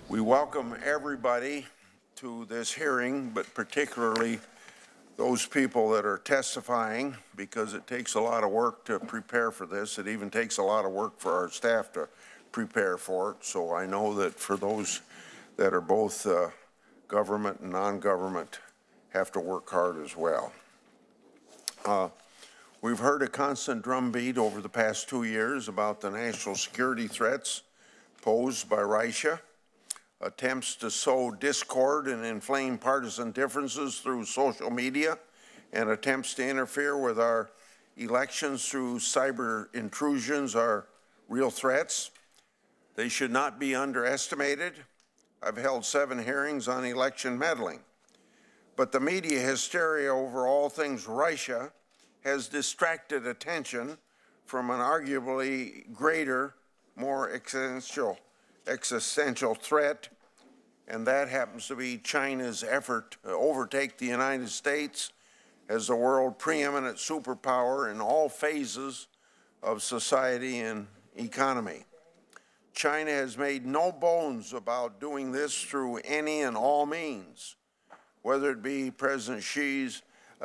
We welcome everybody to this hearing, but particularly those people that are testifying, because it takes a lot of work to prepare for this. It even takes a lot of work for our staff to prepare for it. So I know that for those that are both government and non-government have to work hard as well. We've heard a constant drumbeat over the past 2 years about the national security threats posed by Russia, attempts to sow discord and inflame partisan differences through social media, and attempts to interfere with our elections through cyber intrusions are real threats. They should not be underestimated. I've held 7 hearings on election meddling. But the media hysteria over all things Russia has distracted attention from an arguably greater, more existential threat, and that happens to be China's effort to overtake the United States as the world preeminent superpower in all phases of society and economy. China has made no bones about doing this through any and all means, whether it be President Xi's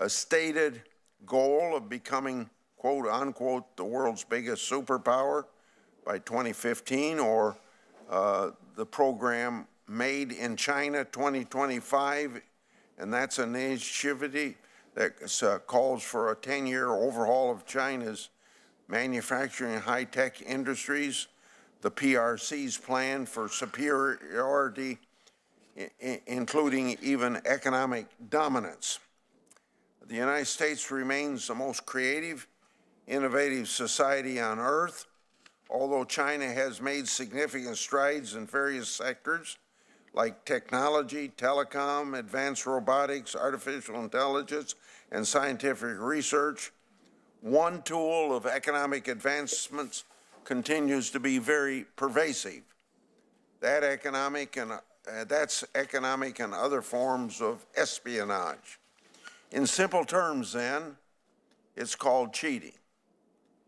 stated goal of becoming, quote unquote, the world's biggest superpower by 2015, or the program Made in China 2025, and that's an initiative that calls for a 10-year overhaul of China's manufacturing and high-tech industries, the PRC's plan for superiority, including even economic dominance. The United States remains the most creative, innovative society on earth. Although China has made significant strides in various sectors like technology, telecom, advanced robotics, artificial intelligence, and scientific research, one tool of economic advancements continues to be very pervasive. That's economic and other forms of espionage. In simple terms, then, it's called cheating,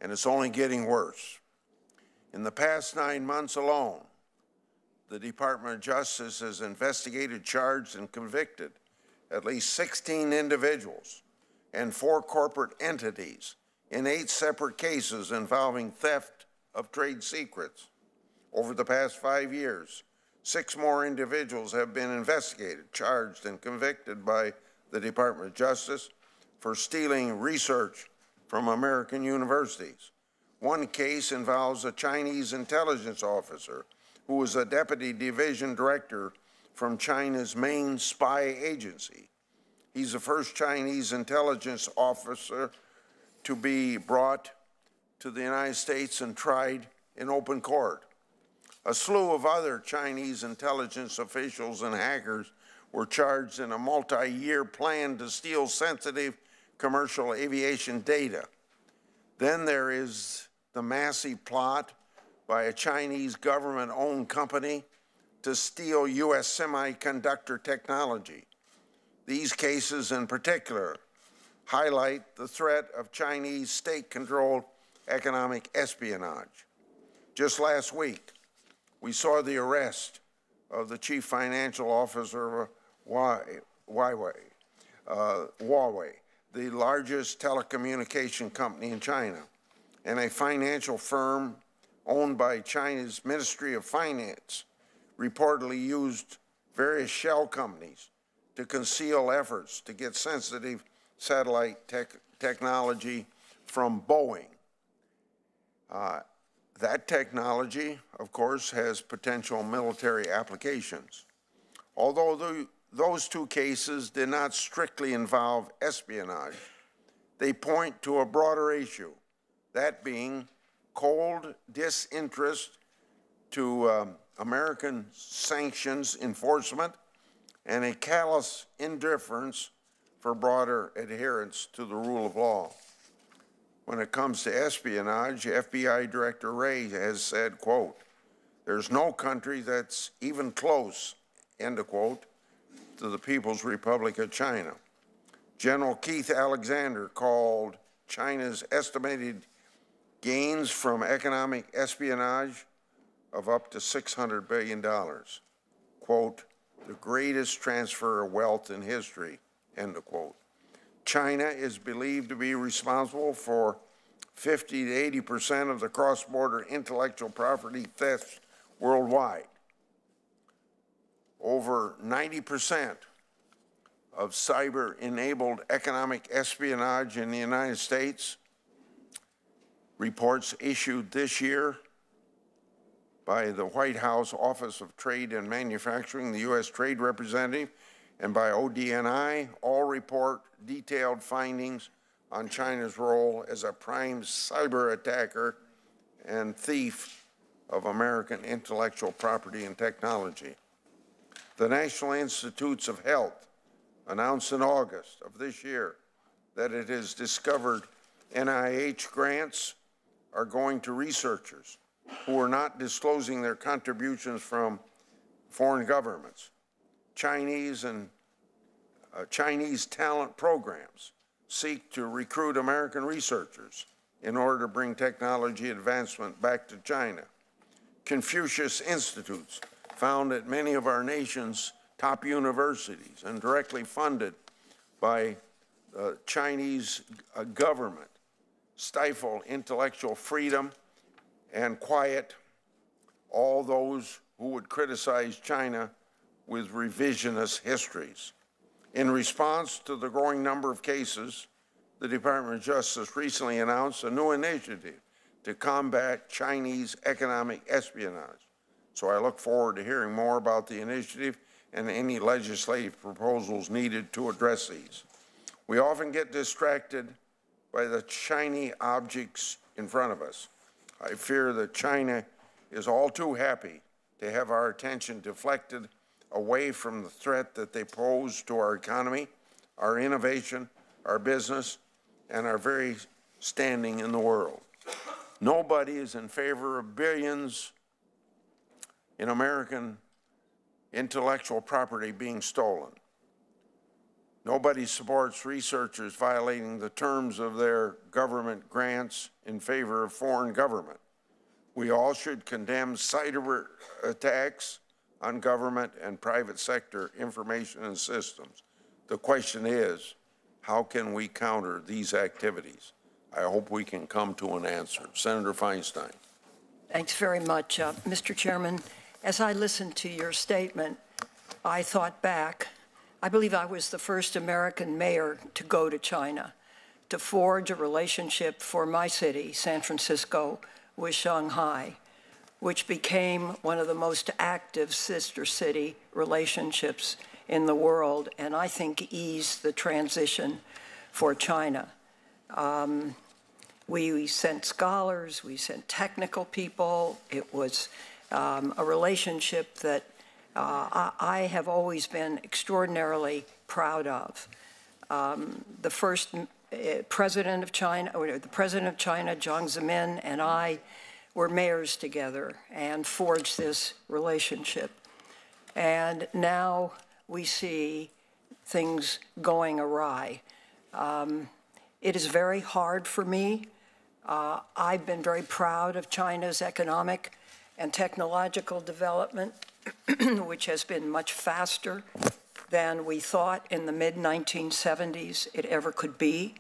and it's only getting worse. In the past 9 months alone, the Department of Justice has investigated, charged, and convicted at least 16 individuals and 4 corporate entities in 8 separate cases involving theft of trade secrets. Over the past 5 years, 6 more individuals have been investigated, charged, and convicted by the Department of Justice for stealing research from American universities. One case involves a Chinese intelligence officer who was a deputy division director from China's main spy agency. He's the first Chinese intelligence officer to be brought to the United States and tried in open court. A slew of other Chinese intelligence officials and hackers were charged in a multi-year plan to steal sensitive commercial aviation data. Then there is the massive plot by a Chinese government-owned company to steal U.S. semiconductor technology. These cases in particular highlight the threat of Chinese state-controlled economic espionage. Just last week, we saw the arrest of the chief financial officer of Huawei, the largest telecommunication company in China, and a financial firm owned by China's Ministry of Finance reportedly used various shell companies to conceal efforts to get sensitive satellite technology from Boeing. That technology, of course, has potential military applications. Although those 2 cases did not strictly involve espionage, they point to a broader issue, that being cold disinterest to American sanctions enforcement and a callous indifference for broader adherence to the rule of law. When it comes to espionage, FBI Director Wray has said, quote, "There's no country that's even close," end of quote, to the People's Republic of China. General Keith Alexander called China's estimated gains from economic espionage of up to $600 billion. quote, the greatest transfer of wealth in history, end of quote. China is believed to be responsible for 50 to 80% of the cross-border intellectual property thefts worldwide. Over 90% of cyber-enabled economic espionage in the United States, reports issued this year by the White House Office of Trade and Manufacturing, the U.S. Trade Representative, and by ODNI, all report detailed findings on China's role as a prime cyber attacker and thief of American intellectual property and technology. The National Institutes of Health announced in August of this year that it has discovered NIH grants are going to researchers who are not disclosing their contributions from foreign governments. Chinese talent programs seek to recruit American researchers in order to bring technology advancement back to China. Confucius Institutes, found at many of our nation's top universities and directly funded by the Chinese government, stifle intellectual freedom and quiet all those who would criticize China with revisionist histories. In response to the growing number of cases, the Department of Justice recently announced a new initiative to combat Chinese economic espionage. So I look forward to hearing more about the initiative and any legislative proposals needed to address these. We often get distracted by the shiny objects in front of us. I fear that China is all too happy to have our attention deflected away from the threat that they pose to our economy, our innovation, our business, and our very standing in the world. Nobody is in favor of billions in American intellectual property being stolen. Nobody supports researchers violating the terms of their government grants in favor of foreign government. We all should condemn cyber attacks on government and private sector information and systems. The question is, how can we counter these activities? I hope we can come to an answer. Senator Feinstein. Thanks very much, Mr. Chairman. As I listened to your statement, I thought back. I believe I was the first American mayor to go to China to forge a relationship for my city, San Francisco, with Shanghai, which became one of the most active sister city relationships in the world, and I think eased the transition for China. We sent scholars, we sent technical people. It was a relationship that I have always been extraordinarily proud of. The first president of China, or the president of China, Jiang Zemin, and I were mayors together and forged this relationship. And now we see things going awry. It is very hard for me. I've been very proud of China's economic and technological development, which has been much faster than we thought in the mid-1970s it ever could be.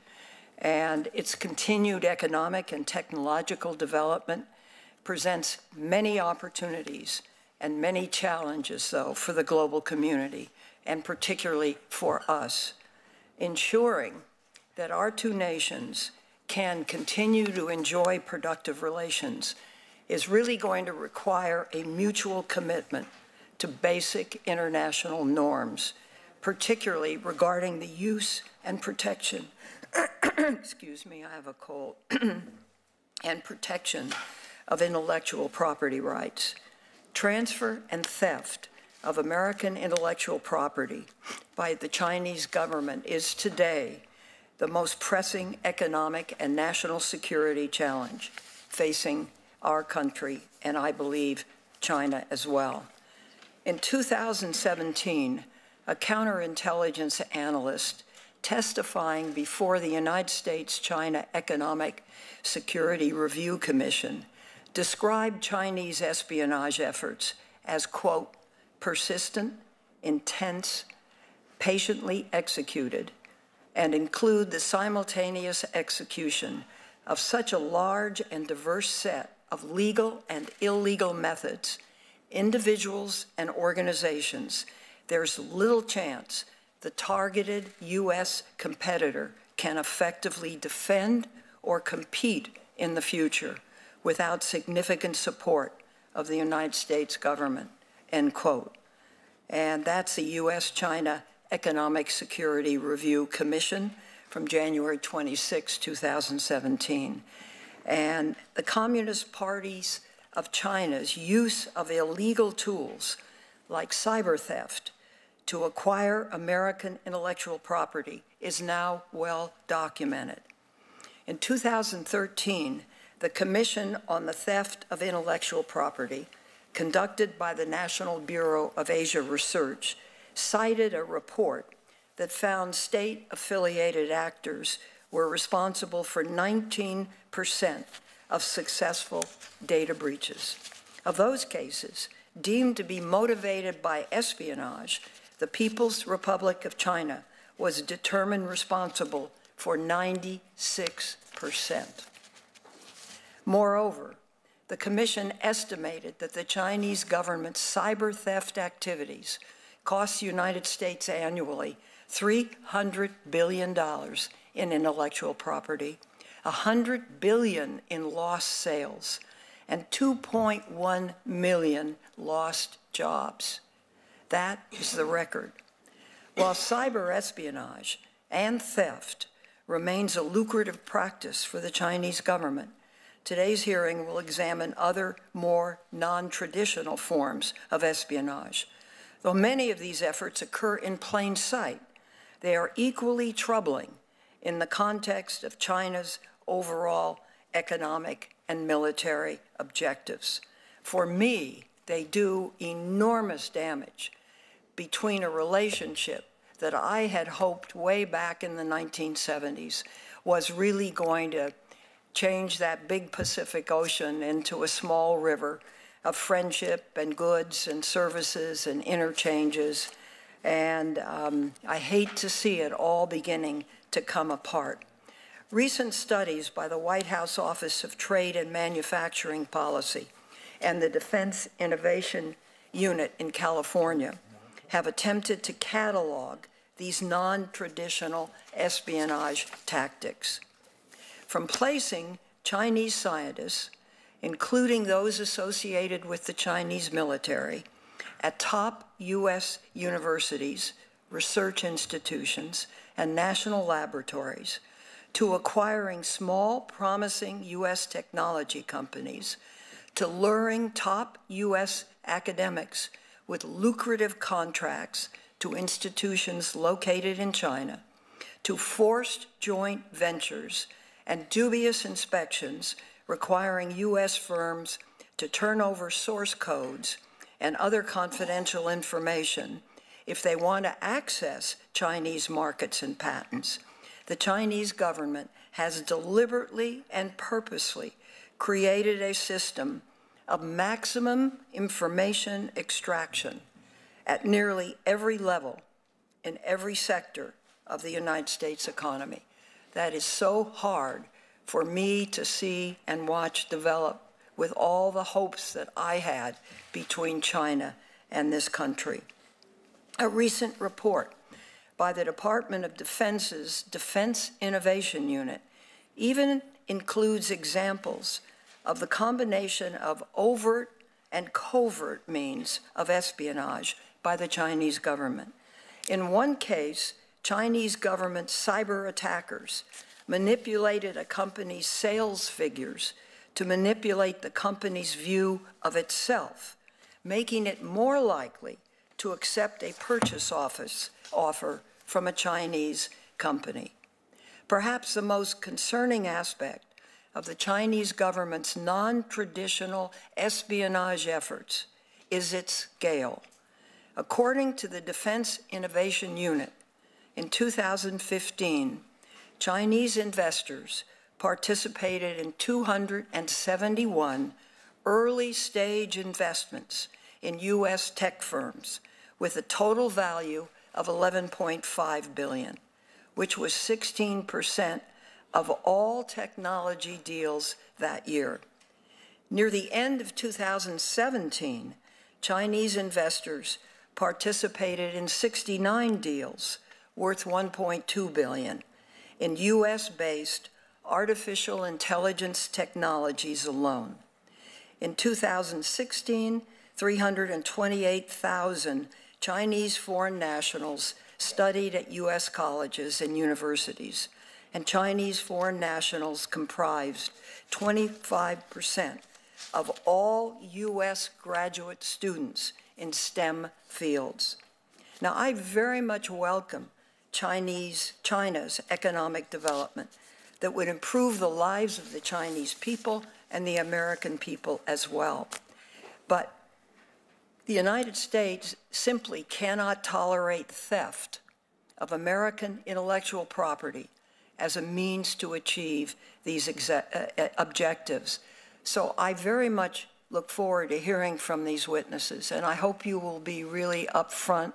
And its continued economic and technological development presents many opportunities and many challenges, though, for the global community, and particularly for us. Ensuring that our two nations can continue to enjoy productive relations is really going to require a mutual commitment to basic international norms, particularly regarding the use and protection, excuse me, I have a cold, and protection of intellectual property rights. Transfer and theft of American intellectual property by the Chinese government is today the most pressing economic and national security challenge facing our country, and I believe China as well. In 2017, a counterintelligence analyst testifying before the United States-China Economic Security Review Commission described Chinese espionage efforts as, quote, persistent, intense, patiently executed, and include the simultaneous execution of such a large and diverse set of legal and illegal methods, individuals and organizations, there's little chance the targeted U.S. competitor can effectively defend or compete in the future without significant support of the United States government, end quote. And that's the U.S.-China Economic Security Review Commission from January 26, 2017. And the Communist parties of China's use of illegal tools like cyber theft to acquire American intellectual property is now well documented. In 2013, the Commission on the Theft of Intellectual Property, conducted by the National Bureau of Asia Research, cited a report that found state-affiliated actors were responsible for 19% of successful data breaches. Of those cases, deemed to be motivated by espionage, the People's Republic of China was determined responsible for 96%. Moreover, the Commission estimated that the Chinese government's cyber theft activities cost the United States annually $300 billion in intellectual property, $100 billion in lost sales, and 2.1 million lost jobs. That is the record. While cyber espionage and theft remains a lucrative practice for the Chinese government, today's hearing will examine other, more non-traditional forms of espionage. Though many of these efforts occur in plain sight, they are equally troubling in the context of China's overall economic and military objectives. For me, they do enormous damage between a relationship that I had hoped way back in the 1970s was really going to change that big Pacific Ocean into a small river of friendship and goods and services and interchanges. And I hate to see it all beginning to come apart. Recent studies by the White House Office of Trade and Manufacturing Policy and the Defense Innovation Unit in California have attempted to catalog these non-traditional espionage tactics. From placing Chinese scientists, including those associated with the Chinese military, at top U.S. universities, research institutions, and national laboratories, to acquiring small, promising U.S. technology companies, to luring top U.S. academics with lucrative contracts to institutions located in China, to forced joint ventures and dubious inspections requiring U.S. firms to turn over source codes and other confidential information if they want to access Chinese markets and patents. The Chinese government has deliberately and purposely created a system of maximum information extraction at nearly every level in every sector of the United States economy. That is so hard for me to see and watch develop with all the hopes that I had between China and this country. A recent report by the Department of Defense's Defense Innovation Unit even includes examples of the combination of overt and covert means of espionage by the Chinese government. In one case, Chinese government cyber attackers manipulated a company's sales figures to manipulate the company's view of itself, making it more likely to accept a purchase offer from a Chinese company. Perhaps the most concerning aspect of the Chinese government's non-traditional espionage efforts is its scale. According to the Defense Innovation Unit, in 2015, Chinese investors participated in 271 early-stage investments in U.S. tech firms with a total value of $11.5 billion, which was 16% of all technology deals that year. Near the end of 2017, Chinese investors participated in 69 deals worth $1.2 billion in U.S.-based artificial intelligence technologies alone. In 2016, 328,000 Chinese foreign nationals studied at U.S. colleges and universities, and Chinese foreign nationals comprised 25% of all U.S. graduate students in STEM fields. Now, I very much welcome China's economic development that would improve the lives of the Chinese people and the American people as well. But the United States simply cannot tolerate theft of American intellectual property as a means to achieve these objectives. So I very much look forward to hearing from these witnesses, and I hope you will be really upfront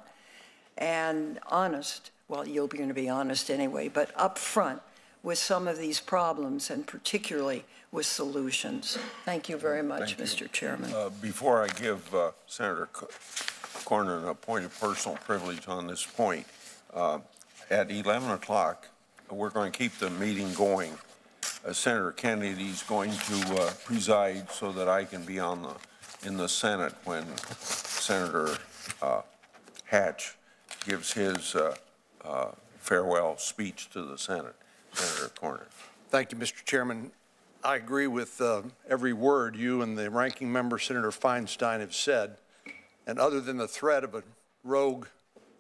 and honest. Well, you're going to be honest anyway, but upfront with some of these problems, and particularly with solutions. Thank you very much, Mr. Chairman. Before I give Senator Cornyn a point of personal privilege on this point, at 11 o'clock, we're going to keep the meeting going. Senator Kennedy's going to preside so that I can be in the Senate when Senator Hatch gives his farewell speech to the Senate. Senator Cornyn. Thank you, Mr. Chairman. I agree with every word you and the ranking member, Senator Feinstein, have said. And other than the threat of a rogue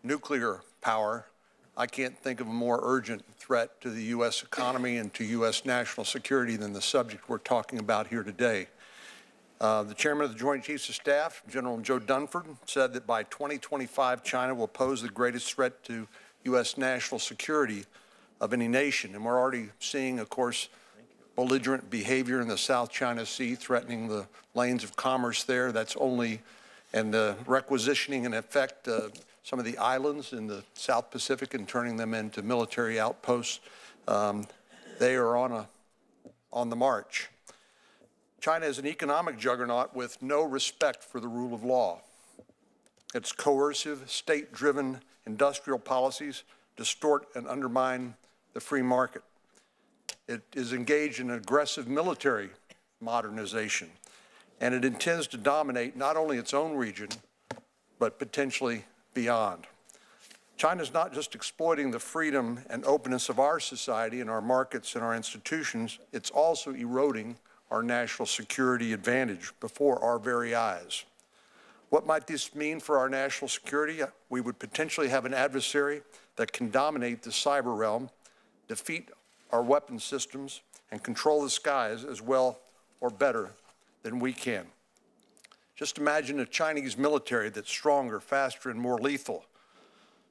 nuclear power, I can't think of a more urgent threat to the U.S. economy and to U.S. national security than the subject we're talking about here today. The Chairman of the Joint Chiefs of Staff, General Joe Dunford, said that by 2025, China will pose the greatest threat to U.S. national security of any nation. And we're already seeing, of course, belligerent behavior in the South China Sea, threatening the lanes of commerce there. That's only, and requisitioning in effect some of the islands in the South Pacific and turning them into military outposts. They are on the march. China is an economic juggernaut with no respect for the rule of law. Its coercive, state-driven industrial policies distort and undermine the free market. It is engaged in aggressive military modernization, and it intends to dominate not only its own region, but potentially beyond. China is not just exploiting the freedom and openness of our society and our markets and our institutions, it's also eroding our national security advantage before our very eyes. What might this mean for our national security? We would potentially have an adversary that can dominate the cyber realm, defeat our weapon systems, and control the skies as well or better than we can. Just imagine a Chinese military that's stronger, faster, and more lethal,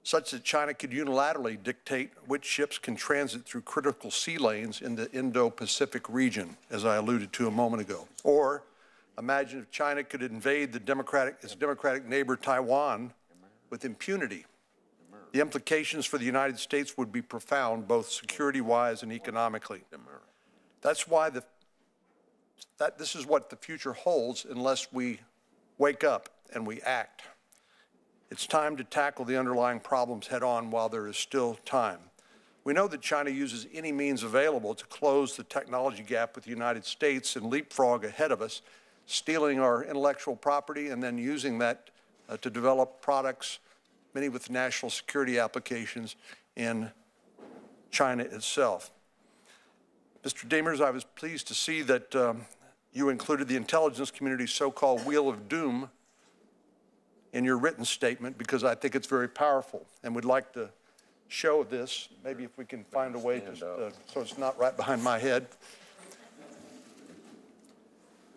such that China could unilaterally dictate which ships can transit through critical sea lanes in the Indo-Pacific region, as I alluded to a moment ago. Or imagine if China could invade its democratic neighbor Taiwan with impunity. The implications for the United States would be profound, both security-wise and economically. That's why this is what the future holds unless we wake up and we act. It's time to tackle the underlying problems head-on while there is still time. We know that China uses any means available to close the technology gap with the United States and leapfrog ahead of us, stealing our intellectual property and then using that to develop products, many with national security applications in China itself. Mr. Demers, I was pleased to see that you included the intelligence community's so-called Wheel of Doom in your written statement, because I think it's very powerful and would like to show this. Maybe if we can find a way to, so it's not right behind my head.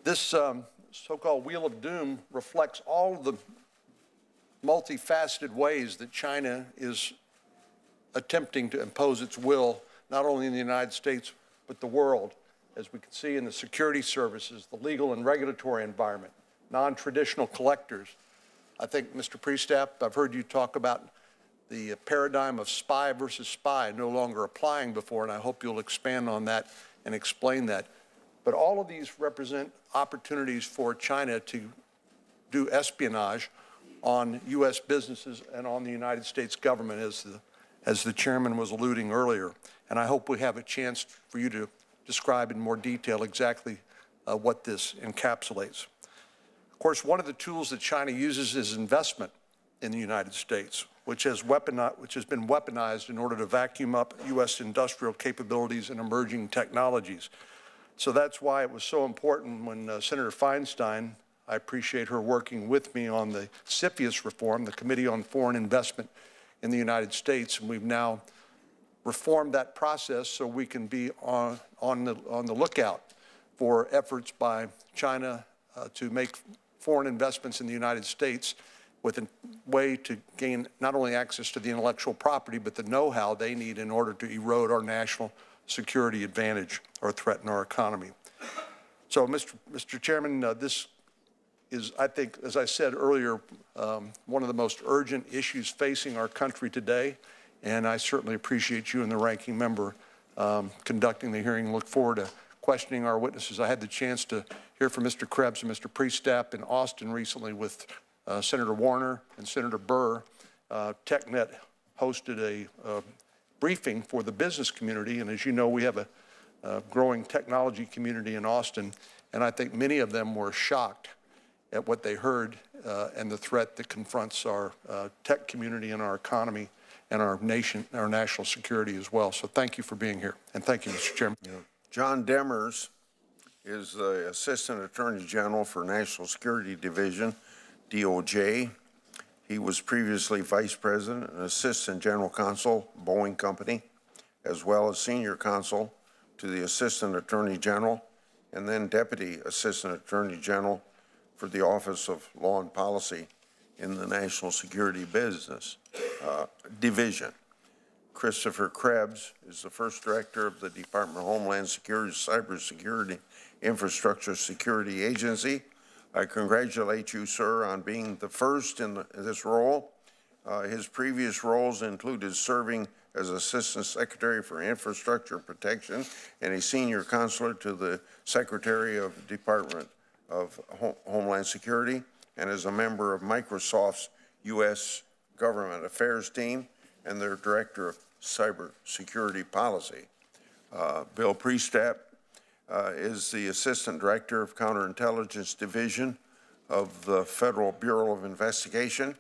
This so-called Wheel of Doom reflects all the multifaceted ways that China is attempting to impose its will, not only in the United States, but the world, as we can see in the security services, the legal and regulatory environment, non-traditional collectors, I think, Mr. Priestap, I've heard you talk about the paradigm of spy versus spy no longer applying before, and I hope you'll expand on that and explain that. But all of these represent opportunities for China to do espionage on U.S. businesses and on the United States government, as the chairman was alluding earlier. And I hope we have a chance for you to describe in more detail exactly what this encapsulates. Of course, one of the tools that China uses is investment in the United States, which has been weaponized in order to vacuum up U.S. industrial capabilities and emerging technologies. So that's why it was so important when Senator Feinstein, I appreciate her working with me on the CFIUS reform, the Committee on Foreign Investment in the United States, and we've now reformed that process so we can be on the lookout for efforts by China to make foreign investments in the United States with a way to gain not only access to the intellectual property, but the know-how they need in order to erode our national security advantage or threaten our economy. So, Mr. Chairman, this is, I think, as I said earlier, one of the most urgent issues facing our country today, and I certainly appreciate you and the ranking member conducting the hearing. Look forward to questioning our witnesses. I had the chance to hear from Mr. Krebs and Mr. Priestap in Austin recently with Senator Warner and Senator Burr. TechNet hosted a briefing for the business community, and as you know, we have a growing technology community in Austin, and I think many of them were shocked at what they heard and the threat that confronts our tech community and our economy and our nation, our national security as well. So thank you for being here, and thank you, Mr. Chairman. Yeah. John Demers is the Assistant Attorney General for National Security Division, DOJ. He was previously Vice President and Assistant General Counsel, Boeing Company, as well as Senior Counsel to the Assistant Attorney General, and then Deputy Assistant Attorney General for the Office of Law and Policy in the National Security Business Division. Christopher Krebs is the first Director of the Department of Homeland Security's Cybersecurity Infrastructure Security Agency. I congratulate you, sir, on being the first in this role. His previous roles included serving as Assistant Secretary for Infrastructure Protection and a Senior Counselor to the Secretary of the Department of Homeland Security, and as a member of Microsoft's U.S. Government Affairs team and their Director of Cybersecurity Policy. Bill Priestap is the Assistant Director of Counterintelligence Division of the Federal Bureau of Investigation.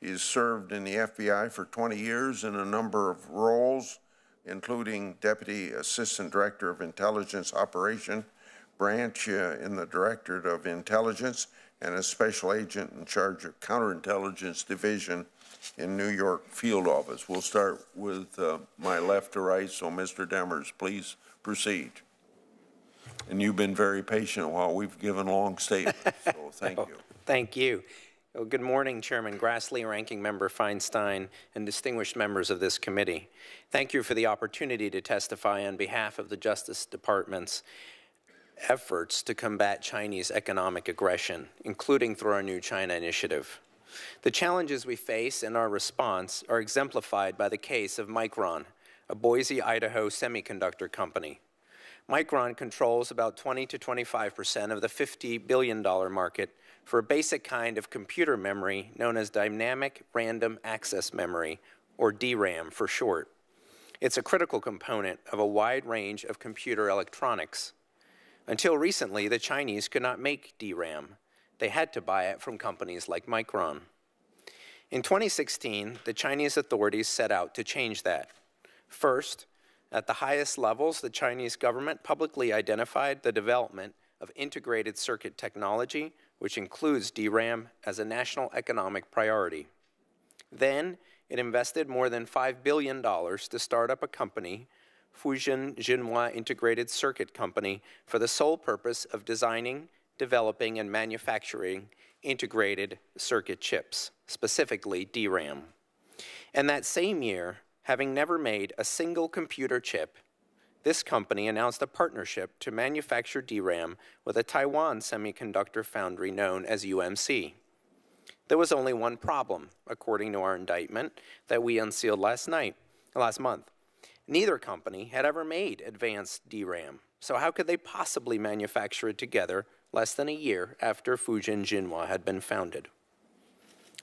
He's served in the FBI for 20 years in a number of roles, including Deputy Assistant Director of Intelligence Operation Branch in the Directorate of Intelligence and a Special Agent in charge of Counterintelligence Division in New York Field Office. We'll start with my left to right, so Mr. Demers, please proceed. And you've been very patient while we've given long statements, so thank you. Thank you. Well, good morning, Chairman Grassley, Ranking Member Feinstein, and distinguished members of this committee. Thank you for the opportunity to testify on behalf of the Justice Department's efforts to combat Chinese economic aggression, including through our new China initiative. The challenges we face and our response are exemplified by the case of Micron, a Boise, Idaho semiconductor company. Micron controls about 20 to 25% of the $50 billion market for a basic kind of computer memory known as Dynamic Random Access Memory, or DRAM for short. It's a critical component of a wide range of computer electronics. Until recently, the Chinese could not make DRAM. They had to buy it from companies like Micron. In 2016, the Chinese authorities set out to change that. First, at the highest levels, the Chinese government publicly identified the development of integrated circuit technology, which includes DRAM, as a national economic priority. Then, it invested more than $5 billion to start up a company, Fujian Jinhua Integrated Circuit Company, for the sole purpose of designing, developing, and manufacturing integrated circuit chips, specifically DRAM. And that same year, having never made a single computer chip, this company announced a partnership to manufacture DRAM with a Taiwan semiconductor foundry known as UMC. There was only one problem, according to our indictment that we unsealed last month. Neither company had ever made advanced DRAM, so how could they possibly manufacture it together less than a year after Fujin Jinhua had been founded?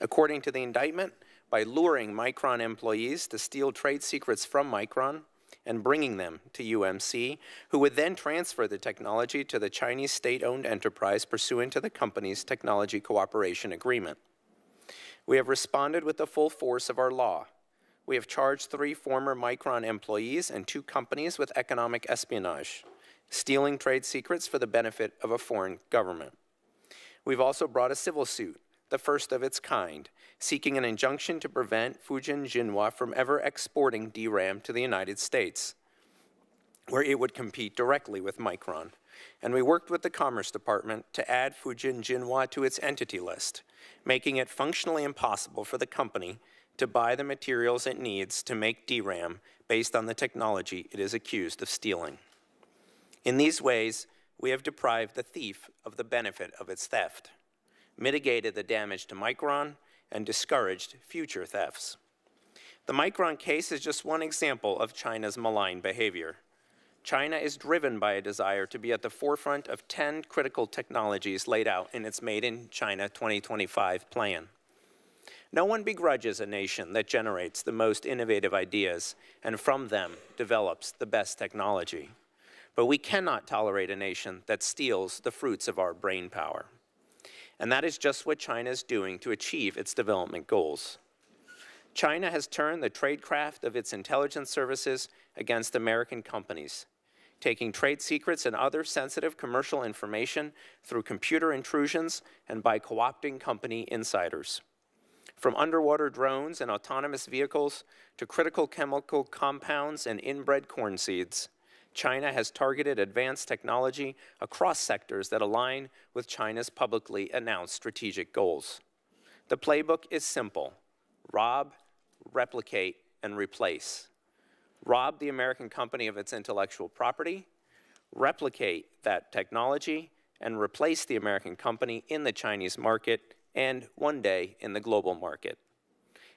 According to the indictment, by luring Micron employees to steal trade secrets from Micron and bringing them to UMC, who would then transfer the technology to the Chinese state-owned enterprise pursuant to the company's technology cooperation agreement. We have responded with the full force of our law. We have charged 3 former Micron employees and 2 companies with economic espionage, stealing trade secrets for the benefit of a foreign government. We've also brought a civil suit, the first of its kind, seeking an injunction to prevent Fujin Jinhua from ever exporting DRAM to the United States, where it would compete directly with Micron. And we worked with the Commerce Department to add Fujin Jinhua to its entity list, making it functionally impossible for the company to buy the materials it needs to make DRAM based on the technology it is accused of stealing. In these ways, we have deprived the thief of the benefit of its theft, mitigated the damage to Micron, and discouraged future thefts. The Micron case is just one example of China's malign behavior. China is driven by a desire to be at the forefront of 10 critical technologies laid out in its Made in China 2025 plan. No one begrudges a nation that generates the most innovative ideas and from them develops the best technology. But we cannot tolerate a nation that steals the fruits of our brainpower. And that is just what China is doing to achieve its development goals. China has turned the tradecraft of its intelligence services against American companies, taking trade secrets and other sensitive commercial information through computer intrusions and by co-opting company insiders. From underwater drones and autonomous vehicles to critical chemical compounds and inbred corn seeds, China has targeted advanced technology across sectors that align with China's publicly announced strategic goals. The playbook is simple: rob, replicate, and replace. Rob the American company of its intellectual property, replicate that technology, and replace the American company in the Chinese market and one day in the global market.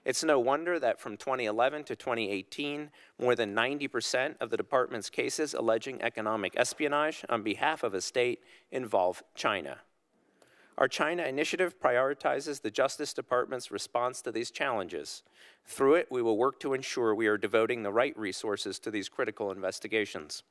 It's no wonder that from 2011 to 2018, more than 90% of the department's cases alleging economic espionage on behalf of a state involve China. Our China initiative prioritizes the Justice Department's response to these challenges. Through it, we will work to ensure we are devoting the right resources to these critical investigations.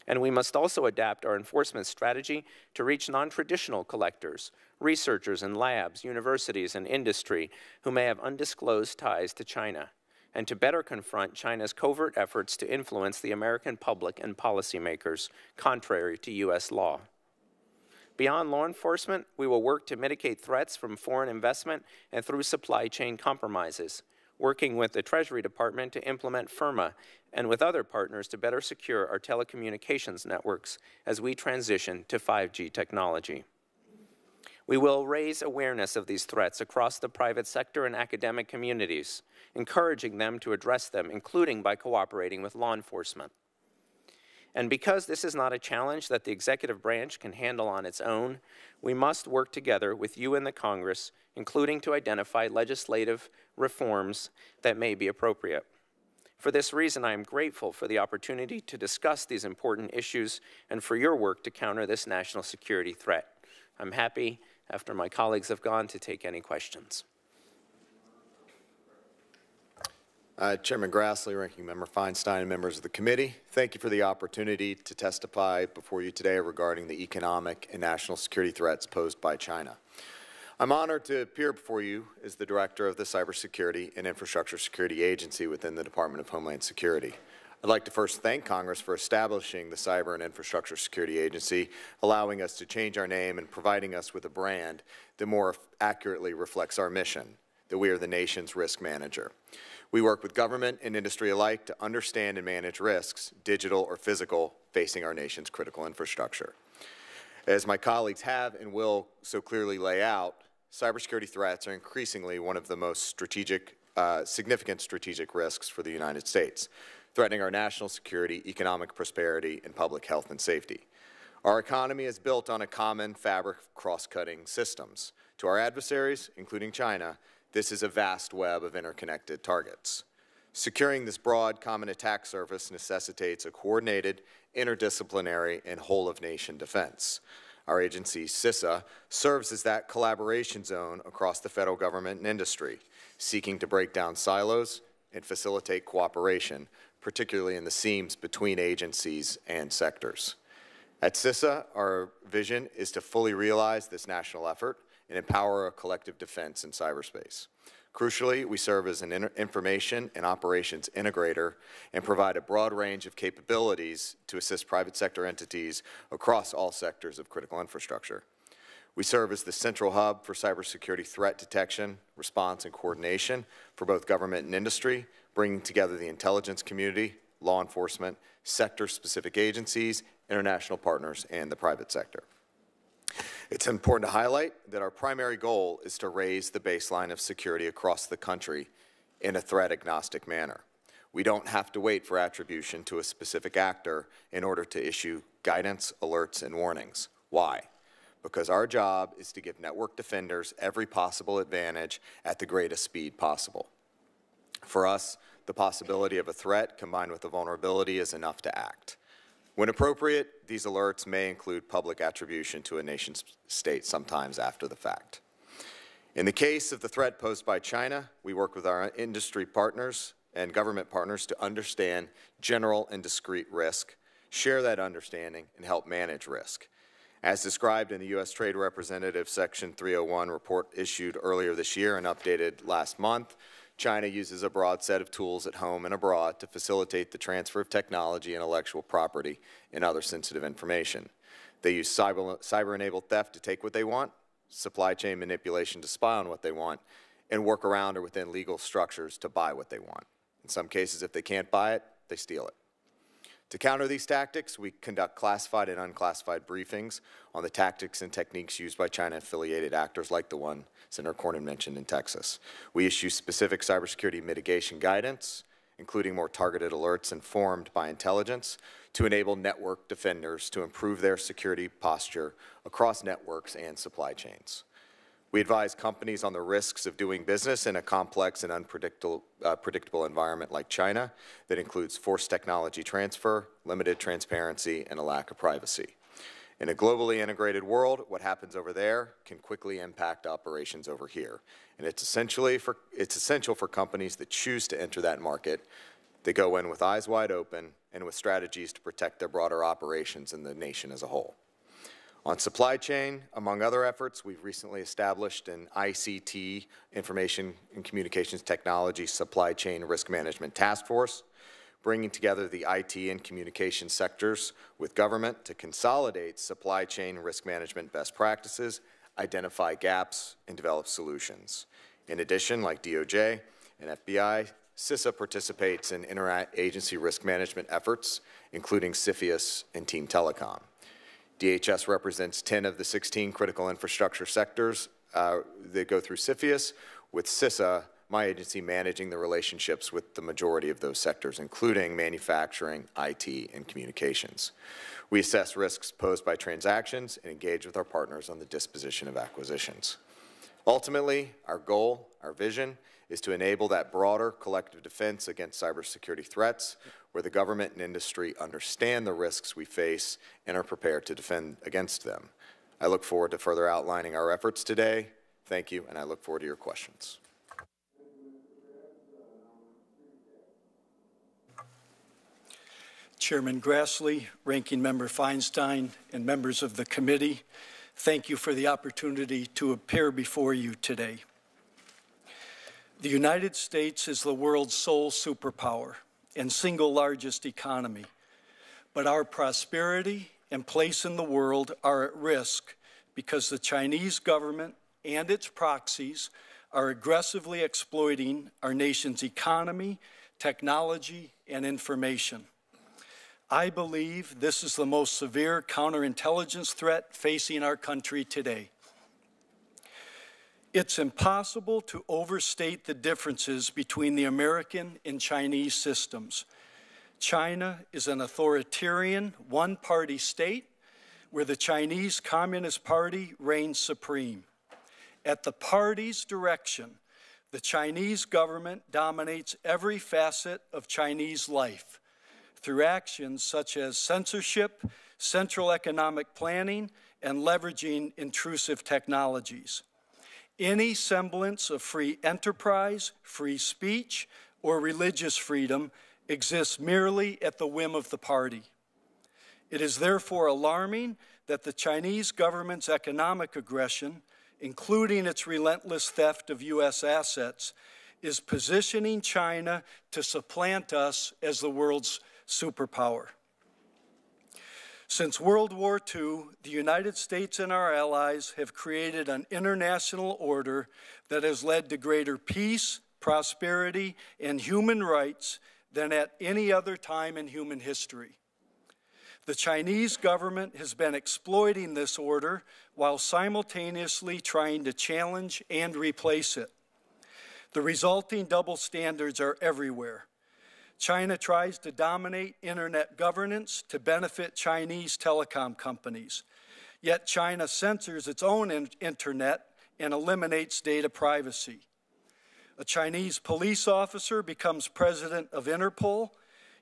And we must also adapt our enforcement strategy to reach non-traditional collectors, researchers in labs, universities, and industry who may have undisclosed ties to China, and to better confront China's covert efforts to influence the American public and policymakers, contrary to U.S. law. Beyond law enforcement, we will work to mitigate threats from foreign investment and through supply chain compromises, working with the Treasury Department to implement FIRMA and with other partners to better secure our telecommunications networks as we transition to 5G technology. We will raise awareness of these threats across the private sector and academic communities, encouraging them to address them, including by cooperating with law enforcement. And because this is not a challenge that the executive branch can handle on its own, we must work together with you and the Congress, including to identify legislative reforms that may be appropriate. For this reason, I am grateful for the opportunity to discuss these important issues and for your work to counter this national security threat. I'm happy, after my colleagues have gone, to take any questions. Chairman Grassley, Ranking Member Feinstein, and members of the committee, thank you for the opportunity to testify before you today regarding the economic and national security threats posed by China. I'm honored to appear before you as the Director of the Cybersecurity and Infrastructure Security Agency within the Department of Homeland Security. I'd like to first thank Congress for establishing the Cyber and Infrastructure Security Agency, allowing us to change our name and providing us with a brand that more accurately reflects our mission, that we are the nation's risk manager. We work with government and industry alike to understand and manage risks, digital or physical, facing our nation's critical infrastructure. As my colleagues have and will so clearly lay out, cybersecurity threats are increasingly one of the most significant strategic risks for the United States, threatening our national security, economic prosperity, and public health and safety. Our economy is built on a common fabric of cross-cutting systems, To our adversaries, including China, this is a vast web of interconnected targets. Securing this broad common attack surface necessitates a coordinated, interdisciplinary, and whole-of-nation defense. Our agency, CISA, serves as that collaboration zone across the federal government and industry, seeking to break down silos and facilitate cooperation, particularly in the seams between agencies and sectors. At CISA, our vision is to fully realize this national effort and empower a collective defense in cyberspace. Crucially, we serve as an information and operations integrator and provide a broad range of capabilities to assist private sector entities across all sectors of critical infrastructure. We serve as the central hub for cybersecurity threat detection, response, and coordination for both government and industry, bringing together the intelligence community, law enforcement, sector-specific agencies, international partners, and the private sector. It's important to highlight that our primary goal is to raise the baseline of security across the country in a threat-agnostic manner. We don't have to wait for attribution to a specific actor in order to issue guidance, alerts, and warnings. Why? Because our job is to give network defenders every possible advantage at the greatest speed possible. For us, the possibility of a threat combined with a vulnerability is enough to act. When appropriate, these alerts may include public attribution to a nation-state sometimes after the fact. In the case of the threat posed by China, we work with our industry partners and government partners to understand general and discrete risk, share that understanding, and help manage risk. As described in the U.S. Trade Representative Section 301 report issued earlier this year and updated last month, China uses a broad set of tools at home and abroad to facilitate the transfer of technology, intellectual property, and other sensitive information. They use cyber-enabled theft to take what they want, supply chain manipulation to spy on what they want, and work around or within legal structures to buy what they want. In some cases, if they can't buy it, they steal it. To counter these tactics, we conduct classified and unclassified briefings on the tactics and techniques used by China-affiliated actors like the one Senator Cornyn mentioned in Texas. We issue specific cybersecurity mitigation guidance, including more targeted alerts informed by intelligence, to enable network defenders to improve their security posture across networks and supply chains. We advise companies on the risks of doing business in a complex and unpredictable environment like China that includes forced technology transfer, limited transparency, and a lack of privacy. In a globally integrated world, what happens over there can quickly impact operations over here. And it's essential for companies that choose to enter that market. They go in with eyes wide open and with strategies to protect their broader operations and the nation as a whole. On supply chain, among other efforts, we've recently established an ICT, Information and Communications Technology Supply Chain Risk Management Task Force, bringing together the IT and communication sectors with government to consolidate supply chain risk management best practices, identify gaps, and develop solutions. In addition, like DOJ and FBI, CISA participates in interagency risk management efforts, including CFIUS and Team Telecom. DHS represents 10 of the 16 critical infrastructure sectors that go through CFIUS, with CISA, my agency, managing the relationships with the majority of those sectors, including manufacturing, IT, and communications. We assess risks posed by transactions and engage with our partners on the disposition of acquisitions. Ultimately, our goal, our vision, is to enable that broader collective defense against cybersecurity threats where the government and industry understand the risks we face and are prepared to defend against them. I look forward to further outlining our efforts today. Thank you, and I look forward to your questions. Chairman Grassley, Ranking Member Feinstein, and members of the committee, thank you for the opportunity to appear before you today. The United States is the world's sole superpower and single largest economy, but our prosperity and place in the world are at risk because the Chinese government and its proxies are aggressively exploiting our nation's economy, technology, and information. I believe this is the most severe counterintelligence threat facing our country today. It's impossible to overstate the differences between the American and Chinese systems. China is an authoritarian, one-party state where the Chinese Communist Party reigns supreme. At the party's direction, the Chinese government dominates every facet of Chinese life through actions such as censorship, central economic planning, and leveraging intrusive technologies. Any semblance of free enterprise, free speech, or religious freedom exists merely at the whim of the party. It is therefore alarming that the Chinese government's economic aggression, including its relentless theft of U.S. assets, is positioning China to supplant us as the world's superpower. Since World War II, the United States and our allies have created an international order that has led to greater peace, prosperity, and human rights than at any other time in human history. The Chinese government has been exploiting this order while simultaneously trying to challenge and replace it. The resulting double standards are everywhere. China tries to dominate internet governance to benefit Chinese telecom companies, yet China censors its own internet and eliminates data privacy. A Chinese police officer becomes president of Interpol,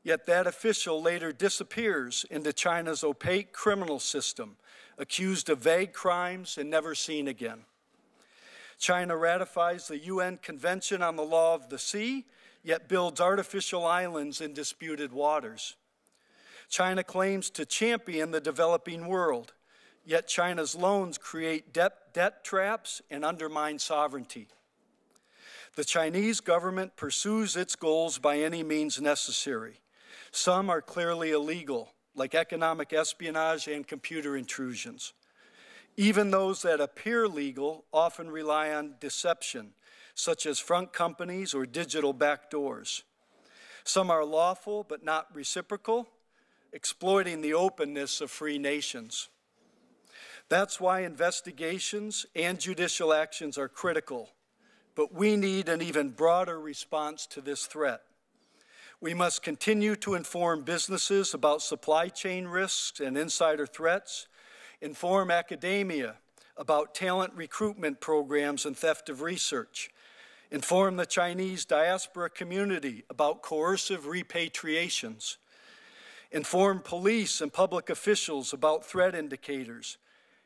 yet that official later disappears into China's opaque criminal system, accused of vague crimes and never seen again. China ratifies the UN Convention on the Law of the Sea, yet builds artificial islands in disputed waters. China claims to champion the developing world, yet China's loans create debt traps and undermine sovereignty. The Chinese government pursues its goals by any means necessary. Some are clearly illegal, like economic espionage and computer intrusions. Even those that appear legal often rely on deception, such as front companies or digital backdoors. Some are lawful but not reciprocal, exploiting the openness of free nations. That's why investigations and judicial actions are critical, but we need an even broader response to this threat. We must continue to inform businesses about supply chain risks and insider threats, inform academia about talent recruitment programs and theft of research, inform the Chinese diaspora community about coercive repatriations, inform police and public officials about threat indicators,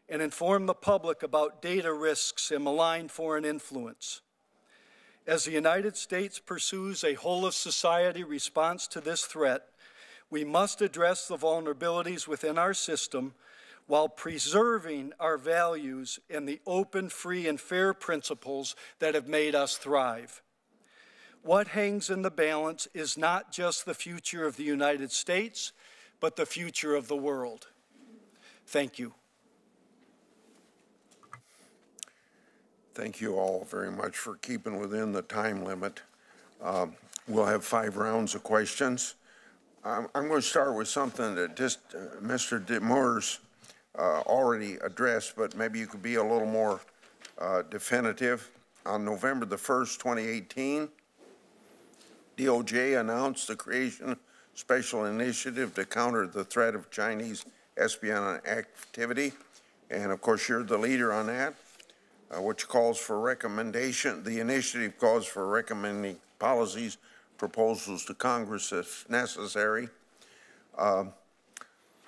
and inform the public about data risks and malign foreign influence. As the United States pursues a whole-of-society response to this threat, we must address the vulnerabilities within our system while preserving our values and the open, free, and fair principles that have made us thrive. What hangs in the balance is not just the future of the United States, but the future of the world. Thank you. Thank you all very much for keeping within the time limit. We'll have 5 rounds of questions. I'm going to start with something that just Mr. Demers already addressed, but maybe you could be a little more definitive. On November the 1st, 2018, DOJ announced the creation of a special initiative to counter the threat of Chinese espionage activity. And of course, you're the leader on that, which calls for recommendation. The initiative calls for recommending policies, proposals to Congress if necessary.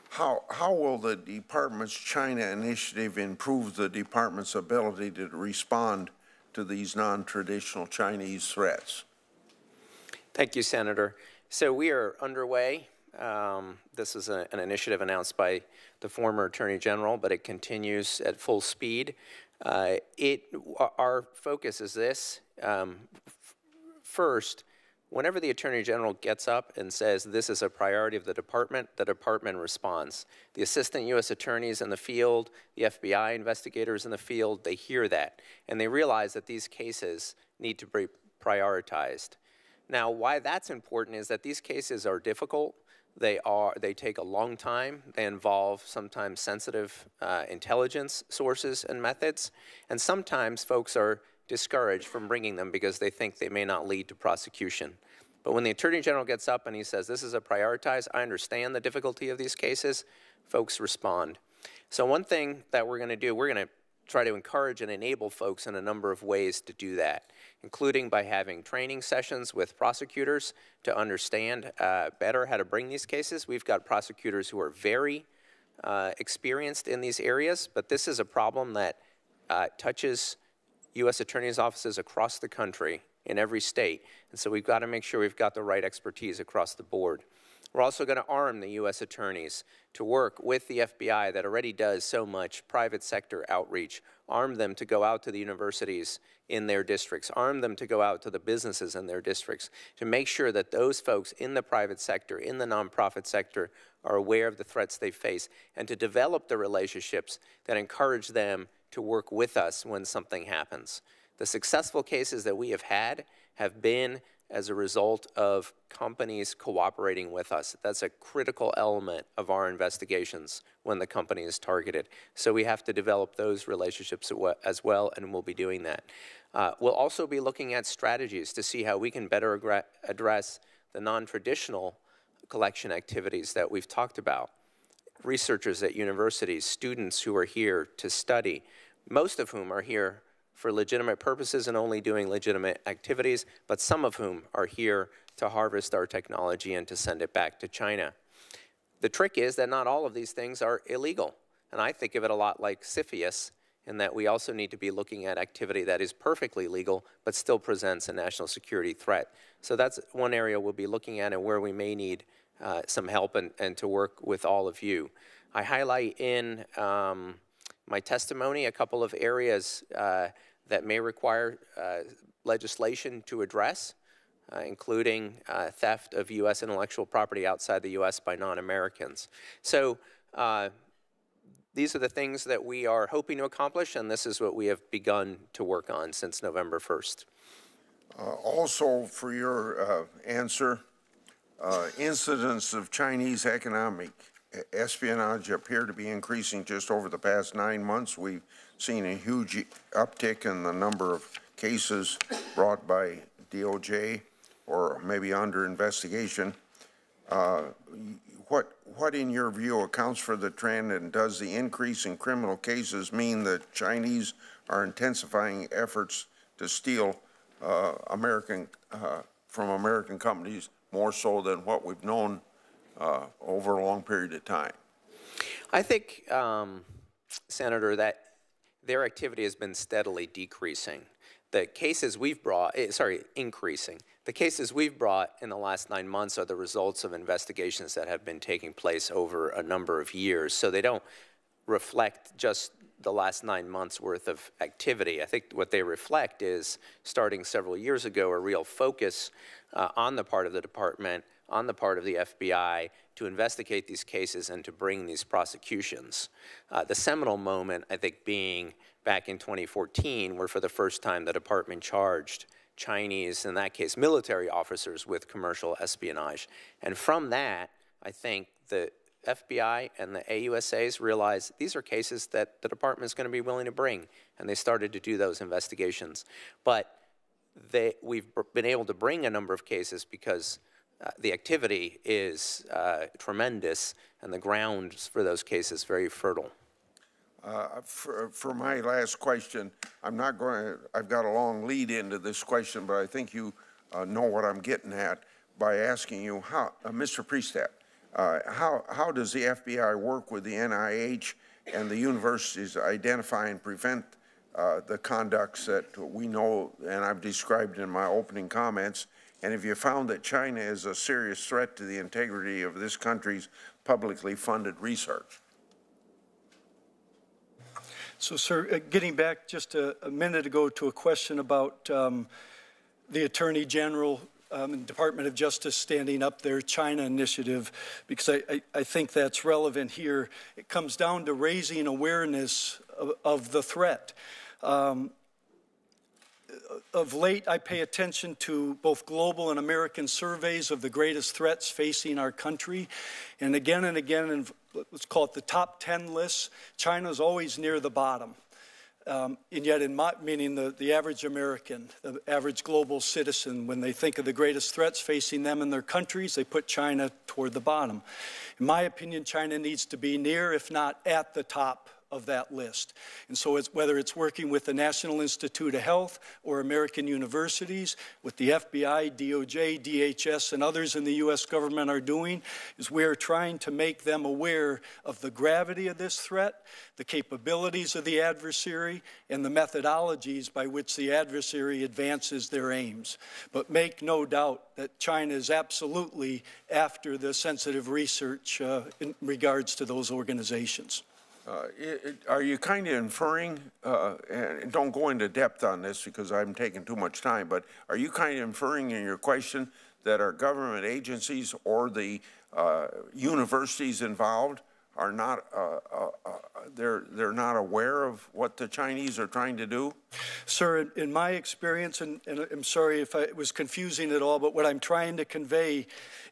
How will the Department's China initiative improve the Department's ability to respond to these non-traditional Chinese threats? Thank you, Senator. So we are underway. This is an initiative announced by the former Attorney General, but it continues at full speed. Our focus is this. First, whenever the Attorney General gets up and says this is a priority of the department responds. The Assistant U.S. Attorneys in the field, the FBI investigators in the field, they hear that, and they realize that these cases need to be prioritized. Now, why that's important is that these cases are difficult. They take a long time. They involve sometimes sensitive intelligence sources and methods, and sometimes folks are discouraged from bringing them because they think they may not lead to prosecution. But when the Attorney General gets up and he says, this is a prioritize, I understand the difficulty of these cases, folks respond. So one thing that we're going to do, we're going to try to encourage and enable folks in a number of ways to do that, including by having training sessions with prosecutors to understand better how to bring these cases. We've got prosecutors who are very experienced in these areas, but this is a problem that touches U.S. attorneys' offices across the country in every state, and so we've got to make sure we've got the right expertise across the board. We're also going to arm the U.S. attorneys to work with the FBI that already does so much private sector outreach, arm them to go out to the universities in their districts, arm them to go out to the businesses in their districts, to make sure that those folks in the private sector, in the nonprofit sector, are aware of the threats they face, and to develop the relationships that encourage them to work with us when something happens. The successful cases that we have had have been as a result of companies cooperating with us. That's a critical element of our investigations when the company is targeted. So we have to develop those relationships as well, and we'll be doing that. We'll also be looking at strategies to see how we can better address the non-traditional collection activities that we've talked about. Researchers at universities, students who are here to study, most of whom are here for legitimate purposes and only doing legitimate activities, but some of whom are here to harvest our technology and to send it back to China. The trick is that not all of these things are illegal, and I think of it a lot like CFIUS, in that we also need to be looking at activity that is perfectly legal but still presents a national security threat. So that's one area we'll be looking at and where we may need some help and to work with all of you. I highlight in my testimony a couple of areas that may require legislation to address, including theft of U.S. intellectual property outside the U.S. by non-Americans. So these are the things that we are hoping to accomplish, and this is what we have begun to work on since November 1st. Also, for your answer, incidents of Chinese economic espionage appear to be increasing just over the past 9 months. We've seen a huge uptick in the number of cases brought by DOJ or maybe under investigation. What in your view accounts for the trend, and does the increase in criminal cases mean that Chinese are intensifying efforts to steal from American companies more so than what we've known over a long period of time? I think, Senator, that their activity has been steadily decreasing. The cases we've brought, increasing. The cases we've brought in the last 9 months are the results of investigations that have been taking place over a number of years. So they don't reflect just the last 9 months worth of activity. I think what they reflect is, starting several years ago, a real focus on the part of the department, on the part of the FBI, to investigate these cases and to bring these prosecutions. The seminal moment, I think, being back in 2014, where for the first time the department charged Chinese, in that case military officers, with commercial espionage. And from that, I think the FBI and the AUSAs realized these are cases that the department is going to be willing to bring, and they started to do those investigations. But we've been able to bring a number of cases because the activity is tremendous, and the grounds for those cases very fertile. For my last question, I've got a long lead into this question, but I think you know what I'm getting at by asking you, how, Mr. Priestap, how does the FBI work with the NIH and the universities to identify and prevent the conducts that we know and I've described in my opening comments? And have you found that China is a serious threat to the integrity of this country's publicly funded research? So, sir, getting back just a minute ago to a question about the Attorney General and Department of Justice standing up their China initiative, because I think that's relevant here. It comes down to raising awareness of the threat. Of late, I pay attention to both global and American surveys of the greatest threats facing our country. And again, in, let's call it the top 10 lists, China's always near the bottom. And yet, meaning the average American, the average global citizen, when they think of the greatest threats facing them in their countries, they put China toward the bottom. In my opinion, China needs to be near, if not at the top of that list. And so whether it's working with the National Institute of Health or American universities, what the FBI, DOJ, DHS, and others in the U.S. government are doing is we are trying to make them aware of the gravity of this threat, the capabilities of the adversary, and the methodologies by which the adversary advances their aims. But make no doubt that China is absolutely after the sensitive research in regards to those organizations. Are you kind of inferring, and don't go into depth on this because I'm taking too much time, but are you kind of inferring in your question that our government agencies or the universities involved are not, they're not aware of what the Chinese are trying to do? Sir, in my experience, and I'm sorry if it was confusing at all, but what I'm trying to convey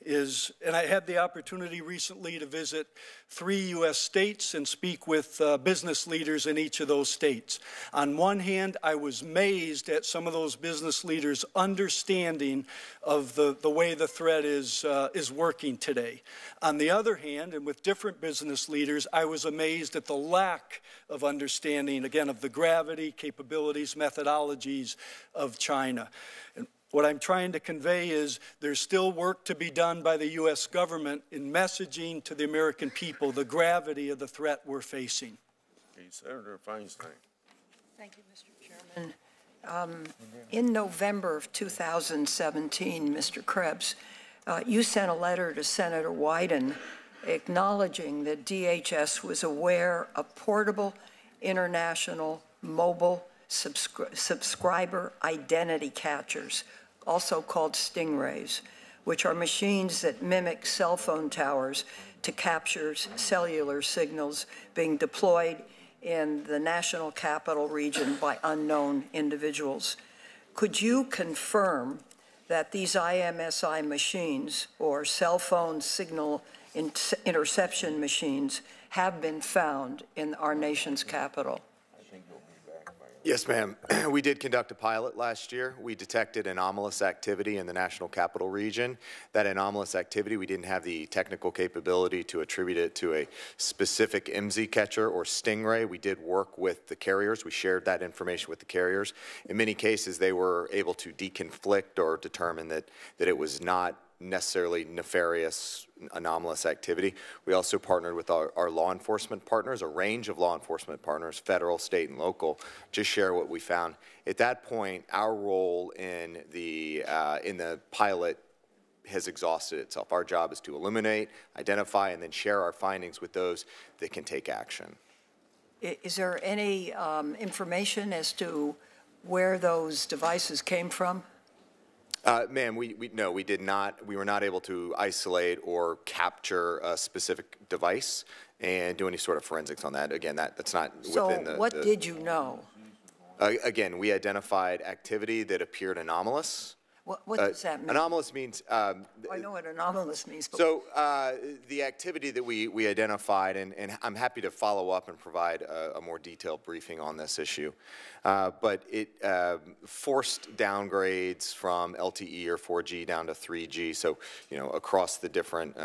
is, and I had the opportunity recently to visit 3 U.S. states and speak with business leaders in each of those states. On one hand, I was amazed at some of those business leaders' understanding of the way the threat is working today. On the other hand, and with different business leaders, I was amazed at the lack of understanding, again, of the gravity, capabilities, methodologies of China. And what I'm trying to convey is there's still work to be done by the U.S. government in messaging to the American people the gravity of the threat we're facing. Senator Feinstein. Thank you, Mr. Chairman. In November of 2017, Mr. Krebs, you sent a letter to Senator Wyden acknowledging that DHS was aware of portable international mobile subscriber identity catchers, also called stingrays, which are machines that mimic cell phone towers to capture cellular signals being deployed in the national capital region by unknown individuals. Could you confirm that these IMSI machines, or cell phone signal interception machines, have been found in our nation's capital? Yes, ma'am. We did conduct a pilot last year. We detected anomalous activity in the National Capital Region. That anomalous activity, we didn't have the technical capability to attribute it to a specific MZ catcher or stingray. We did work with the carriers. We shared that information with the carriers. In many cases, they were able to deconflict or determine that it was not necessarily nefarious, anomalous activity. We also partnered with our law enforcement partners, a range of law enforcement partners, federal, state, and local, to share what we found. At that point, our role in the pilot has exhausted itself. Our job is to illuminate, identify, and then share our findings with those that can take action. Is there any information as to where those devices came from? Ma'am, no, we did not. We were not able to isolate or capture a specific device and do any sort of forensics on that. Again, that's not within the... So what did you know? Again, we identified activity that appeared anomalous. What does that mean? Anomalous means... I know what anomalous means. But so the activity that we identified, and I'm happy to follow up and provide a more detailed briefing on this issue, but it forced downgrades from LTE or 4G down to 3G, so, you know, across the different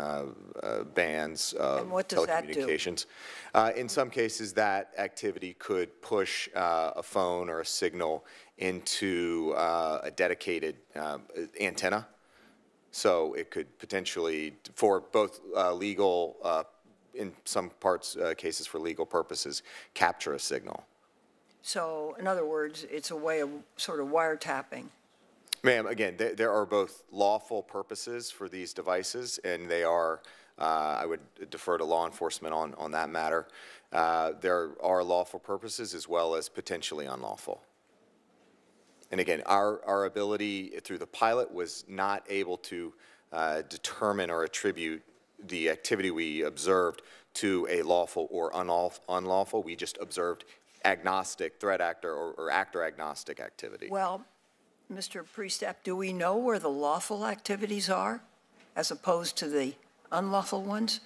bands of and what does telecommunications. That do? In some cases, that activity could push a phone or a signal into a dedicated antenna. So it could potentially, for both legal, in some parts, cases for legal purposes, capture a signal. So, in other words, it's a way of sort of wiretapping. Ma'am, again, there are both lawful purposes for these devices, and they are, I would defer to law enforcement on that matter. There are lawful purposes as well as potentially unlawful. And again, our ability through the pilot was not able to determine or attribute the activity we observed to a lawful or unlawful. We just observed agnostic, threat actor or actor agnostic activity. Well, Mr. Priestap, do we know where the lawful activities are as opposed to the unlawful ones?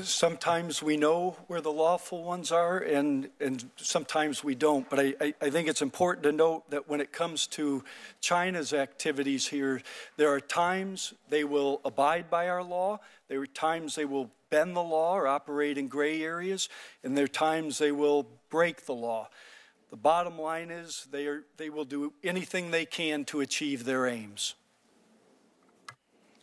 sometimes we know where the lawful ones are, and sometimes we don't. But I think it's important to note that when it comes to China's activities here, there are times they will abide by our law, there are times they will bend the law or operate in gray areas, and there are times they will break the law. The bottom line is they will do anything they can to achieve their aims.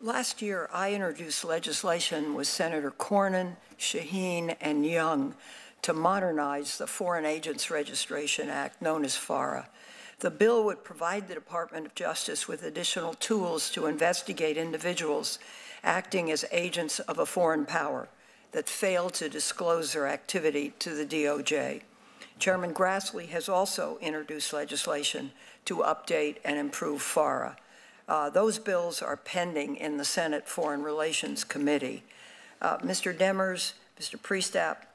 Last year, I introduced legislation with Senator Cornyn, Shaheen, and Young to modernize the Foreign Agents Registration Act, known as FARA. The bill would provide the Department of Justice with additional tools to investigate individuals acting as agents of a foreign power that fail to disclose their activity to the DOJ. Chairman Grassley has also introduced legislation to update and improve FARA. Those bills are pending in the Senate Foreign Relations Committee. Mr. Demers, Mr. Priestap,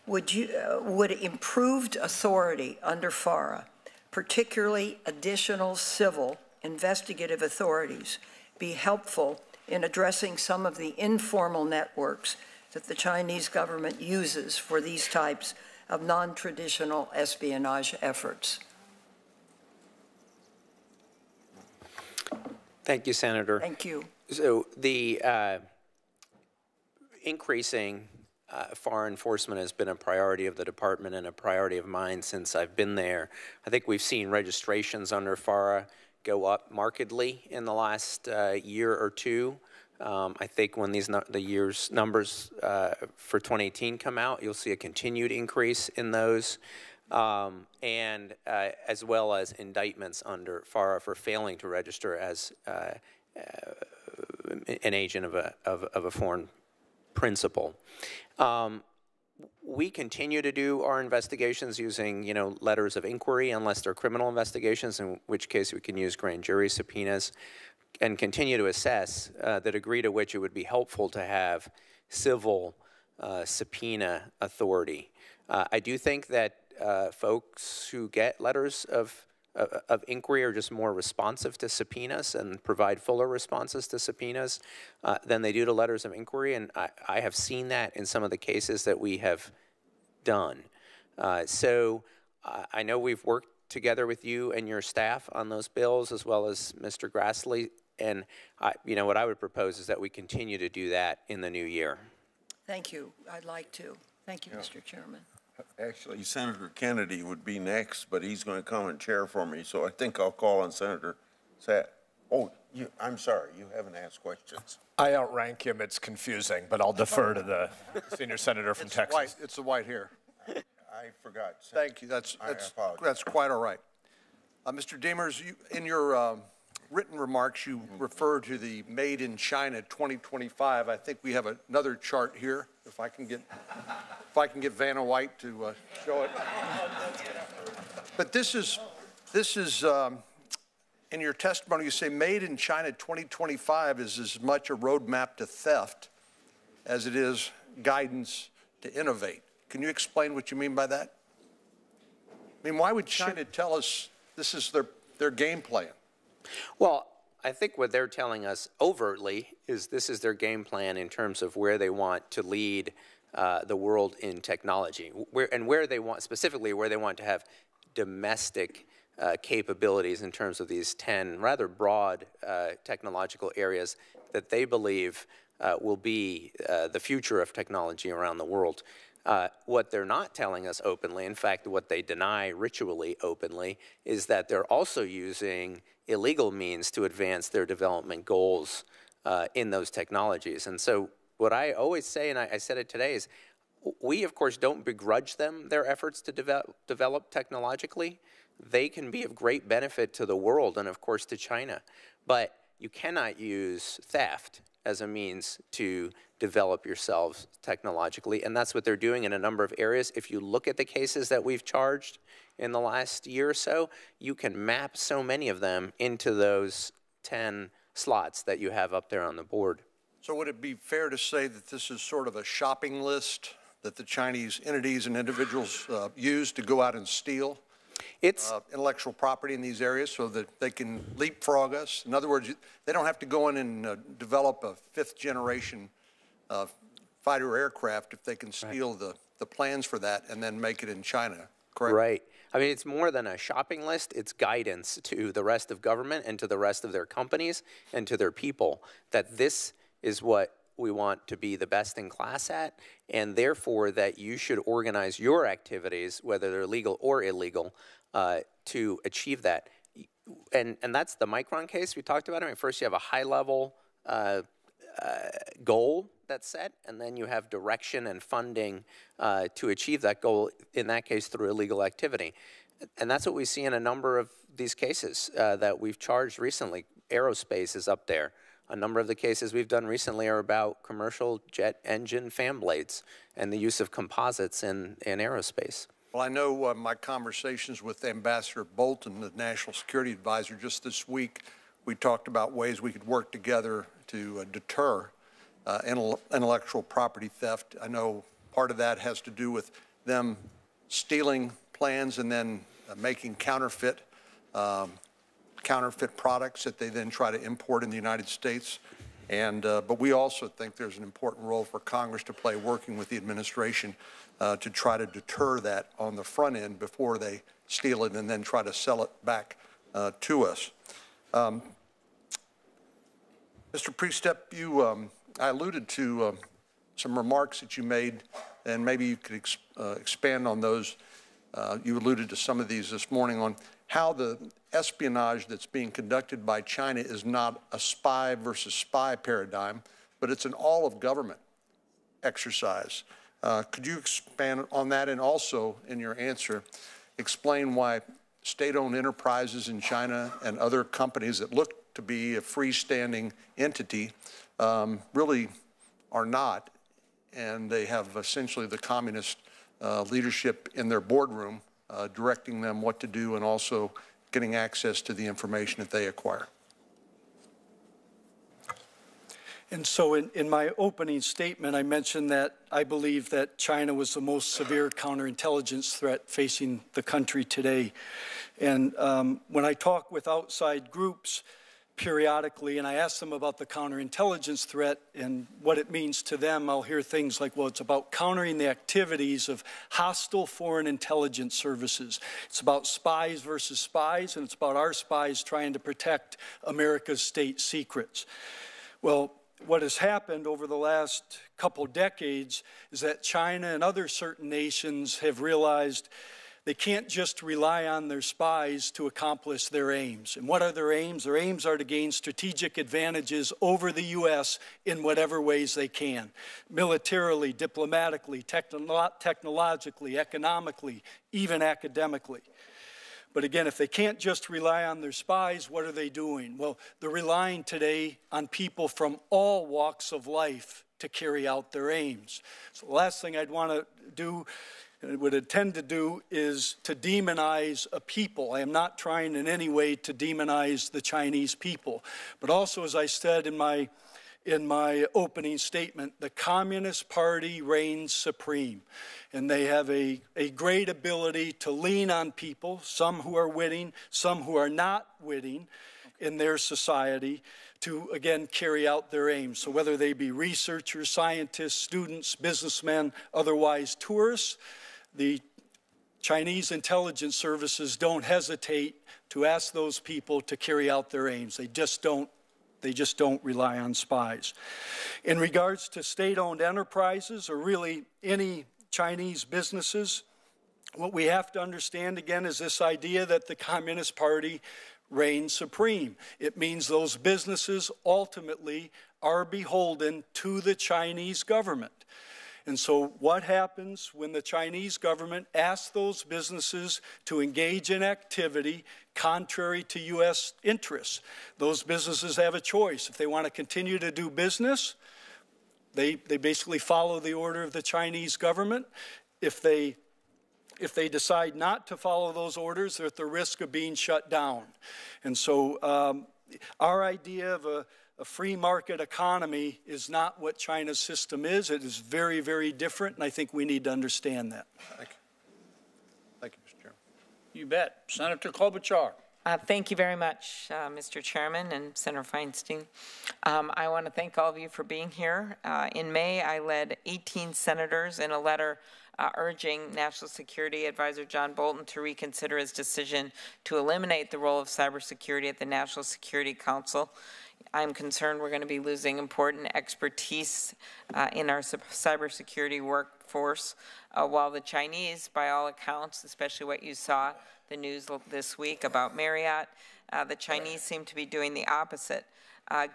would improved authority under FARA, particularly additional civil investigative authorities, be helpful in addressing some of the informal networks that the Chinese government uses for these types of non-traditional espionage efforts? Thank you, Senator. Thank you. So the increasing FARA enforcement has been a priority of the department and a priority of mine since I've been there. I think we've seen registrations under FARA go up markedly in the last year or two. I think when the numbers for 2018 come out, you'll see a continued increase in those. And as well as indictments under FARA for failing to register as an agent of a foreign principal. We continue to do our investigations using, letters of inquiry, unless they're criminal investigations, in which case we can use grand jury subpoenas, and continue to assess the degree to which it would be helpful to have civil subpoena authority. I do think that folks who get letters of inquiry are just more responsive to subpoenas and provide fuller responses to subpoenas than they do to letters of inquiry, and I have seen that in some of the cases that we have done. So I know we've worked together with you and your staff on those bills, as well as Mr. Grassley, and what I would propose is that we continue to do that in the new year. Thank you. I'd like to. Thank you, Mr. Chairman. Actually, Senator Kennedy would be next, but he's going to come and chair for me, so I think I'll call on Senator Satt. Oh, I'm sorry, you haven't asked questions. I outrank him. It's confusing, but I'll defer to the senior senator from Texas. White. It's the white hair. I forgot. Thank you. That's quite all right. Mr. Demers, in your written remarks, you refer to the Made in China 2025. I think we have another chart here. If I can get Vanna White to show it. But this is in your testimony, you say Made in China 2025 is as much a roadmap to theft as it is guidance to innovate. Can you explain what you mean by that? I mean, why would China tell us this is their game plan? Well, I think what they're telling us overtly is this is their game plan in terms of where they want to lead the world in technology, where they want, specifically where they want to have domestic capabilities in terms of these 10 rather broad technological areas that they believe will be the future of technology around the world. What they're not telling us openly, in fact, what they deny ritually openly, is that they're also using illegal means to advance their development goals in those technologies. And so what I always say, and I said it today, is we, of course, don't begrudge them their efforts to develop technologically. They can be of great benefit to the world and, of course, to China. But you cannot use theft as a means to develop yourselves technologically, and that's what they're doing in a number of areas. If you look at the cases that we've charged in the last year or so, you can map so many of them into those 10 slots that you have up there on the board. So would it be fair to say that this is sort of a shopping list that the Chinese entities and individuals use to go out and steal intellectual property in these areas so that they can leapfrog us? In other words, they don't have to go in and develop a fifth generation fighter aircraft if they can steal the plans for that and then make it in China, correct? Right. I mean, it's more than a shopping list. It's guidance to the rest of government and to the rest of their companies and to their people that this is what we want to be the best in class at, and therefore that you should organize your activities, whether they're legal or illegal, to achieve that. And that's the Micron case we talked about. I mean, first you have a high-level goal that's set, and then you have direction and funding to achieve that goal, in that case through illegal activity. And that's what we see in a number of these cases that we've charged recently. Aerospace is up there. A number of the cases we've done recently are about commercial jet engine fan blades and the use of composites in aerospace. Well, I know my conversations with Ambassador Bolton, the National Security Advisor, just this week, we talked about ways we could work together to deter intellectual property theft. I know part of that has to do with them stealing plans and then making counterfeit products that they then try to import in the United States. And but we also think there's an important role for Congress to play, working with the administration to try to deter that on the front end before they steal it and then try to sell it back to us. Mr. Priestep, I alluded to some remarks that you made, and maybe you could expand on those. You alluded to some of these this morning on how the espionage that's being conducted by China is not a spy versus spy paradigm, but it's an all-of-government exercise. Could you expand on that, and also, in your answer, explain why state-owned enterprises in China and other companies that look to be a freestanding entity really are not, and they have essentially the communist leadership in their boardroom directing them what to do and also getting access to the information that they acquire. And so in my opening statement, I mentioned that I believe that China was the most severe counterintelligence threat facing the country today. And when I talk with outside groups periodically and I ask them about the counterintelligence threat and what it means to them, I'll hear things like, well, it's about countering the activities of hostile foreign intelligence services. It's about spies versus spies, and it's about our spies trying to protect America's state secrets. Well, what has happened over the last couple decades is that China and other certain nations have realized they can't just rely on their spies to accomplish their aims. And what are their aims? Their aims are to gain strategic advantages over the U.S. in whatever ways they can, militarily, diplomatically, technologically, economically, even academically. But again, if they can't just rely on their spies, what are they doing? Well, they're relying today on people from all walks of life to carry out their aims. So the last thing I'd want to do, and would intend to do, is to demonize a people. I am not trying in any way to demonize the Chinese people. But also, as I said in my opening statement, the Communist Party reigns supreme. And they have a great ability to lean on people, some who are witting, some who are not witting in their society, to, again, carry out their aims. So whether they be researchers, scientists, students, businessmen, otherwise tourists, the Chinese intelligence services don't hesitate to ask those people to carry out their aims. They just don't rely on spies. In regards to state-owned enterprises, or really any Chinese businesses, what we have to understand, again, is this idea that the Communist Party reigns supreme. It means those businesses ultimately are beholden to the Chinese government. And so what happens when the Chinese government asks those businesses to engage in activity contrary to U.S. interests? Those businesses have a choice. If they want to continue to do business, they basically follow the order of the Chinese government. If they decide not to follow those orders, they're at the risk of being shut down. And so our idea of a free market economy is not what China's system is. It is very, very different, and I think we need to understand that. Thank you. Thank you, Mr. Chairman. You bet. Senator Klobuchar. Thank you very much, Mr. Chairman and Senator Feinstein. I want to thank all of you for being here. In May, I led 18 senators in a letter urging National Security Advisor John Bolton to reconsider his decision to eliminate the role of cybersecurity at the National Security Council. I'm concerned we're going to be losing important expertise in our cybersecurity workforce, while the Chinese, by all accounts, especially what you saw the news this week about Marriott, the Chinese seem to be doing the opposite.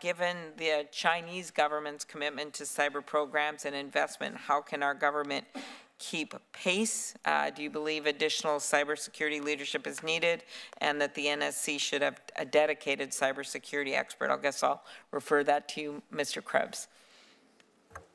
Given the Chinese government's commitment to cyber programs and investment, how can our government keep pace? Do you believe additional cybersecurity leadership is needed and that the NSC should have a dedicated cybersecurity expert? I guess I'll refer that to you, Mr. Krebs.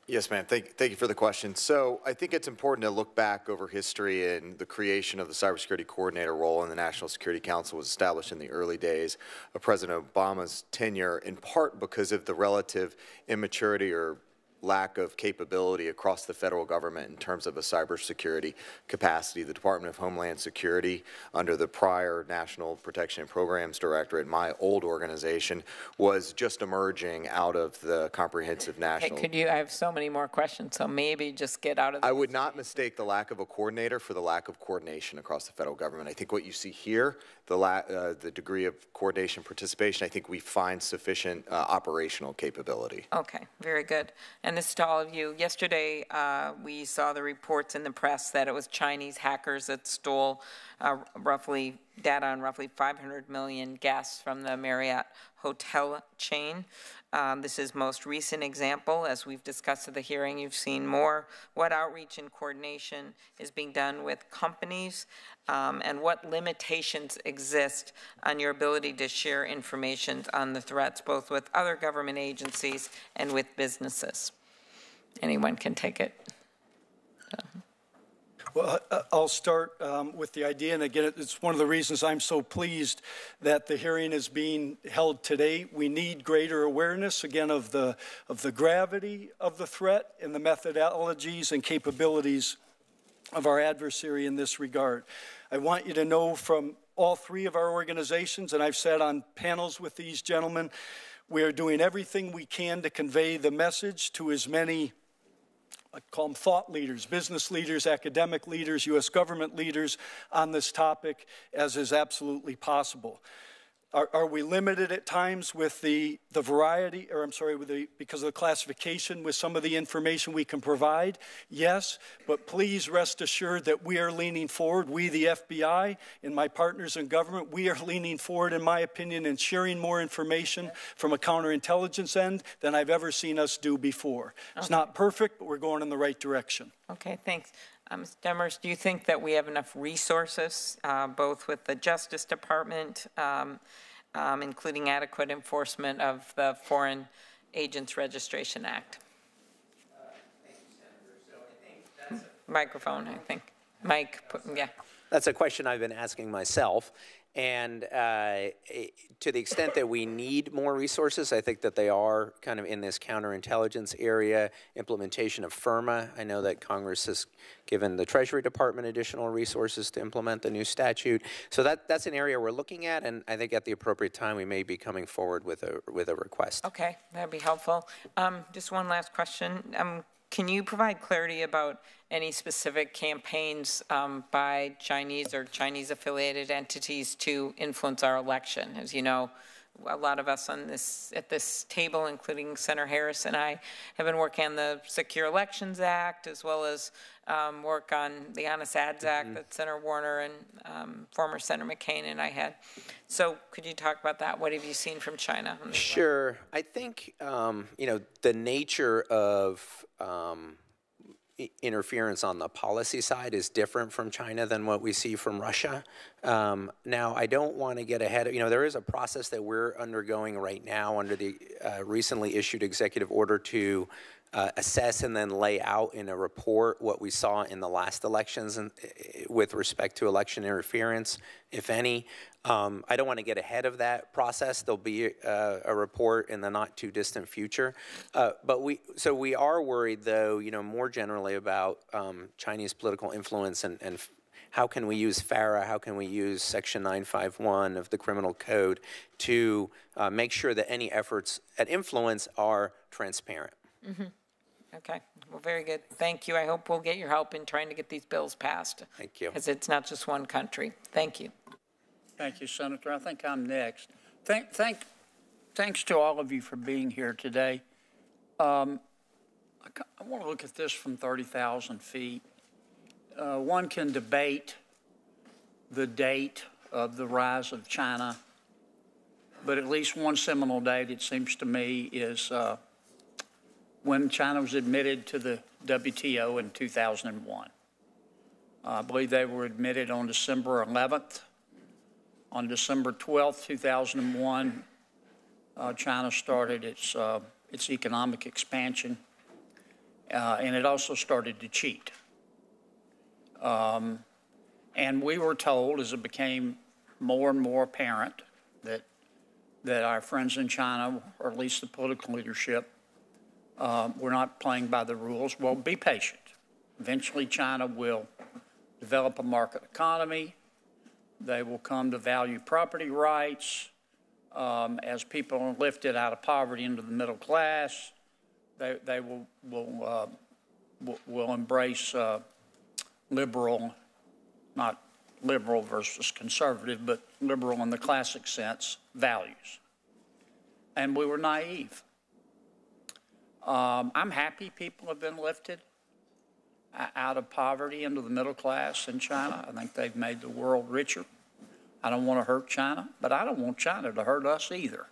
Yes, ma'am. Thank you for the question. So I think it's important to look back over history, and the creation of the cybersecurity coordinator role in the National Security Council was established in the early days of President Obama's tenure, in part because of the relative immaturity or lack of capability across the federal government in terms of a cybersecurity capacity. The Department of Homeland Security, under the prior National Protection and Programs Directorate, my old organization, was just emerging out of the comprehensive national. Hey, could you? I have so many more questions, so maybe just get out of. I would not mistake the lack of a coordinator for the lack of coordination across the federal government. I think what you see here, the degree of coordination participation, I think we find sufficient operational capability. Okay, very good. And this is to all of you. Yesterday, we saw the reports in the press that it was Chinese hackers that stole data on roughly 500 million guests from the Marriott hotel chain. This is most recent example. As we've discussed at the hearing, you've seen more. What outreach and coordination is being done with companies, and what limitations exist on your ability to share information on the threats, both with other government agencies and with businesses? Anyone can take it. Well, I'll start with the idea, and again, it's one of the reasons I'm so pleased that the hearing is being held today. We need greater awareness, again, of the gravity of the threat and the methodologies and capabilities of our adversary in this regard. I want you to know from all three of our organizations, and I've sat on panels with these gentlemen, we are doing everything we can to convey the message to as many, I call them thought leaders, business leaders, academic leaders, U.S. government leaders on this topic as is absolutely possible. Are we limited at times with the variety, or I'm sorry, because of the classification with some of the information we can provide? Yes, but please rest assured that we are leaning forward. We, the FBI, and my partners in government, we are leaning forward, in my opinion, and sharing more information from a counterintelligence end than I've ever seen us do before. Okay. It's not perfect, but we're going in the right direction. Okay, thanks. Ms. Demers, do you think that we have enough resources, both with the Justice Department, including adequate enforcement of the Foreign Agents Registration Act? Thank you, Senator. So I think that's microphone, I think. Mike, yeah. That's a question I've been asking myself. And to the extent that we need more resources, I think that they are kind of in this counterintelligence area, implementation of FIRMA. I know that Congress has given the Treasury Department additional resources to implement the new statute. So that's an area we're looking at, and I think at the appropriate time we may be coming forward with a request. Okay, that'd be helpful. Just one last question. Can you provide clarity about any specific campaigns by Chinese or Chinese-affiliated entities to influence our election? As you know, a lot of us at this table, including Senator Harris and I, have been working on the Secure Elections Act, as well as work on the Honest Ads Act that Senator Warner and former Senator McCain and I had. So could you talk about that? What have you seen from China? Sure. I think, the nature of interference on the policy side is different from China than what we see from Russia. Now, I don't want to get ahead of, there is a process that we're undergoing right now under the recently issued executive order to assess and then lay out in a report what we saw in the last elections and, with respect to election interference, if any. I don't want to get ahead of that process. There'll be a report in the not too distant future. So we are worried, though, more generally about Chinese political influence and how can we use FARA, how can we use Section 951 of the Criminal Code to make sure that any efforts at influence are transparent. Okay, well, very good. Thank you. I hope we'll get your help in trying to get these bills passed. Thank you. Because it's not just one country. Thank you. Thank you, Senator. I think I'm next. Thanks to all of you for being here today. I want to look at this from 30,000 feet. One can debate the date of the rise of China, but at least one seminal date, it seems to me, is when China was admitted to the WTO in 2001. I believe they were admitted on December 11th. On December 12th, 2001, China started its economic expansion, and it also started to cheat. And we were told, as it became more and more apparent, that our friends in China, or at least the political leadership, were not playing by the rules. Well, be patient. Eventually, China will develop a market economy. They will come to value property rights. As people are lifted out of poverty into the middle class, they will embrace liberal, not liberal versus conservative, but liberal in the classic sense, values. And we were naive. I'm happy people have been lifted out of poverty into the middle class in China. I think they've made the world richer. I don't want to hurt China, but I don't want China to hurt us either.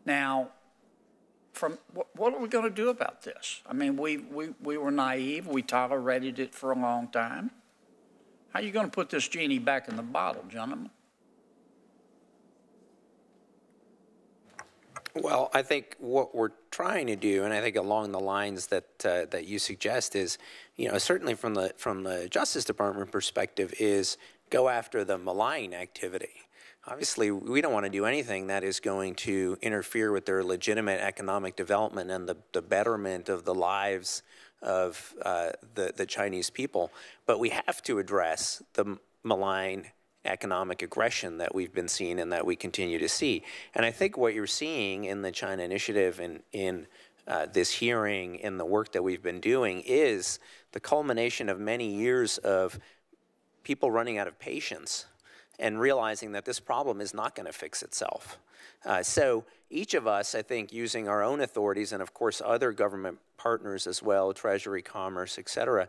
Now, what are we going to do about this? I mean, we were naive. We tolerated it for a long time. How are you going to put this genie back in the bottle, gentlemen? Well, I think what we're trying to do, and I think along the lines that you suggest, is, certainly from the Justice Department perspective, is go after the malign activity. Obviously, we don't want to do anything that is going to interfere with their legitimate economic development and the betterment of the lives of the Chinese people. But we have to address the malign economic aggression that we've been seeing and that we continue to see. And I think what you're seeing in the China Initiative and in this hearing, in the work that we've been doing, is the culmination of many years of people running out of patience and realizing that this problem is not going to fix itself. So each of us, I think, using our own authorities and, of course, other government partners as well, Treasury, Commerce, et cetera,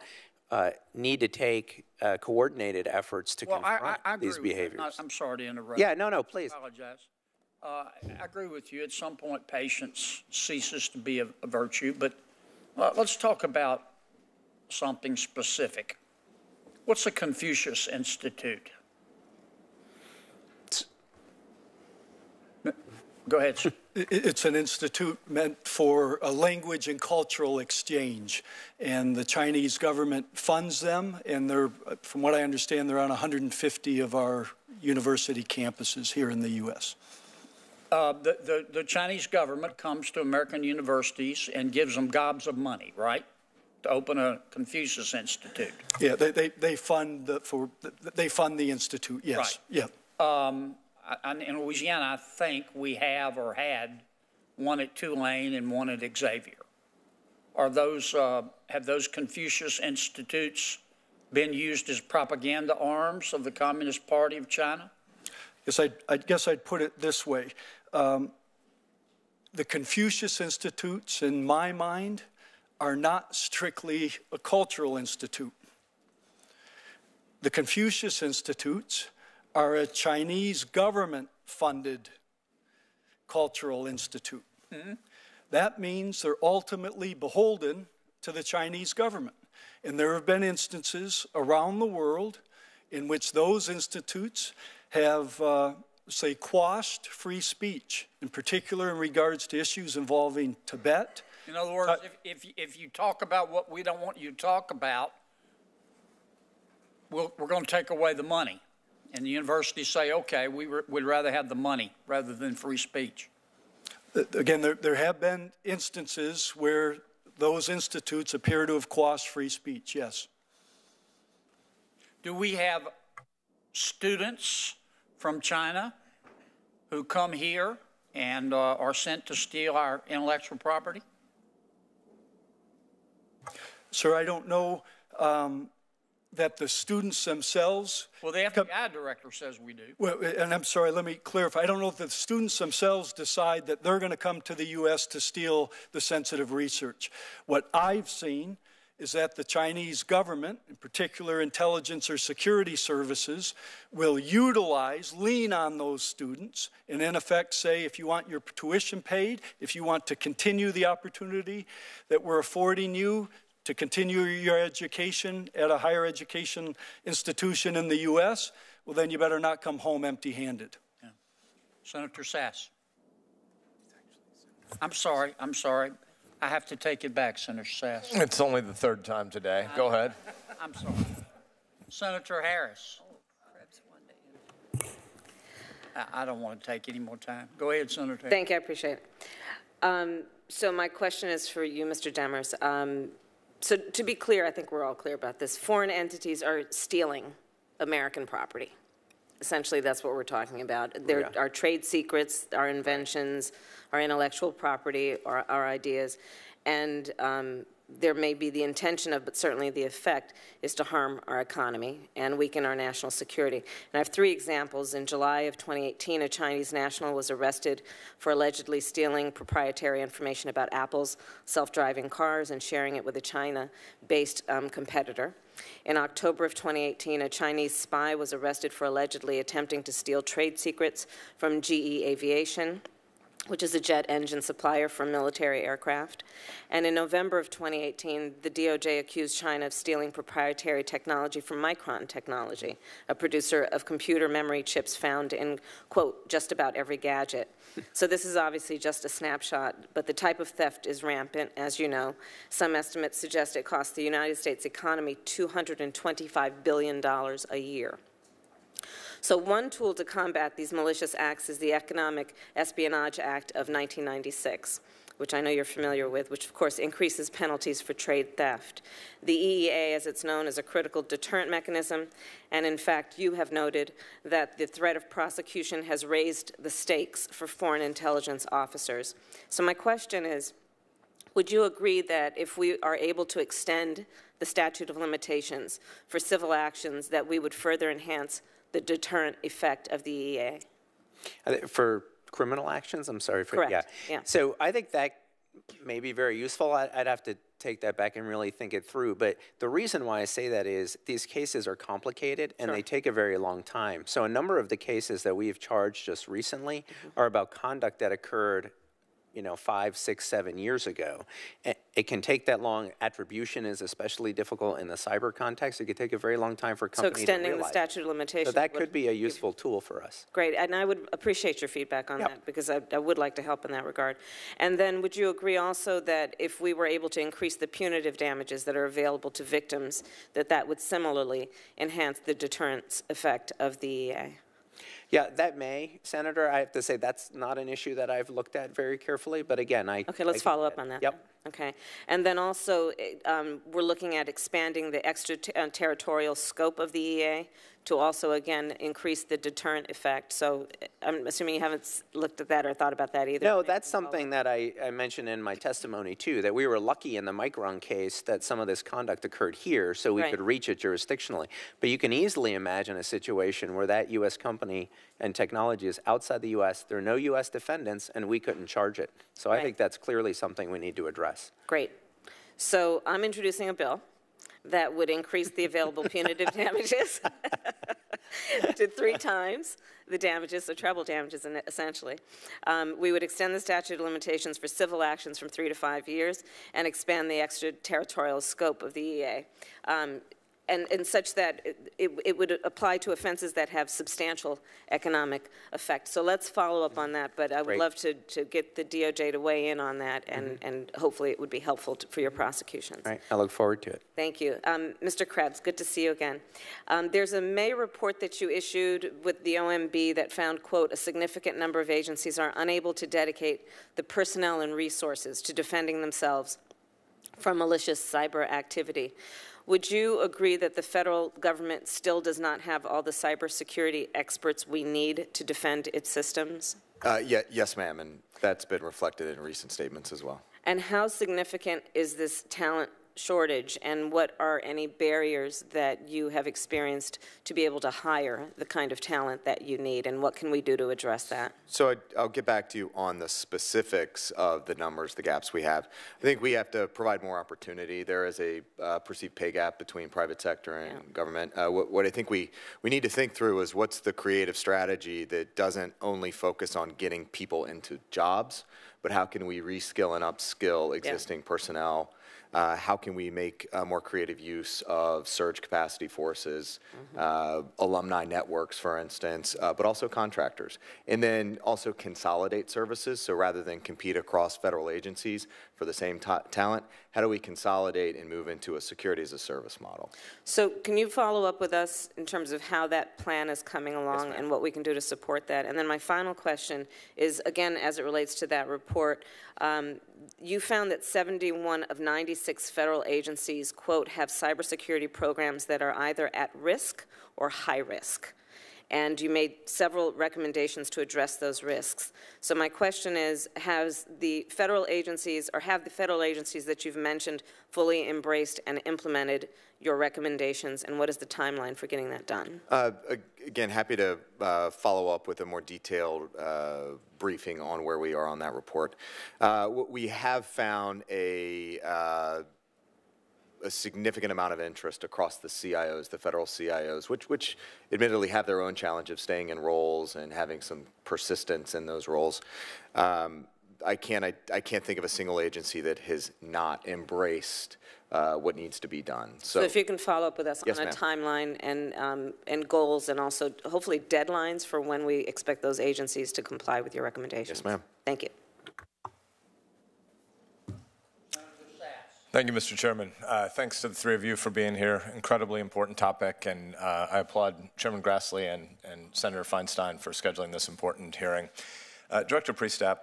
need to take coordinated efforts to confront these behaviors. I'm sorry to interrupt. Yeah, no, please. I apologize. I agree with you. At some point, patience ceases to be a virtue. But let's talk about something specific. What's the Confucius Institute? Go ahead. It's an institute meant for a language and cultural exchange, and the Chinese government funds them, and they're, from what I understand, they're on 150 of our university campuses here in the U.S. The Chinese government comes to American universities and gives them gobs of money, right, to open a Confucius Institute. Yeah, they fund the institute. Yes. Right. Yeah. In Louisiana, I think we have or had one at Tulane and one at Xavier. Have those Confucius Institutes been used as propaganda arms of the Communist Party of China? Yes, I guess I'd put it this way. The Confucius Institutes, in my mind, are not strictly a cultural institute. The Confucius Institutes are a Chinese government-funded cultural institute. Mm-hmm. That means they're ultimately beholden to the Chinese government. And there have been instances around the world in which those institutes have, say, quashed free speech, in particular in regards to issues involving Tibet. In other words, if you talk about what we don't want you to talk about, we're going to take away the money. And the universities say, okay, we'd rather have the money rather than free speech. Again, there have been instances where those institutes appear to have quashed free speech, yes. Do we have students from China who come here and are sent to steal our intellectual property? Sir, I don't know that the students themselves. Well, the FBI director says we do. Well, and I'm sorry, let me clarify. I don't know if the students themselves decide that they're going to come to the U.S. to steal the sensitive research. What I've seen is that the Chinese government, in particular intelligence or security services, will lean on those students, and in effect say, if you want your tuition paid, if you want to continue the opportunity that we're affording you to continue your education at a higher education institution in the U.S., well, then you better not come home empty-handed. Yeah. Senator Sass. I'm sorry. I have to take it back, Senator Sass. It's only the third time today. Go ahead. I'm sorry. Senator Harris. I don't want to take any more time. Go ahead, Senator. Thank you. I appreciate it. So my question is for you, Mr. Demers. So to be clear, I think we're all clear about this. Foreign entities are stealing American property. Essentially, that's what we're talking about. There are trade secrets, our inventions, our intellectual property, our ideas, and there may be the intention of, but certainly the effect, is to harm our economy and weaken our national security. And I have 3 examples. In July of 2018, a Chinese national was arrested for allegedly stealing proprietary information about Apple's self-driving cars and sharing it with a China-based competitor. In October of 2018, a Chinese spy was arrested for allegedly attempting to steal trade secrets from GE Aviation, which is a jet engine supplier for military aircraft. And in November of 2018, the DOJ accused China of stealing proprietary technology from Micron Technology, a producer of computer memory chips found in, quote, just about every gadget. So this is obviously just a snapshot, but the type of theft is rampant, as you know. Some estimates suggest it costs the United States economy $225 billion a year. So one tool to combat these malicious acts is the Economic Espionage Act of 1996, which I know you're familiar with, which of course increases penalties for trade theft. The EEA, as it's known, is a critical deterrent mechanism, and in fact, you have noted that the threat of prosecution has raised the stakes for foreign intelligence officers. So my question is, would you agree that if we are able to extend the statute of limitations for civil actions, that we would further enhance the deterrent effect of the EEA? For criminal actions? I'm sorry. Correct. Yeah. So I think that may be very useful. I'd have to take that back and really think it through. But the reason why I say that is these cases are complicated and they take a very long time. So a number of the cases that we have charged just recently are about conduct that occurred 5, 6, 7 years ago. It can take that long. Attribution is especially difficult in the cyber context. It could take a very long time for companies to realize. So extending the statute of limitations. So that could be a useful tool for us. Great, and I would appreciate your feedback on that, because I would like to help in that regard. And then would you agree also that if we were able to increase the punitive damages that are available to victims, that would similarly enhance the deterrence effect of the EEA? Yeah, that may, Senator. I have to say that's not an issue that I've looked at very carefully, but again, Okay, let's follow up on that. Yep. Okay, and then also we're looking at expanding the extraterritorial scope of the EEA to also, again, increase the deterrent effect. So I'm assuming you haven't looked at that or thought about that either. No, that's something that I mentioned in my testimony, too, that we were lucky in the Micron case that some of this conduct occurred here so we could reach it jurisdictionally. But you can easily imagine a situation where that U.S. company and technology is outside the U.S., there are no U.S. defendants, and we couldn't charge it. So I think that's clearly something we need to address. Great. So I'm introducing a bill that would increase the available punitive damages to 3 times the damages, so treble damages essentially. We would extend the statute of limitations for civil actions from 3 to 5 years and expand the extraterritorial scope of the EEA. And such that it would apply to offenses that have substantial economic effect. So let's follow up on that, but I would love to get the DOJ to weigh in on that, and hopefully it would be helpful for your prosecutions. All right, I look forward to it. Thank you. Mr. Krebs, good to see you again. There's a May report that you issued with the OMB that found, quote, a significant number of agencies are unable to dedicate the personnel and resources to defending themselves from malicious cyber activity. Would you agree that the federal government still does not have all the cybersecurity experts we need to defend its systems? Yes, ma'am, and that's been reflected in recent statements as well. And how significant is this talent shortage, and what are any barriers that you have experienced to be able to hire the kind of talent that you need, and what can we do to address that? So I'll get back to you on the specifics of the numbers, the gaps we have. I think we have to provide more opportunity. There is a perceived pay gap between private sector and government. What I think we need to think through is what's the creative strategy that doesn't only focus on getting people into jobs, but how can we reskill and upskill existing personnel? How can we make more creative use of surge capacity forces, alumni networks, for instance, but also contractors. And then also consolidate services. So rather than compete across federal agencies for the same talent, how do we consolidate and move into a security as a service model? So can you follow up with us in terms of how that plan is coming along and what we can do to support that? And then my final question is, again, as it relates to that report, you found that 71 of 96 federal agencies, quote, have cybersecurity programs that are either at risk or high risk. And you made several recommendations to address those risks. So my question is, have the federal agencies that you've mentioned fully embraced and implemented your recommendations, and what is the timeline for getting that done? Again, happy to follow up with a more detailed briefing on where we are on that report. We have found a significant amount of interest across the CIOs, the federal CIOs, which admittedly have their own challenge of staying in roles and having some persistence in those roles. I can't think of a single agency that has not embraced what needs to be done. So if you can follow up with us on a timeline and goals, and also hopefully deadlines for when we expect those agencies to comply with your recommendations. Yes, ma'am. Thank you. Thank you, Mr. Chairman. Thanks to the three of you for being here. Incredibly important topic, and I applaud Chairman Grassley and Senator Feinstein for scheduling this important hearing. Director Priestap,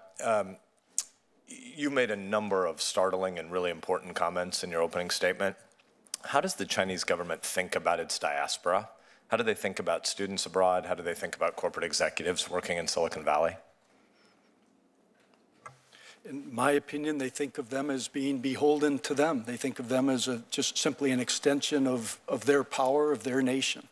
you made a number of startling and really important comments in your opening statement. How does the Chinese government think about its diaspora? How do they think about students abroad? How do they think about corporate executives working in Silicon Valley? In my opinion, they think of them as being beholden to them. They think of them as just simply an extension of their power, of their nation.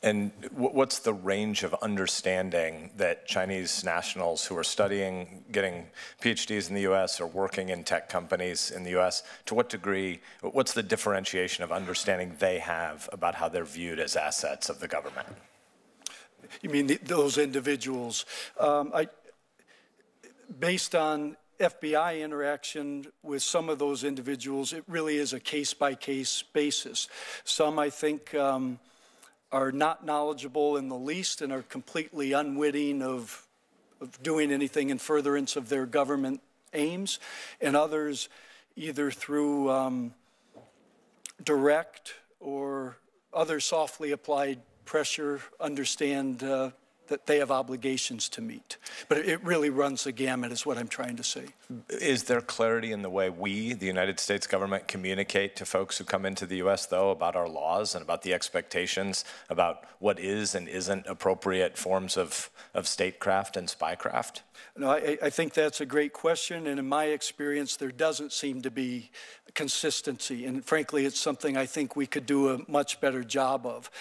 And what's the range of understanding that Chinese nationals who are studying, getting PhDs in the U.S. or working in tech companies in the U.S., to what degree, what's the differentiation of understanding they have about how they're viewed as assets of the government? You mean those individuals? Based on FBI interaction with some of those individuals, it really is a case-by-case basis. Some, I think, are not knowledgeable in the least and are completely unwitting of doing anything in furtherance of their government aims, and others, either through direct or other softly applied pressure, understand that they have obligations to meet. But it really runs the gamut, is what I'm trying to say. Is there clarity in the way we, the United States government, communicate to folks who come into the U.S., though, about our laws and about the expectations about what is and isn't appropriate forms of statecraft and spycraft? No, I think that's a great question, and in my experience, there doesn't seem to be consistency, and frankly, it's something I think we could do a much better job of,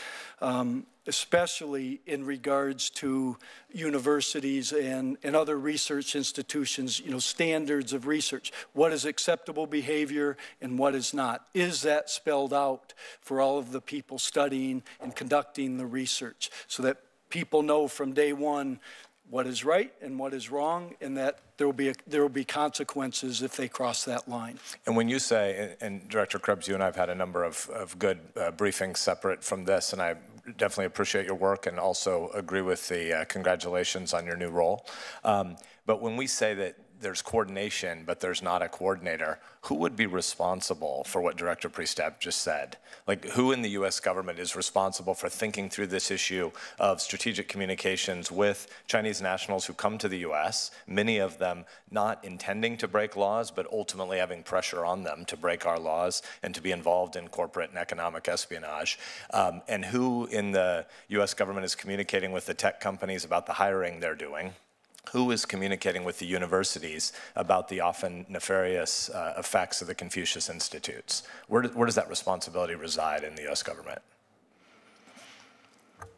especially in regards to universities and other research institutions, standards of research. What is acceptable behavior and what is not? Is that spelled out for all of the people studying and conducting the research so that people know from day one what is right and what is wrong, and that there will be consequences if they cross that line. And when you say, and Director Krebs, you and I have had a number of good briefings separate from this, and I definitely appreciate your work and also agree with the congratulations on your new role. But when we say that there's coordination, but there's not a coordinator, who would be responsible for what Director Priestap just said? Like, who in the U.S. government is responsible for thinking through this issue of strategic communications with Chinese nationals who come to the U.S., many of them not intending to break laws, but ultimately having pressure on them to break our laws and to be involved in corporate and economic espionage? And who in the U.S. government is communicating with the tech companies about the hiring they're doing? Who is communicating with the universities about the often nefarious effects of the Confucius Institutes? Where does that responsibility reside in the U.S. government?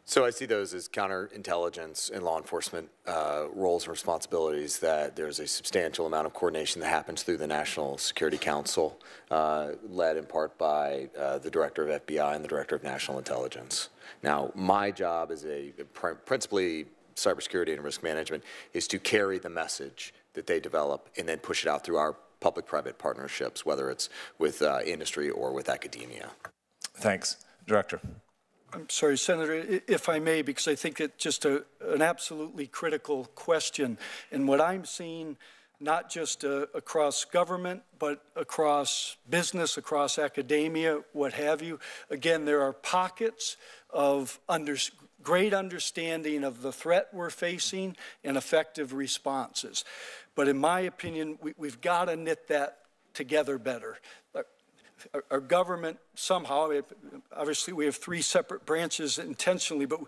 So I see those as counterintelligence and law enforcement roles and responsibilities, that there's a substantial amount of coordination that happens through the National Security Council, led in part by the Director of FBI and the Director of National Intelligence. Now, my job as principally cybersecurity and risk management is to carry the message that they develop and then push it out through our public-private partnerships, whether it's with industry or with academia. Thanks. Director. I'm sorry, Senator, if I may, because I think it's just an absolutely critical question. And what I'm seeing, not just across government, but across business, across academia, what have you, again, there are pockets of great understanding of the threat we're facing and effective responses. But in my opinion, we've got to knit that together better. Our government somehow, obviously we have three separate branches intentionally, but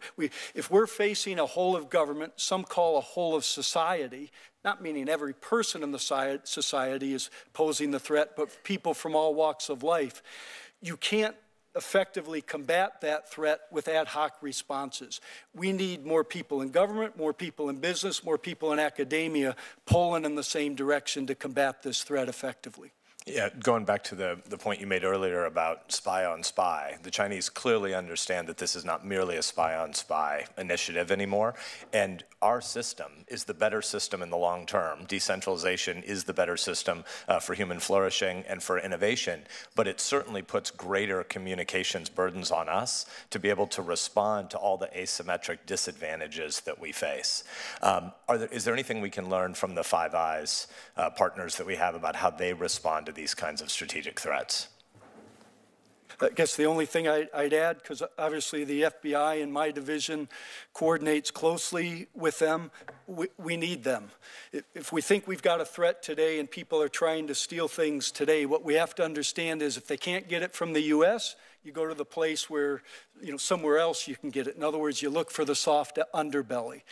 if we're facing a whole of government, some call a whole of society, not meaning every person in the society is posing the threat, but people from all walks of life, you can't effectively combat that threat with ad hoc responses. We need more people in government, more people in business, more people in academia pulling in the same direction to combat this threat effectively. Yeah, going back to the point you made earlier about spy on spy, the Chinese clearly understand that this is not merely a spy on spy initiative anymore, and our system is the better system in the long term. Decentralization is the better system for human flourishing and for innovation, but it certainly puts greater communications burdens on us to be able to respond to all the asymmetric disadvantages that we face. Is there anything we can learn from the Five Eyes partners that we have about how they respond to these kinds of strategic threats? I guess the only thing I'd add, because obviously the FBI in my division coordinates closely with them, we need them. If we think we've got a threat today and people are trying to steal things today, what we have to understand is if they can't get it from the U.S., you go to the place where, somewhere else you can get it. In other words, you look for the soft underbelly.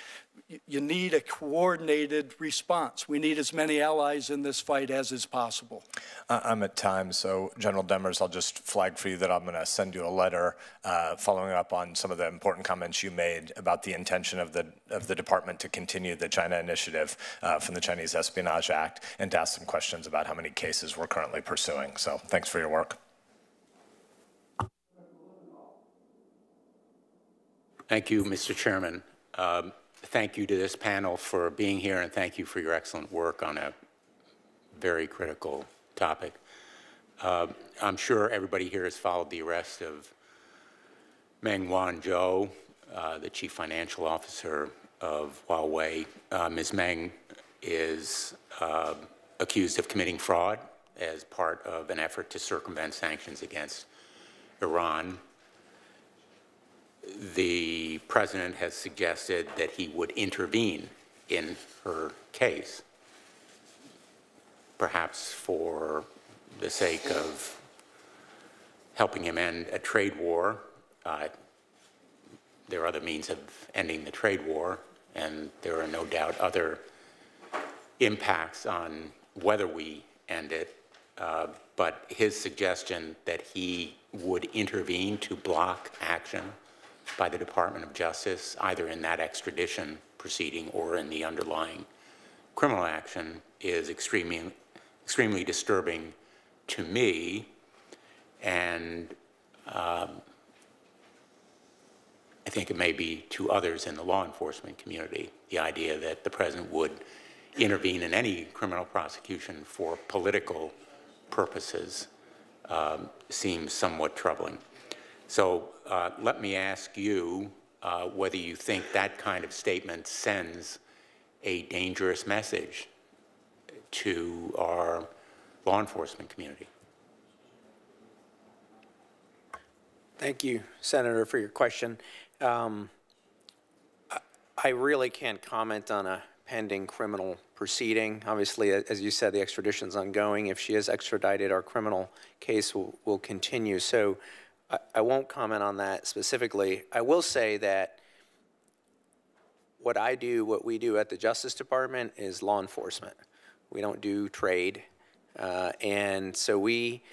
You need a coordinated response. We need as many allies in this fight as is possible. I'm at time, so General Demers, I'll just flag for you that I'm going to send you a letter following up on some of the important comments you made about the intention of the department to continue the China initiative from the Chinese Espionage Act, and to ask some questions about how many cases we're currently pursuing. So thanks for your work. Thank you, Mr. Chairman. Thank you to this panel for being here, and thank you for your excellent work on a very critical topic. I'm sure everybody here has followed the arrest of Meng Wanzhou, the chief financial officer of Huawei. Ms. Meng is accused of committing fraud as part of an effort to circumvent sanctions against Iran. The president has suggested that he would intervene in her case, perhaps for the sake of helping him end a trade war. There are other means of ending the trade war, and there are no doubt other impacts on whether we end it. But his suggestion that he would intervene to block action by the Department of Justice, either in that extradition proceeding or in the underlying criminal action, is extremely disturbing to me. And I think it may be to others in the law enforcement community. The idea that the president would intervene in any criminal prosecution for political purposes seems somewhat troubling. So let me ask you whether you think that kind of statement sends a dangerous message to our law enforcement community? Thank you, Senator, for your question. I really can't comment on a pending criminal proceeding. Obviously, as you said, the extradition is ongoing. If she is extradited, our criminal case will continue. So I won't comment on that specifically. I will say that what we do at the Justice Department is law enforcement. We don't do trade. And so we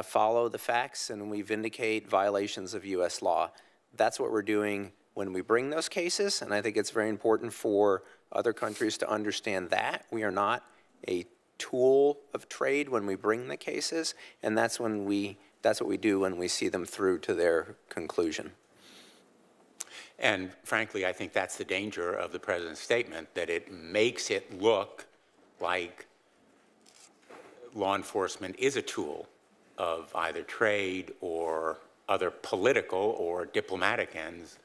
follow the facts and we vindicate violations of U.S. law. That's what we're doing when we bring those cases, and I think it's very important for other countries to understand that. We are not a tool of trade when we bring the cases, and that's what we do when we see them through to their conclusion. And frankly, I think that's the danger of the President's statement, that it makes it look like law enforcement is a tool of either trade or other political or diplomatic ends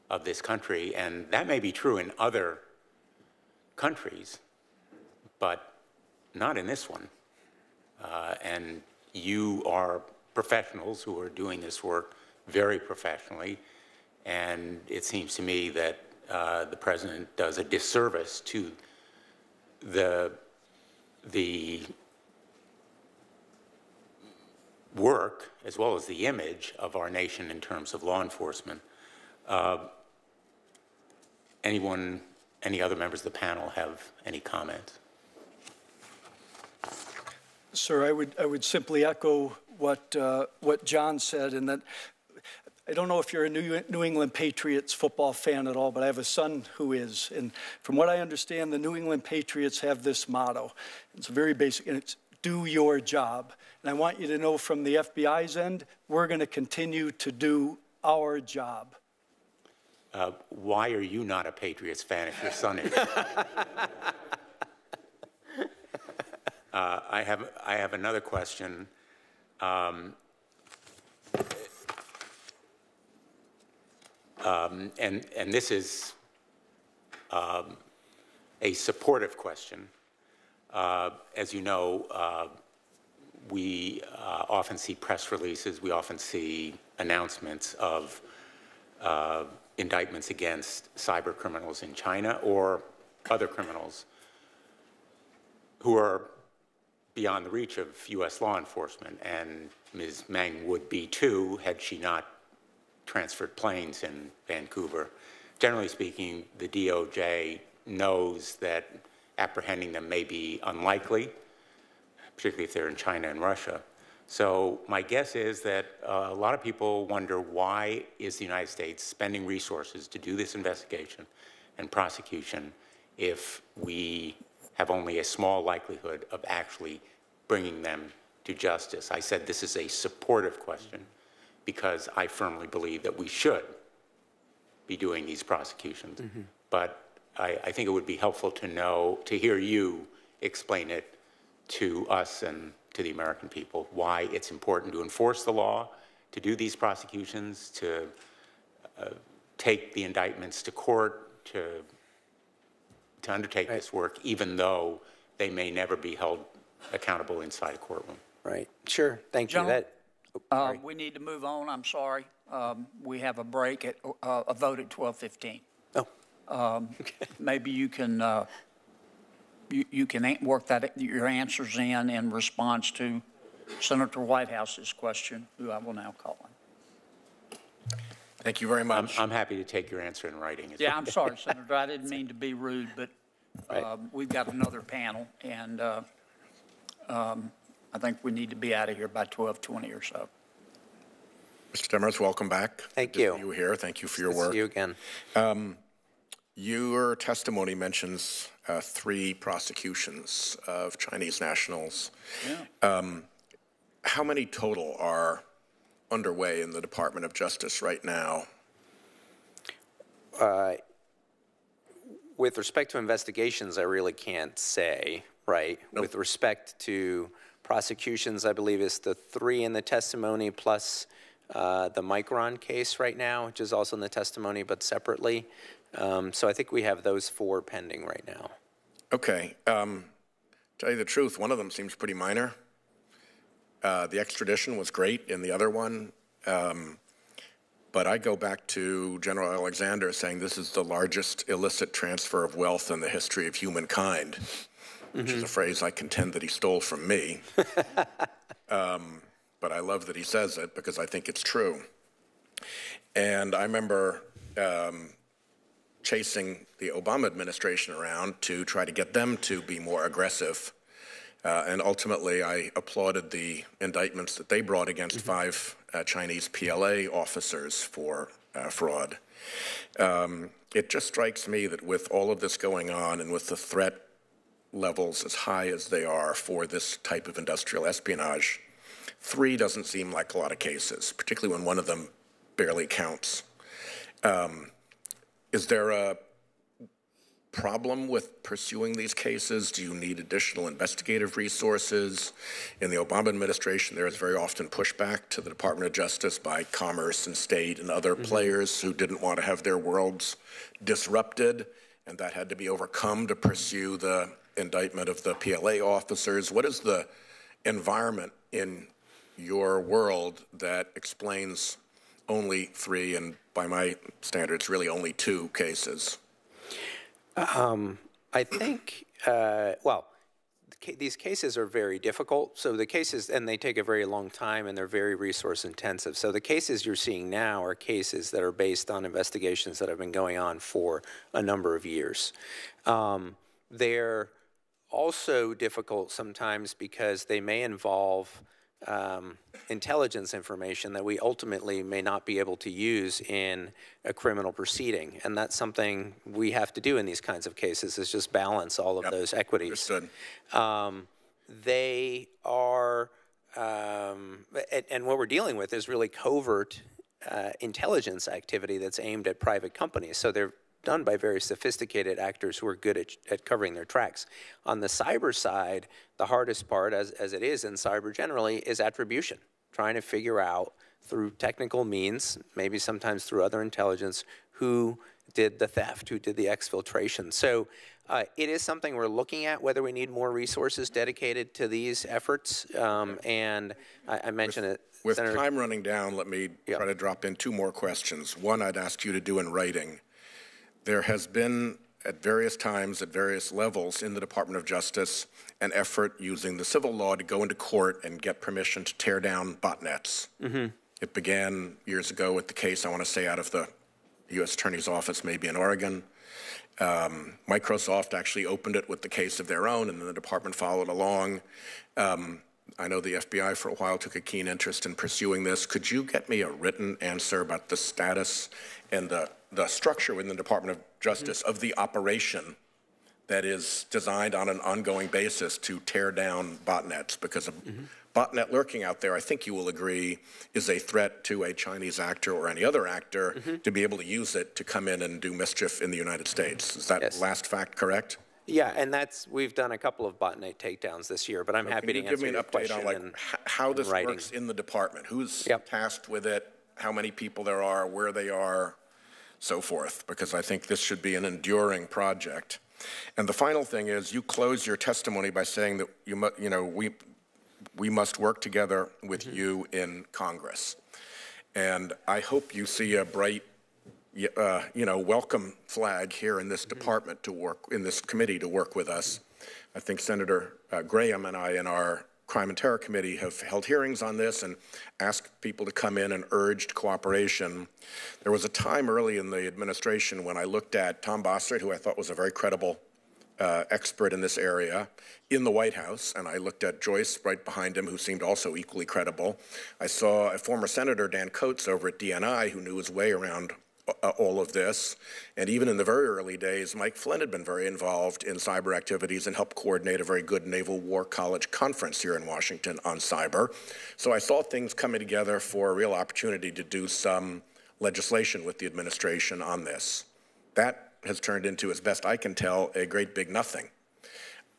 of this country. And that may be true in other countries, but not in this one. And you are professionals who are doing this work very professionally. And it seems to me that the President does a disservice to the work as well as the image of our nation in terms of law enforcement. Any other members of the panel have any comments? Sir, I would simply echo what John said, and that I don't know if you're a New England Patriots football fan at all, but I have a son who is. And from what I understand, the New England Patriots have this motto. It's very basic, and it's do your job. And I want you to know from the FBI's end, we're going to continue to do our job. Why are you not a Patriots fan if your son is? I have another question. And this is a supportive question. As you know, we often see press releases, we often see announcements of indictments against cyber criminals in China or other criminals who are beyond the reach of U.S. law enforcement. And Ms. Meng would be too had she not transferred planes in Vancouver. Generally speaking, the DOJ knows that apprehending them may be unlikely, particularly if they're in China and Russia. So my guess is that a lot of people wonder, why is the United States spending resources to do this investigation and prosecution if we have only a small likelihood of actually bringing them to justice? I said this is a supportive question because I firmly believe that we should be doing these prosecutions. Mm-hmm. But I think it would be helpful to hear you explain it to us and to the American people, why it's important to enforce the law, to do these prosecutions, to take the indictments to court, to undertake this work, even though they may never be held accountable inside a courtroom. Right. Sure. Thank you. We need to move on. I'm sorry. We have a break at a vote at 12:15. Oh. Maybe you can you can work your answers in response to Senator Whitehouse's question, who I will now call on. Thank you very much. I'm happy to take your answer in writing. Yeah, I'm sorry, Senator. I didn't mean to be rude, but we've got another panel, and I think we need to be out of here by 12:20 or so. Mr. Demers, welcome back. Thank you. You here. Thank you for your work. See you again. Your testimony mentions 3 prosecutions of Chinese nationals. Yeah. How many total are underway in the Department of Justice right now? With respect to investigations, I really can't say, right? Nope. With respect to prosecutions, I believe it's the 3 in the testimony plus the Micron case right now, which is also in the testimony, but separately. So I think we have those 4 pending right now. Okay. Tell you the truth, one of them seems pretty minor. The extradition was great in the other one. But I go back to General Alexander saying this is the largest illicit transfer of wealth in the history of humankind, which is a phrase I contend that he stole from me. But I love that he says it because I think it's true. And I remember chasing the Obama administration around to try to get them to be more aggressive. And ultimately, I applauded the indictments that they brought against 5 Chinese PLA officers for fraud. It just strikes me that with all of this going on and with the threat levels as high as they are for this type of industrial espionage, 3 doesn't seem like a lot of cases, particularly when one of them barely counts. Is there a problem with pursuing these cases? Do you need additional investigative resources? In the Obama administration, there is very often pushback to the Department of Justice by Commerce and State and other players who didn't want to have their worlds disrupted, and that had to be overcome to pursue the indictment of the PLA officers. What is the environment in your world that explains only 3, and by my standards, really only 2 cases? I think, these cases are very difficult. So the cases, and they take a very long time, and they're very resource intensive. So the cases you're seeing now are cases that are based on investigations that have been going on for a number of years. They're also difficult sometimes because they may involve intelligence information that we ultimately may not be able to use in a criminal proceeding. And that's something we have to do in these kinds of cases, is just balance all of those equities. Understood. They are, and what we're dealing with is really covert intelligence activity that's aimed at private companies. So they're done by very sophisticated actors who are good at covering their tracks. On the cyber side, the hardest part, as it is in cyber generally, is attribution, trying to figure out through technical means, maybe sometimes through other intelligence, who did the theft, who did the exfiltration. So it is something we're looking at, whether we need more resources dedicated to these efforts. And I mentioned it. With time running down, let me try to drop in 2 more questions. One I'd ask you to do in writing. There has been, at various times, at various levels in the Department of Justice, an effort using the civil law to go into court and get permission to tear down botnets. It began years ago with the case, I want to say, out of the U.S. Attorney's Office, maybe in Oregon. Microsoft actually opened it with the case of their own, and then the department followed along. I know the FBI for a while took a keen interest in pursuing this. Could you get me a written answer about the status and the structure within the Department of Justice of the operation that is designed on an ongoing basis to tear down botnets? Because a botnet lurking out there, I think you will agree, is a threat to a Chinese actor or any other actor to be able to use it to come in and do mischief in the United States. Is that last fact correct? Yeah, and we've done a couple of botnet takedowns this year, but I'm happy to answer your question. Give me an update on how this works in the department? Who's tasked with it? How many people there are? Where they are? So forth, because I think this should be an enduring project. And the final thing is, you close your testimony by saying that we must work together with you in Congress. And I hope you see a bright, welcome flag here in this department to work, in this committee to work with us. I think Senator Graham and I in our Crime and Terror Committee have held hearings on this and asked people to come in and urged cooperation. There was a time early in the administration when I looked at Tom Bossert, who I thought was a very credible expert in this area, in the White House, and I looked at Joyce right behind him, who seemed also equally credible. I saw a former Senator, Dan Coates, over at DNI, who knew his way around all of this. And even in the very early days, Mike Flynn had been very involved in cyber activities and helped coordinate a very good Naval War College conference here in Washington on cyber. So I saw things coming together for a real opportunity to do some legislation with the administration on this. That has turned into, as best I can tell, a great big nothing.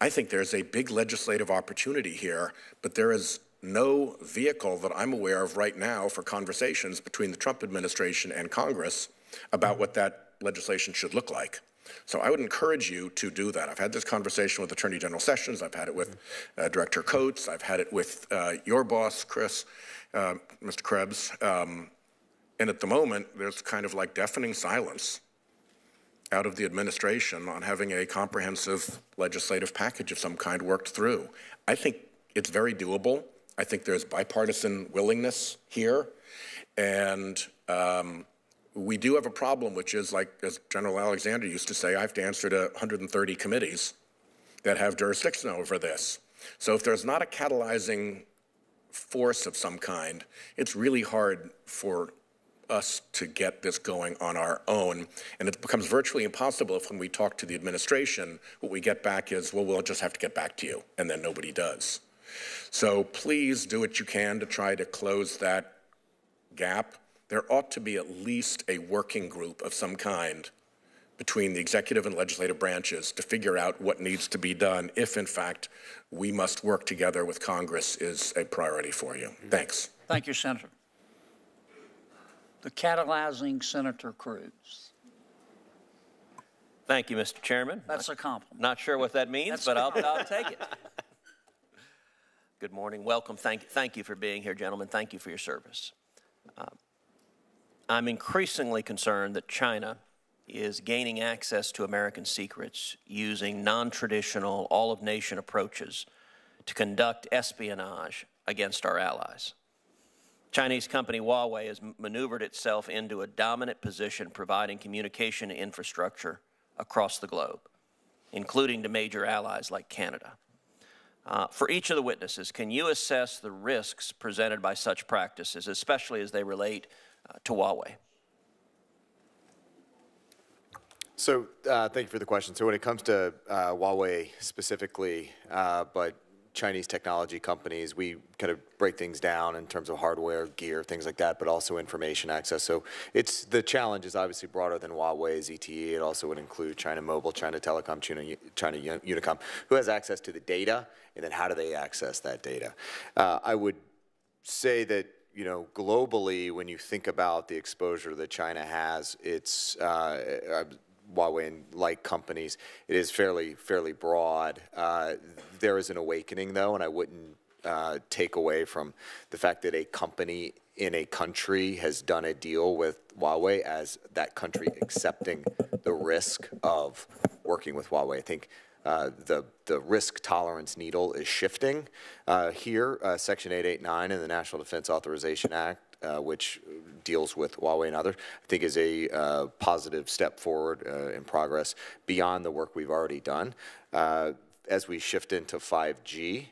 I think there's a big legislative opportunity here, but there is no vehicle that I'm aware of right now for conversations between the Trump administration and Congress about what that legislation should look like. So I would encourage you to do that. I've had this conversation with Attorney General Sessions. I've had it with Director Coates. I've had it with your boss, Chris, Mr. Krebs. And at the moment, there's kind of like deafening silence out of the administration on having a comprehensive legislative package of some kind worked through. I think it's very doable. I think there's bipartisan willingness here. And we do have a problem, which is, like, as General Alexander used to say, I have to answer to 130 committees that have jurisdiction over this. So if there's not a catalyzing force of some kind, it's really hard for us to get this going on our own. And it becomes virtually impossible if when we talk to the administration, what we get back is, well, we'll just have to get back to you, and then nobody does. So please do what you can to try to close that gap. There ought to be at least a working group of some kind between the executive and legislative branches to figure out what needs to be done if, in fact, we must work together with Congress is a priority for you. Thanks. Thank you, Senator. The catalyzing Senator Cruz. Thank you, Mr. Chairman. That's a compliment. Not sure what that means, but I'll take it. Good morning. Welcome. Thank you for being here, gentlemen. Thank you for your service. I'm increasingly concerned that China is gaining access to American secrets using non-traditional, all-of-nation approaches to conduct espionage against our allies. Chinese company Huawei has maneuvered itself into a dominant position providing communication infrastructure across the globe, including to major allies like Canada. For each of the witnesses, can you assess the risks presented by such practices, especially as they relate to Huawei? So thank you for the question. So when it comes to Huawei specifically, but Chinese technology companies, we kind of break things down in terms of hardware, gear, things like that, but also information access. So the challenge is obviously broader than Huawei, ZTE. It also would include China Mobile, China Telecom, China Unicom, who has access to the data, and then how do they access that data? I would say that, you know, globally, when you think about the exposure that China has, it's Huawei and like companies, it is fairly broad. There is an awakening, though, and I wouldn't take away from the fact that a company in a country has done a deal with Huawei as that country accepting the risk of working with Huawei. I think the risk tolerance needle is shifting here. Section 889 in the National Defense Authorization Act, which deals with Huawei and others, I think is a positive step forward in progress beyond the work we've already done. As we shift into 5G,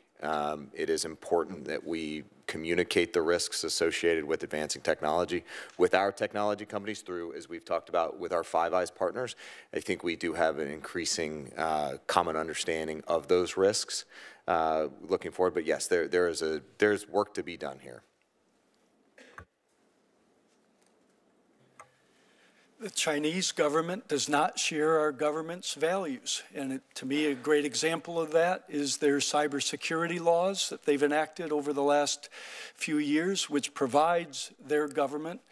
it is important that we communicate the risks associated with advancing technology with our technology companies through, as we've talked about, with our Five Eyes partners. I think we do have an increasing common understanding of those risks looking forward. But yes, there's work to be done here. The Chinese government does not share our government's values. And to me, a great example of that is their cybersecurity laws that they've enacted over the last few years, which provides their government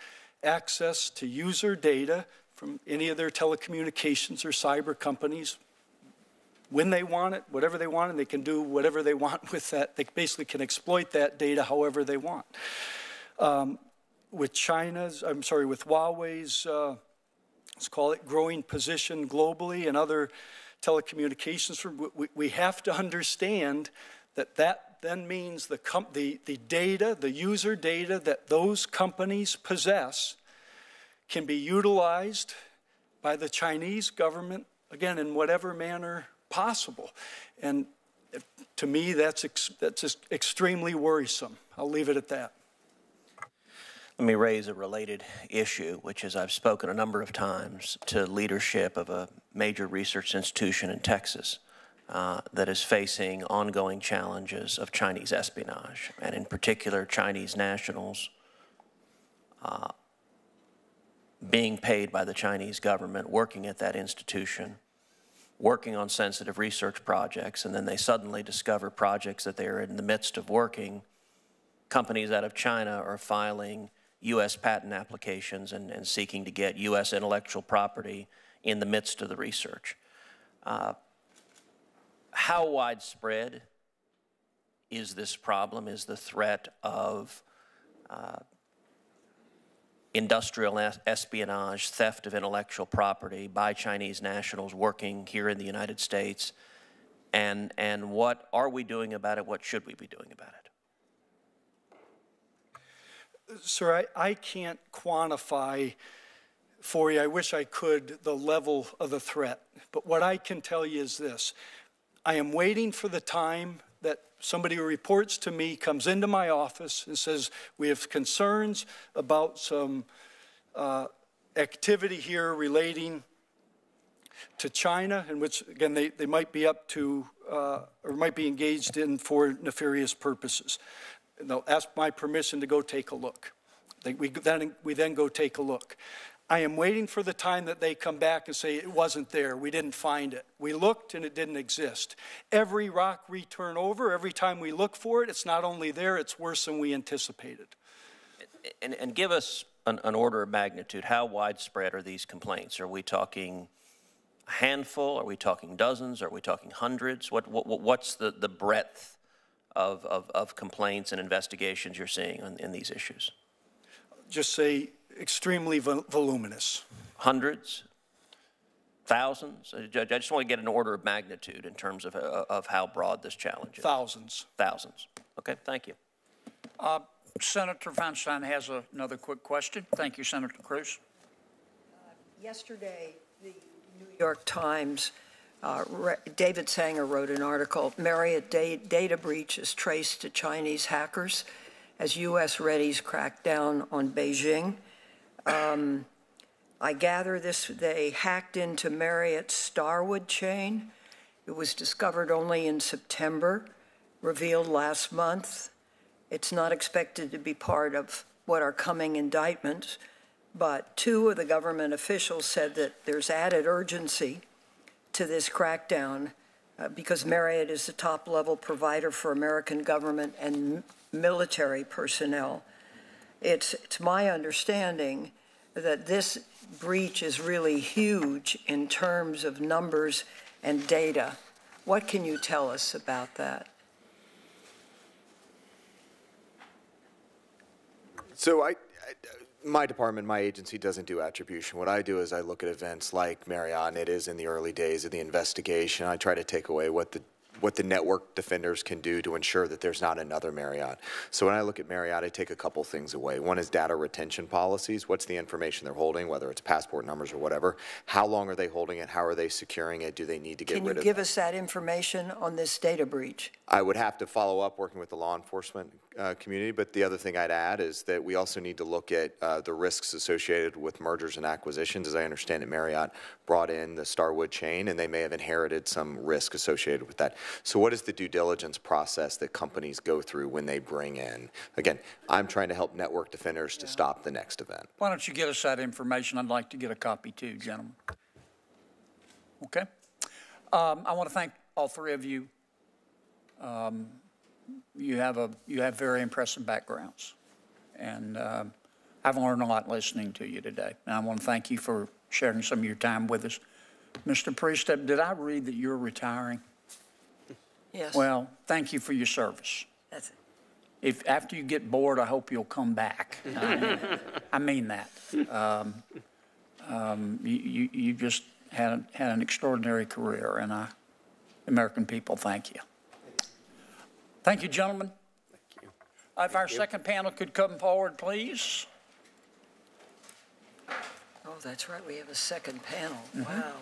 access to user data from any of their telecommunications or cyber companies when they want it, whatever they want, and they can do whatever they want with that. They basically can exploit that data however they want. With Huawei's, let's call it growing position globally and other telecommunications, we have to understand that that then means the data, the user data that those companies possess can be utilized by the Chinese government, again, in whatever manner possible. And to me, that's just extremely worrisome. I'll leave it at that. Let me raise a related issue, which is I've spoken a number of times to leadership of a major research institution in Texas that is facing ongoing challenges of Chinese espionage, and in particular Chinese nationals being paid by the Chinese government, working at that institution, working on sensitive research projects, and then they suddenly discover projects that they're in the midst of working. Companies out of China are filing U.S. patent applications and seeking to get U.S. intellectual property in the midst of the research. How widespread is this problem? Is the threat of industrial espionage, theft of intellectual property by Chinese nationals working here in the United States? And what are we doing about it? What should we be doing about it? Sir, I can't quantify for you, I wish I could, the level of the threat. But what I can tell you is this. I am waiting for the time that somebody who reports to me comes into my office and says, we have concerns about some activity here relating to China, in which, again, they might be up to, or might be engaged in for nefarious purposes. And they'll ask my permission to go take a look. We then go take a look. I am waiting for the time that they come back and say, it wasn't there, we didn't find it. We looked and it didn't exist. Every rock we turn over, every time we look for it, it's not only there, it's worse than we anticipated. And give us an order of magnitude. How widespread are these complaints? Are we talking a handful? Are we talking dozens? Are we talking hundreds? What's the breadth of complaints and investigations you're seeing in these issues? Just say extremely voluminous. Hundreds? Thousands? I just want to get an order of magnitude in terms of how broad this challenge is. Thousands. Thousands. Okay, thank you. Senator Feinstein has another quick question. Thank you, Senator Cruz. Yesterday, the New York Times, David Sanger wrote an article, Marriott data breach is traced to Chinese hackers as U.S. readies crack down on Beijing. I gather they hacked into Marriott's Starwood chain. It was discovered only in September, revealed last month. It's not expected to be part of what are coming indictments, but two of the government officials said that there's added urgency to this crackdown because Marriott is the top-level provider for American government and military personnel. It's my understanding that this breach is really huge in terms of numbers and data. What can you tell us about that? So my department, my agency doesn't do attribution. What I do is I look at events like Marriott, and it is in the early days of the investigation. I try to take away what the network defenders can do to ensure that there's not another Marriott. So when I look at Marriott, I take a couple things away. One is data retention policies. What's the information they're holding, whether it's passport numbers or whatever? How long are they holding it? How are they securing it? Do they need to get rid of it? Can you give us that information on this data breach? I would have to follow up working with the law enforcement community, but the other thing I'd add is that we also need to look at the risks associated with mergers and acquisitions. As I understand it, Marriott brought in the Starwood chain, and they may have inherited some risk associated with that. So what is the due diligence process that companies go through when they bring in? Again, I'm trying to help network defenders to stop the next event. Why don't you get us that information? I'd like to get a copy too, gentlemen. Okay. I want to thank all three of you. You have very impressive backgrounds, and I've learned a lot listening to you today. And I want to thank you for sharing some of your time with us. Mr. Priestep, did I read that you're retiring? Yes. Well, thank you for your service. That's it. If after you get bored, I hope you'll come back. I mean that. You just had an extraordinary career, and American people, thank you. Thank you, gentlemen. Thank you. If our second panel could come forward, please. Oh, that's right. We have a second panel. Mm-hmm. Wow.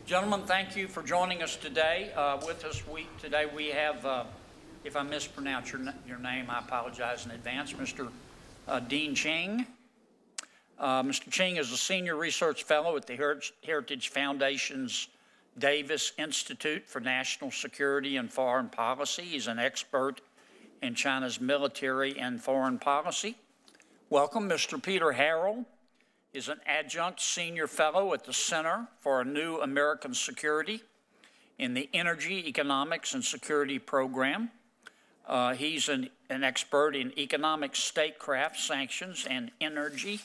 Gentlemen, thank you for joining us today. With us today we have, if I mispronounce your name, I apologize in advance, Mr. Dean Cheng. Mr. Ching is a senior research fellow at the Heritage Foundation's Davis Institute for National Security and Foreign Policy. He's an expert in China's military and foreign policy. Welcome. Mr. Peter Harrell is an adjunct senior fellow at the Center for a New American Security in the Energy, Economics, and Security program. He's an expert in economic statecraft, sanctions, and energy.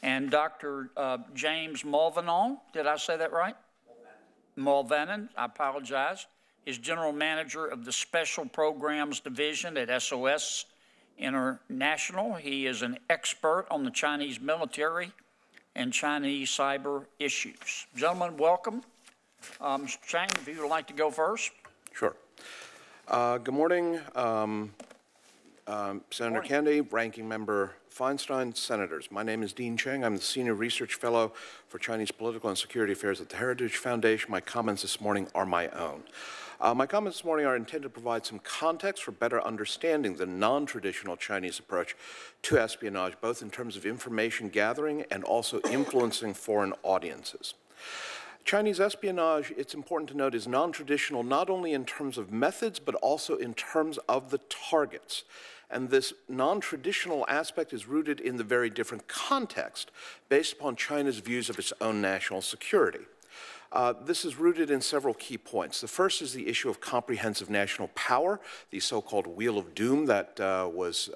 And Dr. James Mulvannon, did I say that right? Mulvannon, I apologize, is General Manager of the Special Programs Division at SOS International. He is an expert on the Chinese military and Chinese cyber issues. Gentlemen, welcome. Mr. Chang, if you would like to go first. Sure. Good morning, Senator Kennedy, Ranking Member Feinstein, Senators. My name is Dean Cheng. I'm the Senior Research Fellow for Chinese Political and Security Affairs at the Heritage Foundation. My comments this morning are my own. My comments this morning are intended to provide some context for better understanding the non-traditional Chinese approach to espionage, both in terms of information gathering and also influencing foreign audiences. Chinese espionage, it's important to note, is non-traditional not only in terms of methods, but also in terms of the targets. And this non-traditional aspect is rooted in the very different context based upon China's views of its own national security. This is rooted in several key points. The first is the issue of comprehensive national power, the so-called Wheel of Doom that was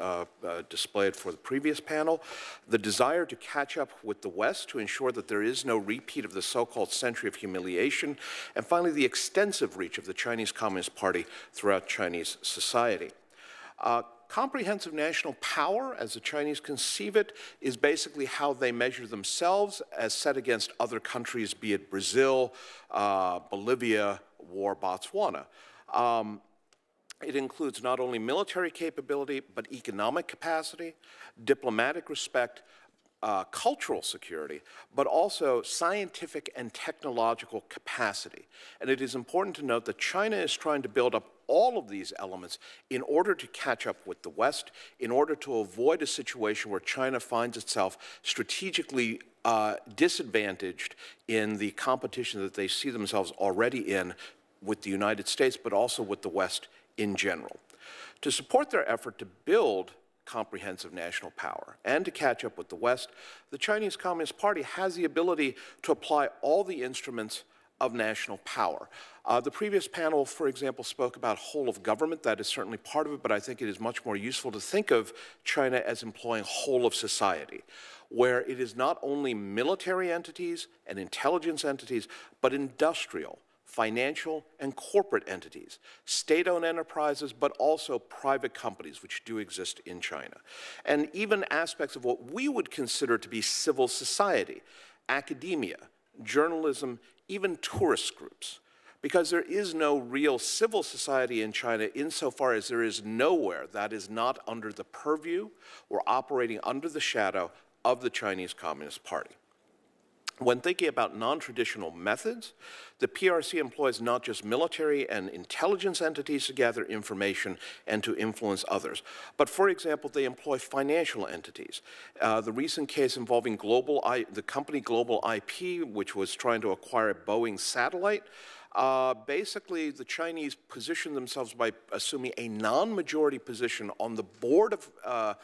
displayed for the previous panel, the desire to catch up with the West to ensure that there is no repeat of the so-called century of humiliation, and finally the extensive reach of the Chinese Communist Party throughout Chinese society. Comprehensive national power, as the Chinese conceive it, is basically how they measure themselves as set against other countries, be it Brazil, Bolivia, or Botswana. It includes not only military capability, but economic capacity, diplomatic respect, cultural security, but also scientific and technological capacity. And it is important to note that China is trying to build up all of these elements in order to catch up with the West, in order to avoid a situation where China finds itself strategically disadvantaged in the competition that they see themselves already in with the United States, but also with the West in general. To support their effort to build comprehensive national power and to catch up with the West, the Chinese Communist Party has the ability to apply all the instruments of national power. The previous panel, for example, spoke about whole of government. That is certainly part of it, but I think it is much more useful to think of China as employing whole of society, where it is not only military entities and intelligence entities, but industrial, financial, and corporate entities, state-owned enterprises, but also private companies, which do exist in China, and even aspects of what we would consider to be civil society, academia, journalism, even tourist groups, because there is no real civil society in China insofar as there is nowhere that is not under the purview or operating under the shadow of the Chinese Communist Party. When thinking about non-traditional methods, the PRC employs not just military and intelligence entities to gather information and to influence others, but for example, they employ financial entities. The recent case involving the company Global IP, which was trying to acquire a Boeing satellite, basically the Chinese positioned themselves by assuming a non-majority position on the board of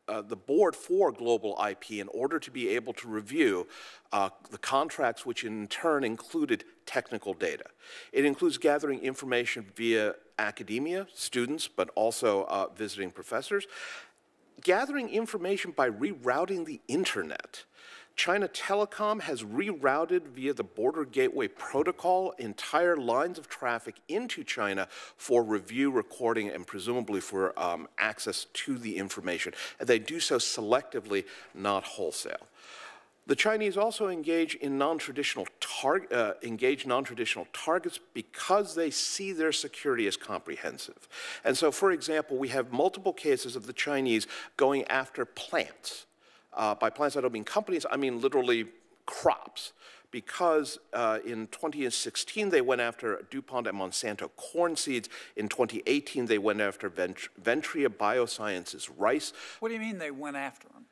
the board for Global IP in order to be able to review the contracts, which in turn included technical data. It includes gathering information via academia, students, but also visiting professors, gathering information by rerouting the internet. China Telecom has rerouted via the Border Gateway Protocol entire lines of traffic into China for review, recording, and presumably for access to the information. And they do so selectively, not wholesale. The Chinese also engage in non-traditional targets because they see their security as comprehensive. And so, for example, we have multiple cases of the Chinese going after plants. By plants, I don't mean companies, I mean literally crops. Because in 2016, they went after DuPont and Monsanto corn seeds. In 2018, they went after Ventria Biosciences rice. What do you mean they went after them?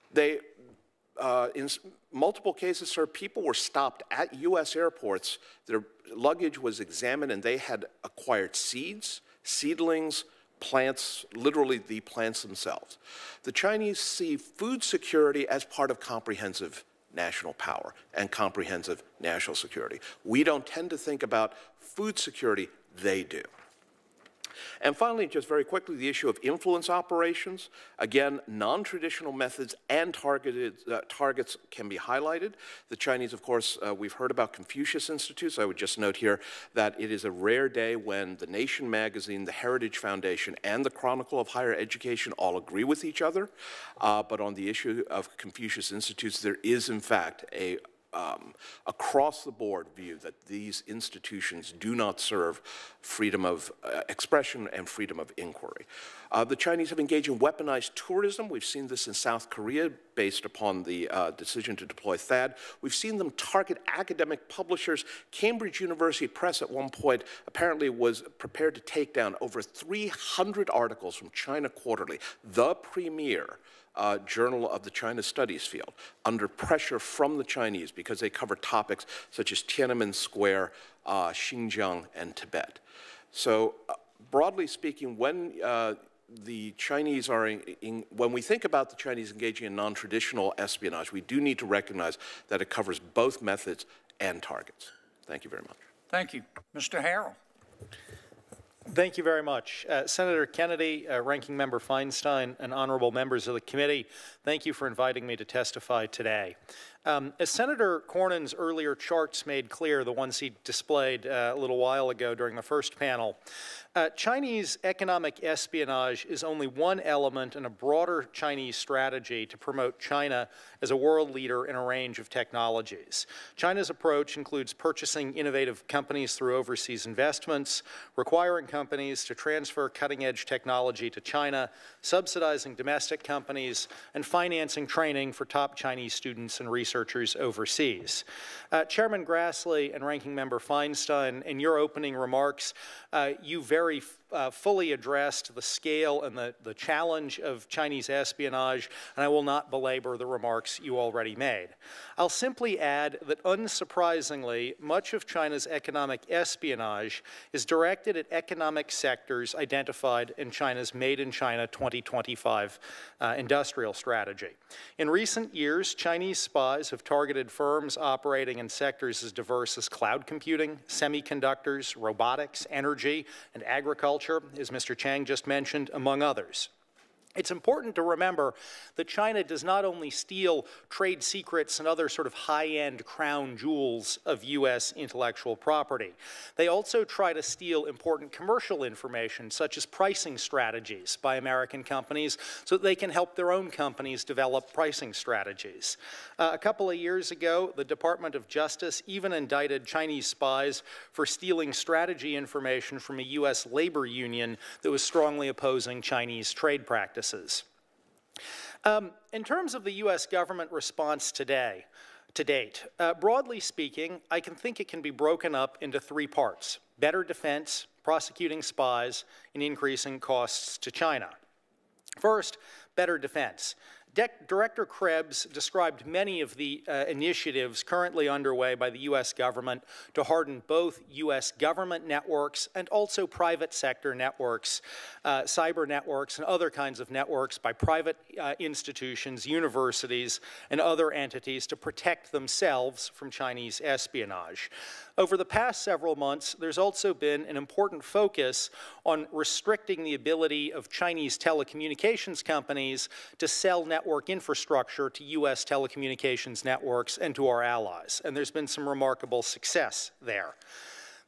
in multiple cases, sir, people were stopped at U.S. airports. Their luggage was examined, and they had acquired seeds, seedlings, plants, literally the plants themselves. The Chinese see food security as part of comprehensive national power and comprehensive national security. We don't tend to think about food security, they do. And finally, just very quickly, the issue of influence operations. Again, non-traditional methods and targets can be highlighted. The Chinese, of course, we've heard about Confucius Institutes. I would just note here that it is a rare day when the Nation magazine, the Heritage Foundation, and the Chronicle of Higher Education all agree with each other. But on the issue of Confucius Institutes, there is, in fact, a across-the-board view that these institutions do not serve freedom of expression and freedom of inquiry. The Chinese have engaged in weaponized tourism. We've seen this in South Korea based upon the decision to deploy THAAD. We've seen them target academic publishers. Cambridge University Press at one point apparently was prepared to take down over 300 articles from China Quarterly, the premier journal of the China Studies field, under pressure from the Chinese because they cover topics such as Tiananmen Square, Xinjiang, and Tibet. So broadly speaking, when the Chinese are when we think about the Chinese engaging in non-traditional espionage, we do need to recognize that it covers both methods and targets. Thank you very much. Thank you. Mr. Harrell. Thank you very much. Senator Kennedy, Ranking Member Feinstein, and honorable members of the committee, thank you for inviting me to testify today. As Senator Cornyn's earlier charts made clear, the ones he displayed a little while ago during the first panel, Chinese economic espionage is only one element in a broader Chinese strategy to promote China as a world leader in a range of technologies. China's approach includes purchasing innovative companies through overseas investments, requiring companies to transfer cutting-edge technology to China, subsidizing domestic companies, and financing training for top Chinese students and researchers overseas. Chairman Grassley and Ranking Member Feinstein, in your opening remarks, you very fully addressed the scale and the challenge of Chinese espionage, and I will not belabor the remarks you already made. I'll simply add that, unsurprisingly, much of China's economic espionage is directed at economic sectors identified in China's Made in China 2025 industrial strategy. In recent years, Chinese spies have targeted firms operating in sectors as diverse as cloud computing, semiconductors, robotics, energy, and agriculture, as Mr. Chang just mentioned, among others. It's important to remember that China does not only steal trade secrets and other sort of high-end crown jewels of U.S. intellectual property. They also try to steal important commercial information, such as pricing strategies by American companies, so that they can help their own companies develop pricing strategies. A couple of years ago, the Department of Justice even indicted Chinese spies for stealing strategy information from a U.S. labor union that was strongly opposing Chinese trade practices. In terms of the U.S. government response to date, broadly speaking, I think it can be broken up into three parts: better defense, prosecuting spies, and increasing costs to China. First, better defense. Director Krebs described many of the initiatives currently underway by the U.S. government to harden both U.S. government networks and also private sector networks, cyber networks, and other kinds of networks by private institutions, universities, and other entities to protect themselves from Chinese espionage. Over the past several months, there's also been an important focus on restricting the ability of Chinese telecommunications companies to sell network infrastructure to U.S. telecommunications networks and to our allies, and there's been some remarkable success there.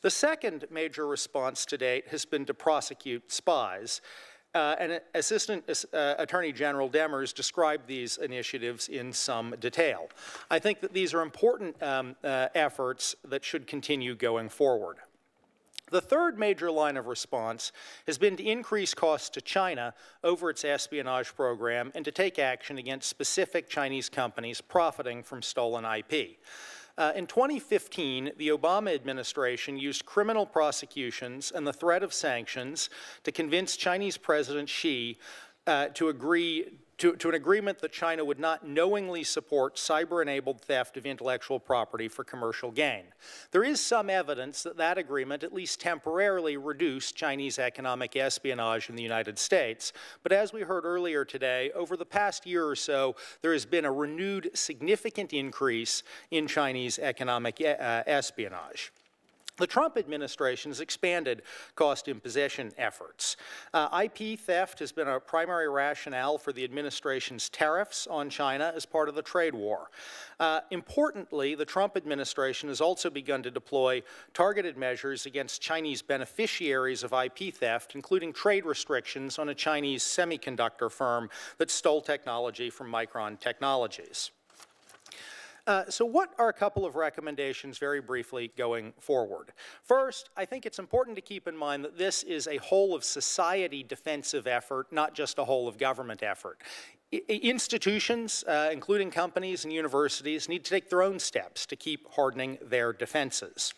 The second major response to date has been to prosecute spies. And Assistant Attorney General Demers described these initiatives in some detail. I think that these are important efforts that should continue going forward. The third major line of response has been to increase costs to China over its espionage program and to take action against specific Chinese companies profiting from stolen IP. In 2015, the Obama administration used criminal prosecutions and the threat of sanctions to convince Chinese President Xi to agree to an agreement that China would not knowingly support cyber-enabled theft of intellectual property for commercial gain. There is some evidence that that agreement at least temporarily reduced Chinese economic espionage in the United States, but as we heard earlier today, over the past year or so, there has been a renewed significant increase in Chinese economic espionage. The Trump administration has expanded cost imposition efforts. IP theft has been a primary rationale for the administration's tariffs on China as part of the trade war. Importantly, the Trump administration has also begun to deploy targeted measures against Chinese beneficiaries of IP theft, including trade restrictions on a Chinese semiconductor firm that stole technology from Micron Technologies. So what are a couple of recommendations very briefly going forward? First, I think it's important to keep in mind that this is a whole of society defensive effort, not just a whole of government effort. Institutions, including companies and universities, need to take their own steps to keep hardening their defenses.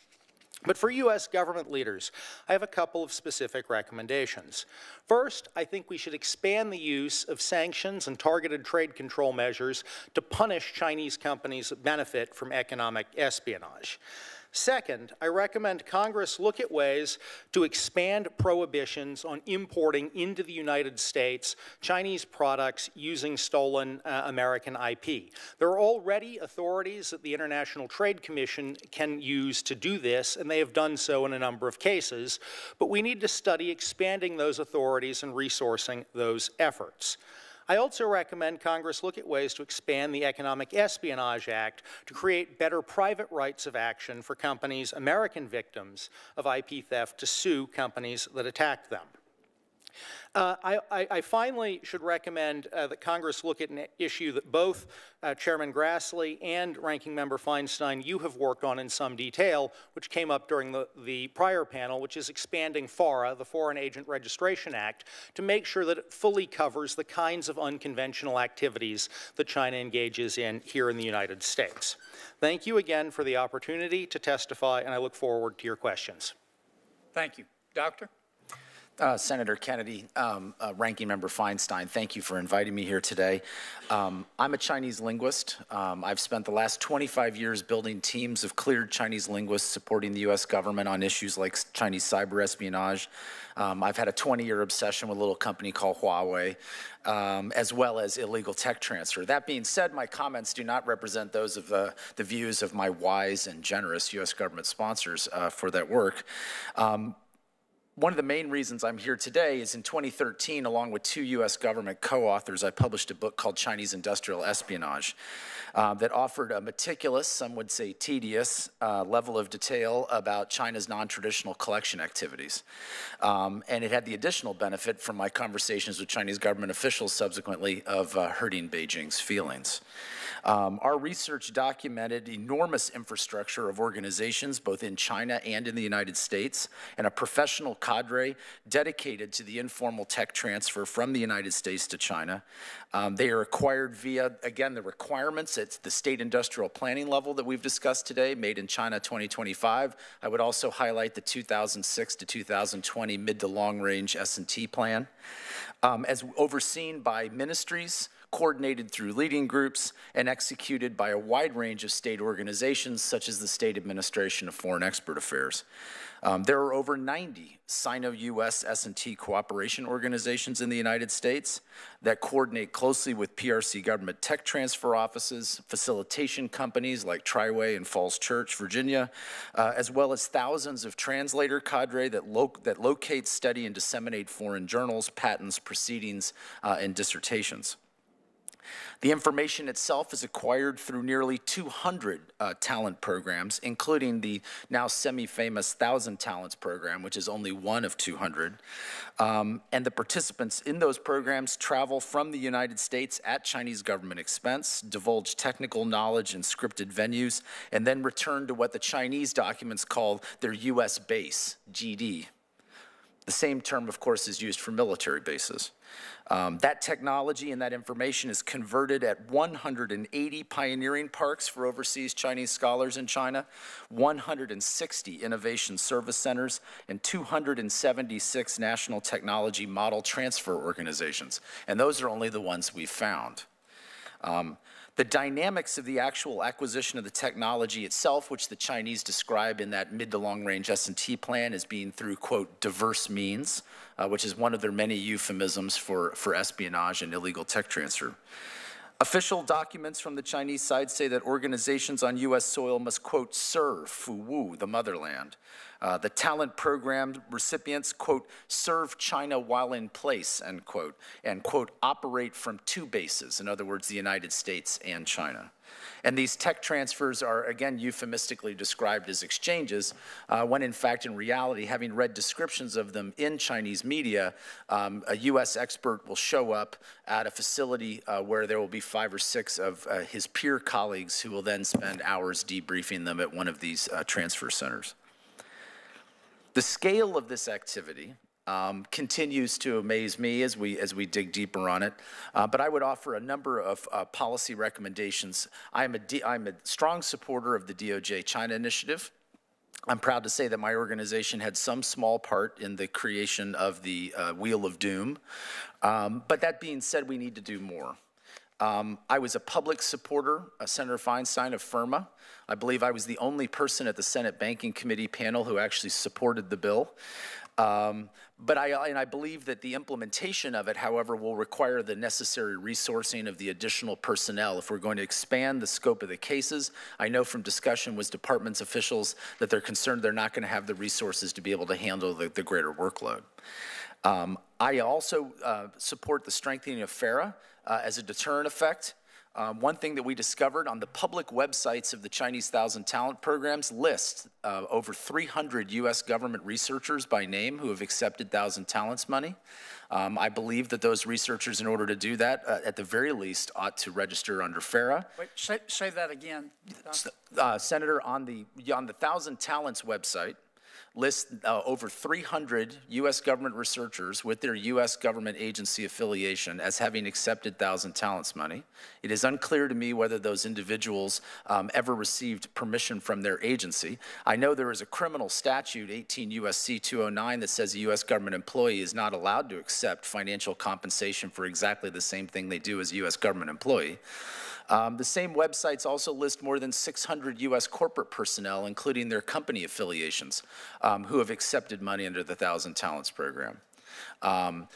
But for U.S. government leaders, I have a couple of specific recommendations. First, I think we should expand the use of sanctions and targeted trade control measures to punish Chinese companies that benefit from economic espionage. Second, I recommend Congress look at ways to expand prohibitions on importing into the United States Chinese products using stolen American IP. There are already authorities that the International Trade Commission can use to do this, and they have done so in a number of cases, but we need to study expanding those authorities and resourcing those efforts. I also recommend Congress look at ways to expand the Economic Espionage Act to create better private rights of action for companies, American victims of IP theft, to sue companies that attacked them. I finally should recommend that Congress look at an issue that both Chairman Grassley and Ranking Member Feinstein, you have worked on in some detail, which came up during the prior panel, which is expanding FARA, the Foreign Agent Registration Act, to make sure that it fully covers the kinds of unconventional activities that China engages in here in the United States. Thank you again for the opportunity to testify, and I look forward to your questions. Thank you. Doctor? Senator Kennedy, Ranking Member Feinstein, thank you for inviting me here today. I'm a Chinese linguist. I've spent the last 25 years building teams of cleared Chinese linguists supporting the U.S. government on issues like Chinese cyber espionage. I've had a 20-year obsession with a little company called Huawei, as well as illegal tech transfer. That being said, my comments do not represent those of the views of my wise and generous U.S. government sponsors for that work. One of the main reasons I'm here today is in 2013, along with two U.S. government co-authors, I published a book called Chinese Industrial Espionage that offered a meticulous, some would say tedious, level of detail about China's non-traditional collection activities. And it had the additional benefit from my conversations with Chinese government officials subsequently of hurting Beijing's feelings. Our research documented enormous infrastructure of organizations, both in China and in the United States, and a professional cadre dedicated to the informal tech transfer from the United States to China. They are acquired via, again, the requirements at the state industrial planning level that we've discussed today, Made in China 2025. I would also highlight the 2006 to 2020 mid to long range S&T plan. As overseen by ministries, coordinated through leading groups, and executed by a wide range of state organizations such as the State Administration of Foreign Export Affairs. There are over 90 Sino-U.S. S&T cooperation organizations in the United States that coordinate closely with PRC government tech transfer offices, facilitation companies like Triway and Falls Church, Virginia, as well as thousands of translator cadre that locate, study, and disseminate foreign journals, patents, proceedings, and dissertations. The information itself is acquired through nearly 200 talent programs, including the now semi-famous 1,000 Talents program, which is only one of 200. And the participants in those programs travel from the United States at Chinese government expense, divulge technical knowledge in scripted venues, and then return to what the Chinese documents call their U.S. base, GD. The same term, of course, is used for military bases. That technology and that information is converted at 180 pioneering parks for overseas Chinese scholars in China, 160 innovation service centers, and 276 national technology model transfer organizations. And those are only the ones we've found. The dynamics of the actual acquisition of the technology itself, which the Chinese describe in that mid to long range S&T plan as being through, quote, diverse means, which is one of their many euphemisms for espionage and illegal tech transfer. Official documents from the Chinese side say that organizations on U.S. soil must, quote, serve Fu Wu, the motherland. The talent program recipients, quote, serve China while in place, end quote, and, quote, operate from two bases, in other words, the United States and China. And these tech transfers are, again, euphemistically described as exchanges, when in fact, in reality, having read descriptions of them in Chinese media, a U.S. expert will show up at a facility where there will be 5 or 6 of his peer colleagues who will then spend hours debriefing them at one of these transfer centers. The scale of this activity continues to amaze me as we dig deeper on it, but I would offer a number of policy recommendations. I'm a strong supporter of the DOJ China initiative. I'm proud to say that my organization had some small part in the creation of the Wheel of Doom, but that being said, we need to do more. I was a public supporter of Senator Feinstein of FIRMA. I believe I was the only person at the Senate Banking Committee panel who actually supported the bill. But I believe that the implementation of it, however, will require the necessary resourcing of the additional personnel if we're going to expand the scope of the cases. I know from discussion with department's officials that they're concerned they're not going to have the resources to be able to handle the greater workload. I also support the strengthening of FARA as a deterrent effect. One thing that we discovered on the public websites of the Chinese Thousand Talent programs list over 300 U.S. government researchers by name who have accepted Thousand Talents money. I believe that those researchers, in order to do that, at the very least, ought to register under FARA. Wait, say that again. Senator, on the Thousand Talents website, lists over 300 U.S. government researchers with their U.S. government agency affiliation as having accepted Thousand Talents money. It is unclear to me whether those individuals ever received permission from their agency. I know there is a criminal statute, 18 U.S.C. 209, that says a U.S. government employee is not allowed to accept financial compensation for exactly the same thing they do as a U.S. government employee. The same websites also list more than 600 U.S. corporate personnel, including their company affiliations, who have accepted money under the Thousand Talents program.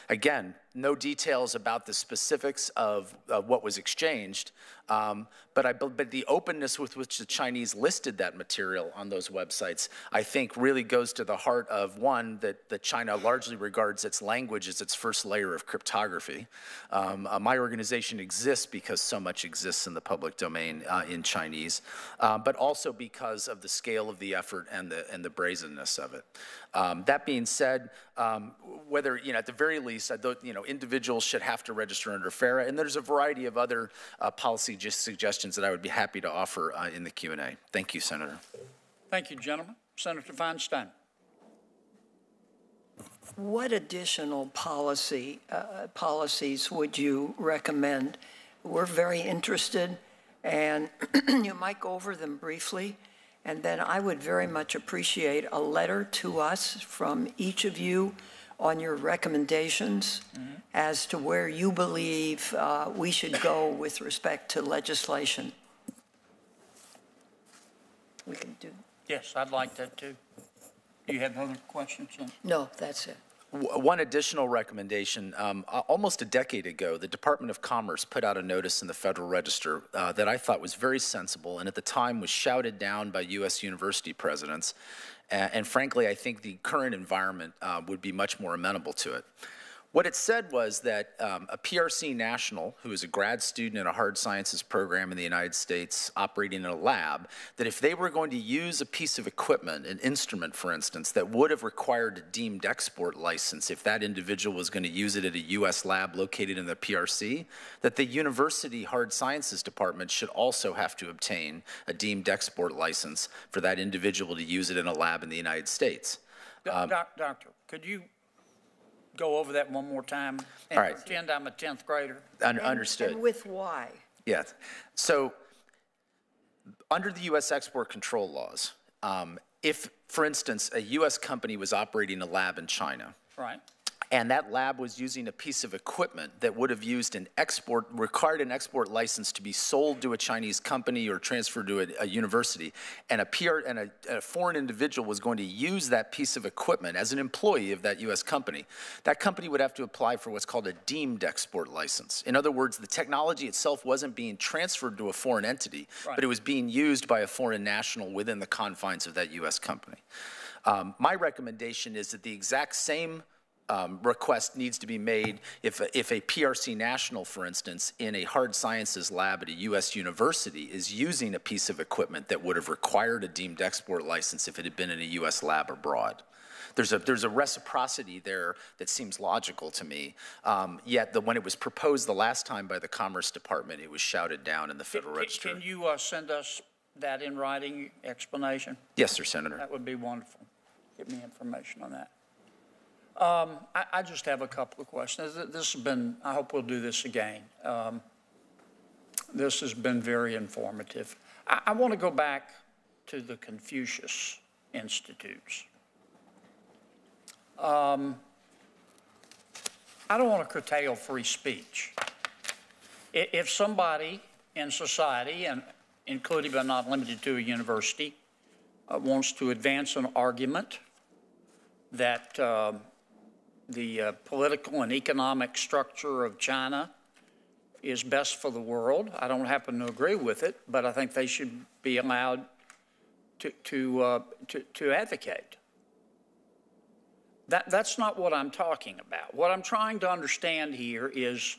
Again, no details about the specifics of what was exchanged, but the openness with which the Chinese listed that material on those websites, I think, really goes to the heart of, one, that China largely regards its language as its first layer of cryptography. My organization exists because so much exists in the public domain in Chinese, but also because of the scale of the effort and the brazenness of it. That being said, whether, at the very least, individuals should have to register under FARA, and there's a variety of other policy suggestions that I would be happy to offer in the Q&A. Thank you, Senator. Thank you, gentlemen. Senator Feinstein. What additional policies would you recommend? We're very interested, and you might go over them briefly. And then I would very much appreciate a letter to us from each of you on your recommendations as to where you believe we should go with respect to legislation. We can do. Yes, I'd like that too. Do you have other questions? No, that's it. One additional recommendation, almost a decade ago, the Department of Commerce put out a notice in the Federal Register that I thought was very sensible and at the time was shouted down by U.S. university presidents. And frankly, I think the current environment would be much more amenable to it. What it said was that a PRC national who is a grad student in a hard sciences program in the United States operating in a lab, that if they were going to use a piece of equipment, an instrument, for instance, that would have required a deemed export license if that individual was going to use it at a U.S. lab located in the PRC, that the university hard sciences department should also have to obtain a deemed export license for that individual to use it in a lab in the United States. Doctor, could you go over that one more time and All right. pretend I'm a 10th grader? Understood. And with why? Yeah. So under the U.S. export control laws, if, for instance, a U.S. company was operating a lab in China, Right. and that lab was using a piece of equipment that would have required an export license to be sold to a Chinese company or transferred to a university, and a foreign individual was going to use that piece of equipment as an employee of that U.S. company, that company would have to apply for what's called a deemed export license. In other words, the technology itself wasn't being transferred to a foreign entity, Right. but it was being used by a foreign national within the confines of that U.S. company. My recommendation is that the exact same request needs to be made if a PRC national, for instance, in a hard sciences lab at a U.S. university is using a piece of equipment that would have required a deemed export license if it had been in a U.S. lab abroad. There's a reciprocity there that seems logical to me, yet when it was proposed the last time by the Commerce Department, it was shouted down in the Federal Register. Can you send us that in writing explanation? Yes, sir, Senator. That would be wonderful. Give me information on that. I just have a couple of questions. This has been, I hope we'll do this again. This has been very informative. I want to go back to the Confucius Institutes. I don't want to curtail free speech. If somebody in society, and including but not limited to a university, wants to advance an argument that the political and economic structure of China is best for the world, I don't happen to agree with it, but I think they should be allowed to advocate. That's not what I'm talking about. What I'm trying to understand here is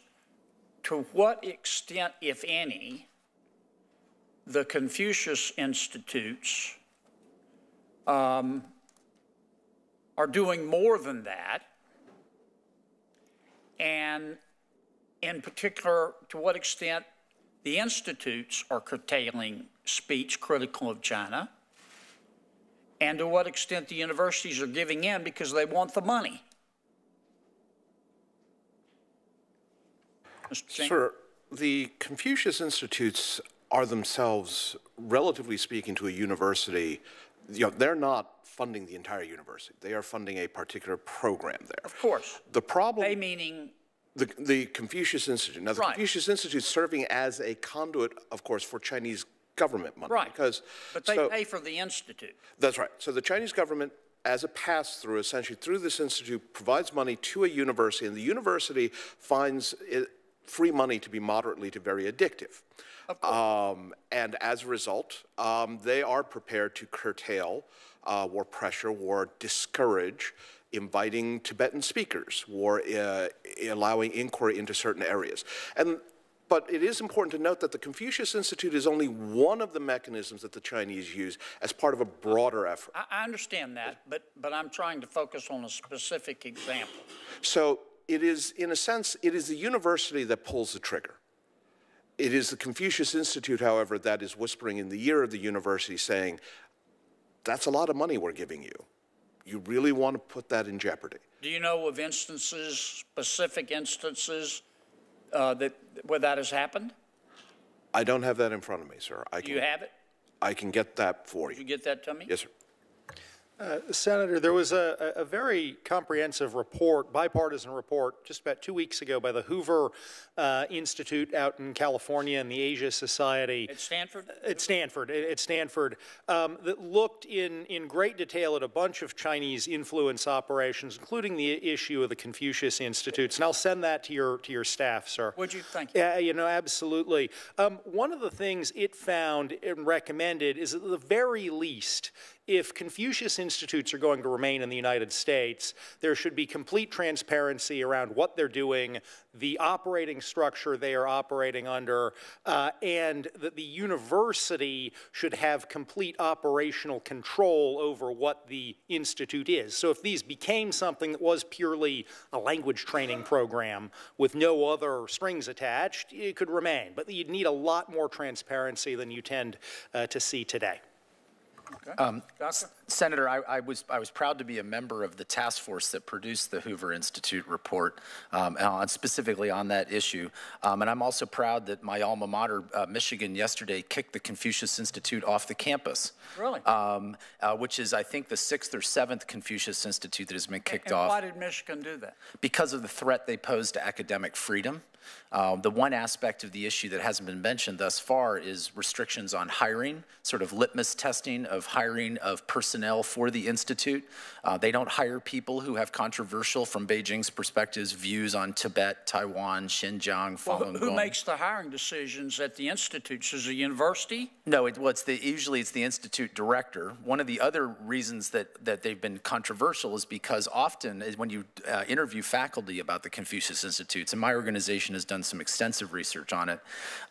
to what extent, if any, the Confucius Institutes are doing more than that, and in particular, to what extent the institutes are curtailing speech critical of China, and to what extent the universities are giving in because they want the money. Mr. Cheng? Sir, the Confucius Institutes are themselves, relatively speaking to a university, they're not funding the entire university. They are funding a particular program there. Of course. The problem... They meaning... The Confucius Institute. Now, the Right. Confucius Institute is serving as a conduit, of course, for Chinese government money. Right. Because, but they pay for the institute. That's right. So the Chinese government, as a pass-through, essentially through this institute, provides money to a university, and the university finds free money to be moderately to very addictive. And as a result, they are prepared to curtail or pressure or discourage inviting Tibetan speakers or allowing inquiry into certain areas. But it is important to note that the Confucius Institute is only one of the mechanisms that the Chinese use as part of a broader effort. I understand that, but I'm trying to focus on a specific example. So it is, in a sense, it is the university that pulls the trigger. It is the Confucius Institute, however, that is whispering in the ear of the university saying, that's a lot of money we're giving you. You really want to put that in jeopardy. Do you know of instances, specific instances, where that has happened? I don't have that in front of me, sir. Do you have it? I can get that for you. Could you get that to me? Yes, sir. Senator, there was a very comprehensive report, bipartisan report, just about 2 weeks ago by the Hoover Institute out in California and the Asia Society. At Stanford? At Stanford, that looked in great detail at a bunch of Chinese influence operations, including the issue of the Confucius Institutes. And I'll send that to your staff, sir. Would you? Thank you. Yeah, absolutely. One of the things it found and recommended is, at the very least, if Confucius Institutes are going to remain in the United States, there should be complete transparency around what they're doing, the operating structure they are operating under, and that the university should have complete operational control over what the institute is. So if these became something that was purely a language training program with no other strings attached, it could remain. But you'd need a lot more transparency than you tend to see today. Okay. Senator, I was proud to be a member of the task force that produced the Hoover Institute report, specifically on that issue. And I'm also proud that my alma mater, Michigan, yesterday kicked the Confucius Institute off the campus. Really? Which is, I think, the 6th or 7th Confucius Institute that has been kicked off. Why did Michigan do that? Because of the threat they pose to academic freedom. The one aspect of the issue that hasn't been mentioned thus far is restrictions on hiring, sort of litmus testing of hiring of personnel for the Institute. They don't hire people who have controversial, from Beijing's perspectives, views on Tibet, Taiwan, Xinjiang, Falun Gong. Who makes the hiring decisions at the institutes? Is it a university? No, usually it's the institute director. One of the other reasons that they've been controversial is because often when you interview faculty about the Confucius Institutes, and my organization has done some extensive research on it,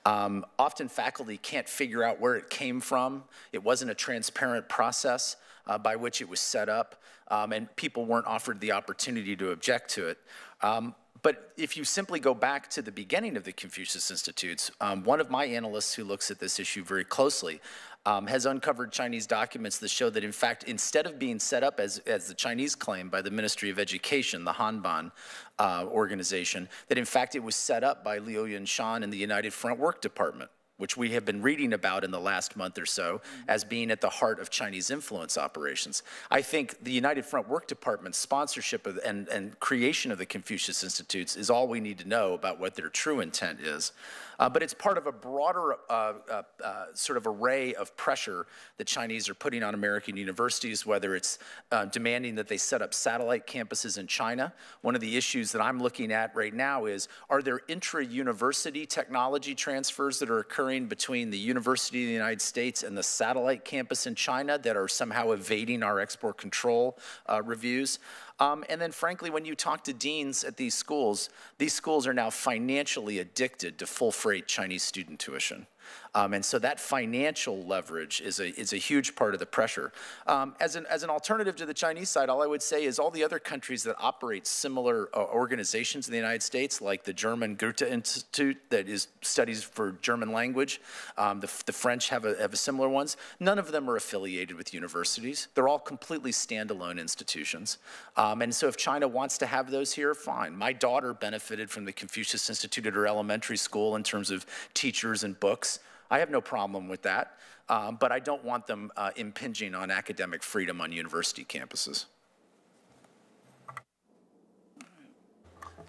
often faculty can't figure out where it came from. It wasn't a transparent process by which it was set up, and people weren't offered the opportunity to object to it. But if you simply go back to the beginning of the Confucius Institutes, one of my analysts who looks at this issue very closely has uncovered Chinese documents that show that, in fact, instead of being set up as the Chinese claim by the Ministry of Education, the Hanban organization, that in fact it was set up by Liu Yunshan and the United Front Work Department, which we have been reading about in the last month or so as being at the heart of Chinese influence operations. I think the United Front Work Department's sponsorship of, and creation of the Confucius Institutes is all we need to know about what their true intent is. But it's part of a broader sort of array of pressure that Chinese are putting on American universities, whether it's demanding that they set up satellite campuses in China. One of the issues that I'm looking at right now is, are there intra-university technology transfers that are occurring between the University of the United States and the satellite campus in China that are somehow evading our export control reviews? And then, frankly, when you talk to deans at these schools are now financially addicted to full-freight Chinese student tuition. And so that financial leverage is a huge part of the pressure. As an alternative to the Chinese side, all I would say is all the other countries that operate similar organizations in the United States, like the German Goethe Institute that studies for German language, the French have similar ones. None of them are affiliated with universities. They're all completely standalone institutions. And so if China wants to have those here, fine. My daughter benefited from the Confucius Institute at her elementary school in terms of teachers and books. I have no problem with that, but I don't want them impinging on academic freedom on university campuses.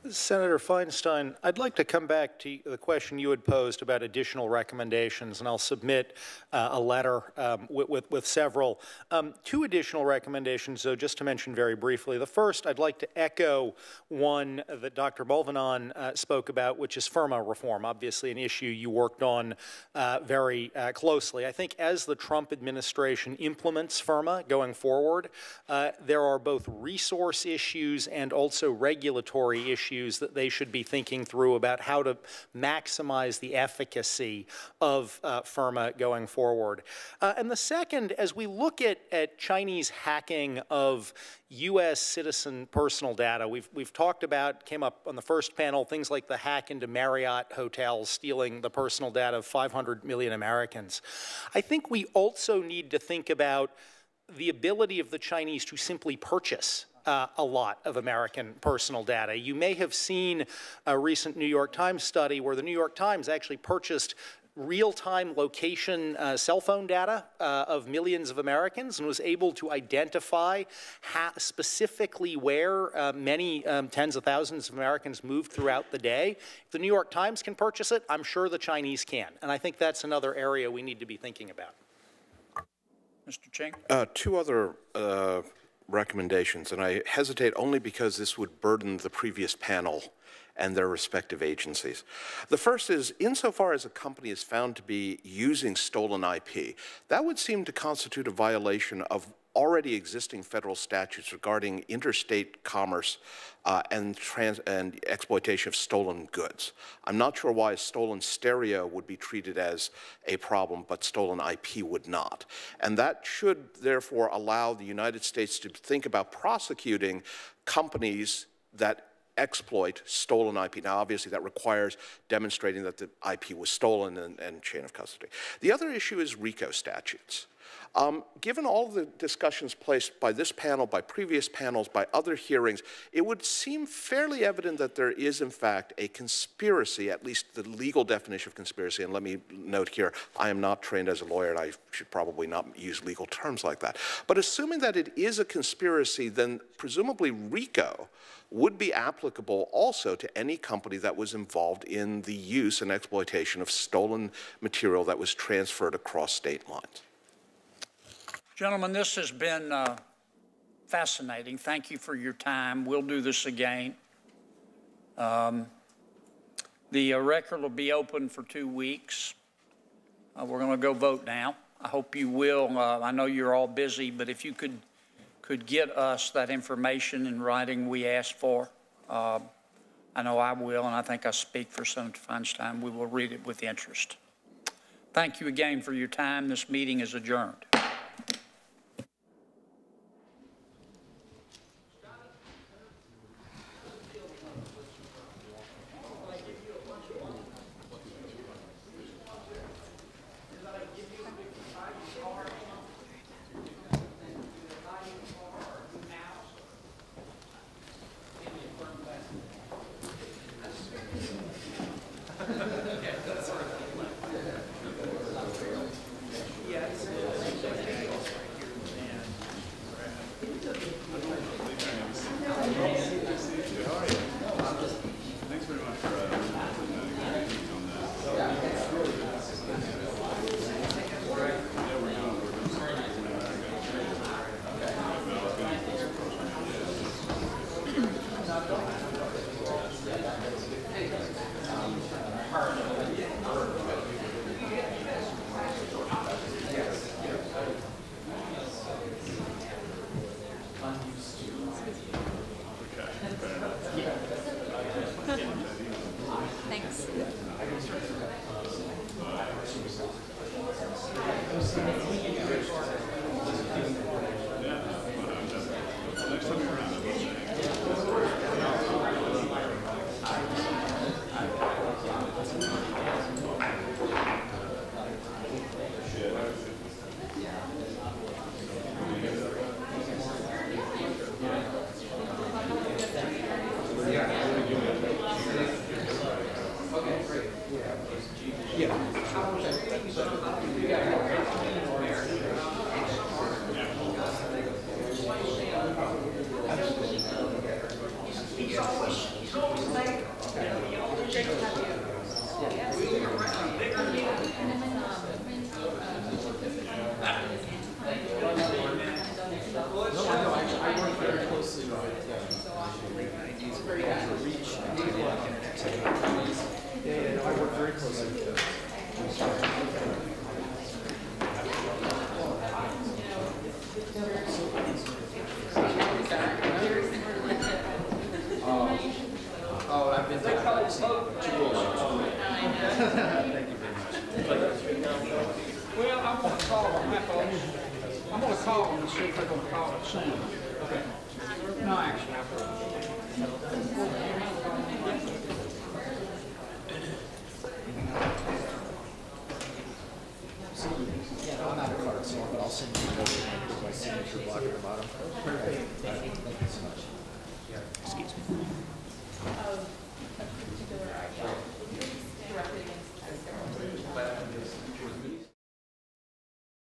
Senator Feinstein, I'd like to come back to the question you had posed about additional recommendations, and I'll submit a letter with several. Two additional recommendations, though, just to mention very briefly. The first, I'd like to echo one that Dr. Bolvanon spoke about, which is FIRMA reform, obviously an issue you worked on very closely. I think as the Trump administration implements FIRMA going forward, there are both resource issues and also regulatory issues that they should be thinking through about how to maximize the efficacy of FIRMA going forward. And the second, as we look at Chinese hacking of U.S. citizen personal data, we've talked about, came up on the first panel, things like the hack into Marriott hotels, stealing the personal data of 500 million Americans. I think we also need to think about the ability of the Chinese to simply purchase a lot of American personal data. You may have seen a recent New York Times study where the New York Times actually purchased real-time location cell phone data of millions of Americans and was able to identify specifically where many tens of thousands of Americans moved throughout the day. If the New York Times can purchase it, I'm sure the Chinese can. And I think that's another area we need to be thinking about. Mr. Cheng? Two other recommendations, and I hesitate only because this would burden the previous panel and their respective agencies. The first is, insofar as a company is found to be using stolen IP, that would seem to constitute a violation of already existing federal statutes regarding interstate commerce and exploitation of stolen goods. I'm not sure why a stolen stereo would be treated as a problem, but stolen IP would not. And that should therefore allow the United States to think about prosecuting companies that exploit stolen IP. Now, obviously, that requires demonstrating that the IP was stolen and chain of custody. The other issue is RICO statutes. Given all the discussions placed by this panel, by previous panels, by other hearings, it would seem fairly evident that there is, in fact, a conspiracy, at least the legal definition of conspiracy. And let me note here, I am not trained as a lawyer, and I should probably not use legal terms like that. But assuming that it is a conspiracy, then presumably RICO would be applicable also to any company that was involved in the use and exploitation of stolen material that was transferred across state lines. Gentlemen, this has been fascinating. Thank you for your time. We'll do this again. The record will be open for 2 weeks. We're going to go vote now. I hope you will. I know you're all busy, but if you could get us that information in writing we asked for, I know I will, and I think I speak for Senator Feinstein. We will read it with interest. Thank you again for your time. This meeting is adjourned.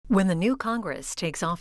When the new Congress takes office,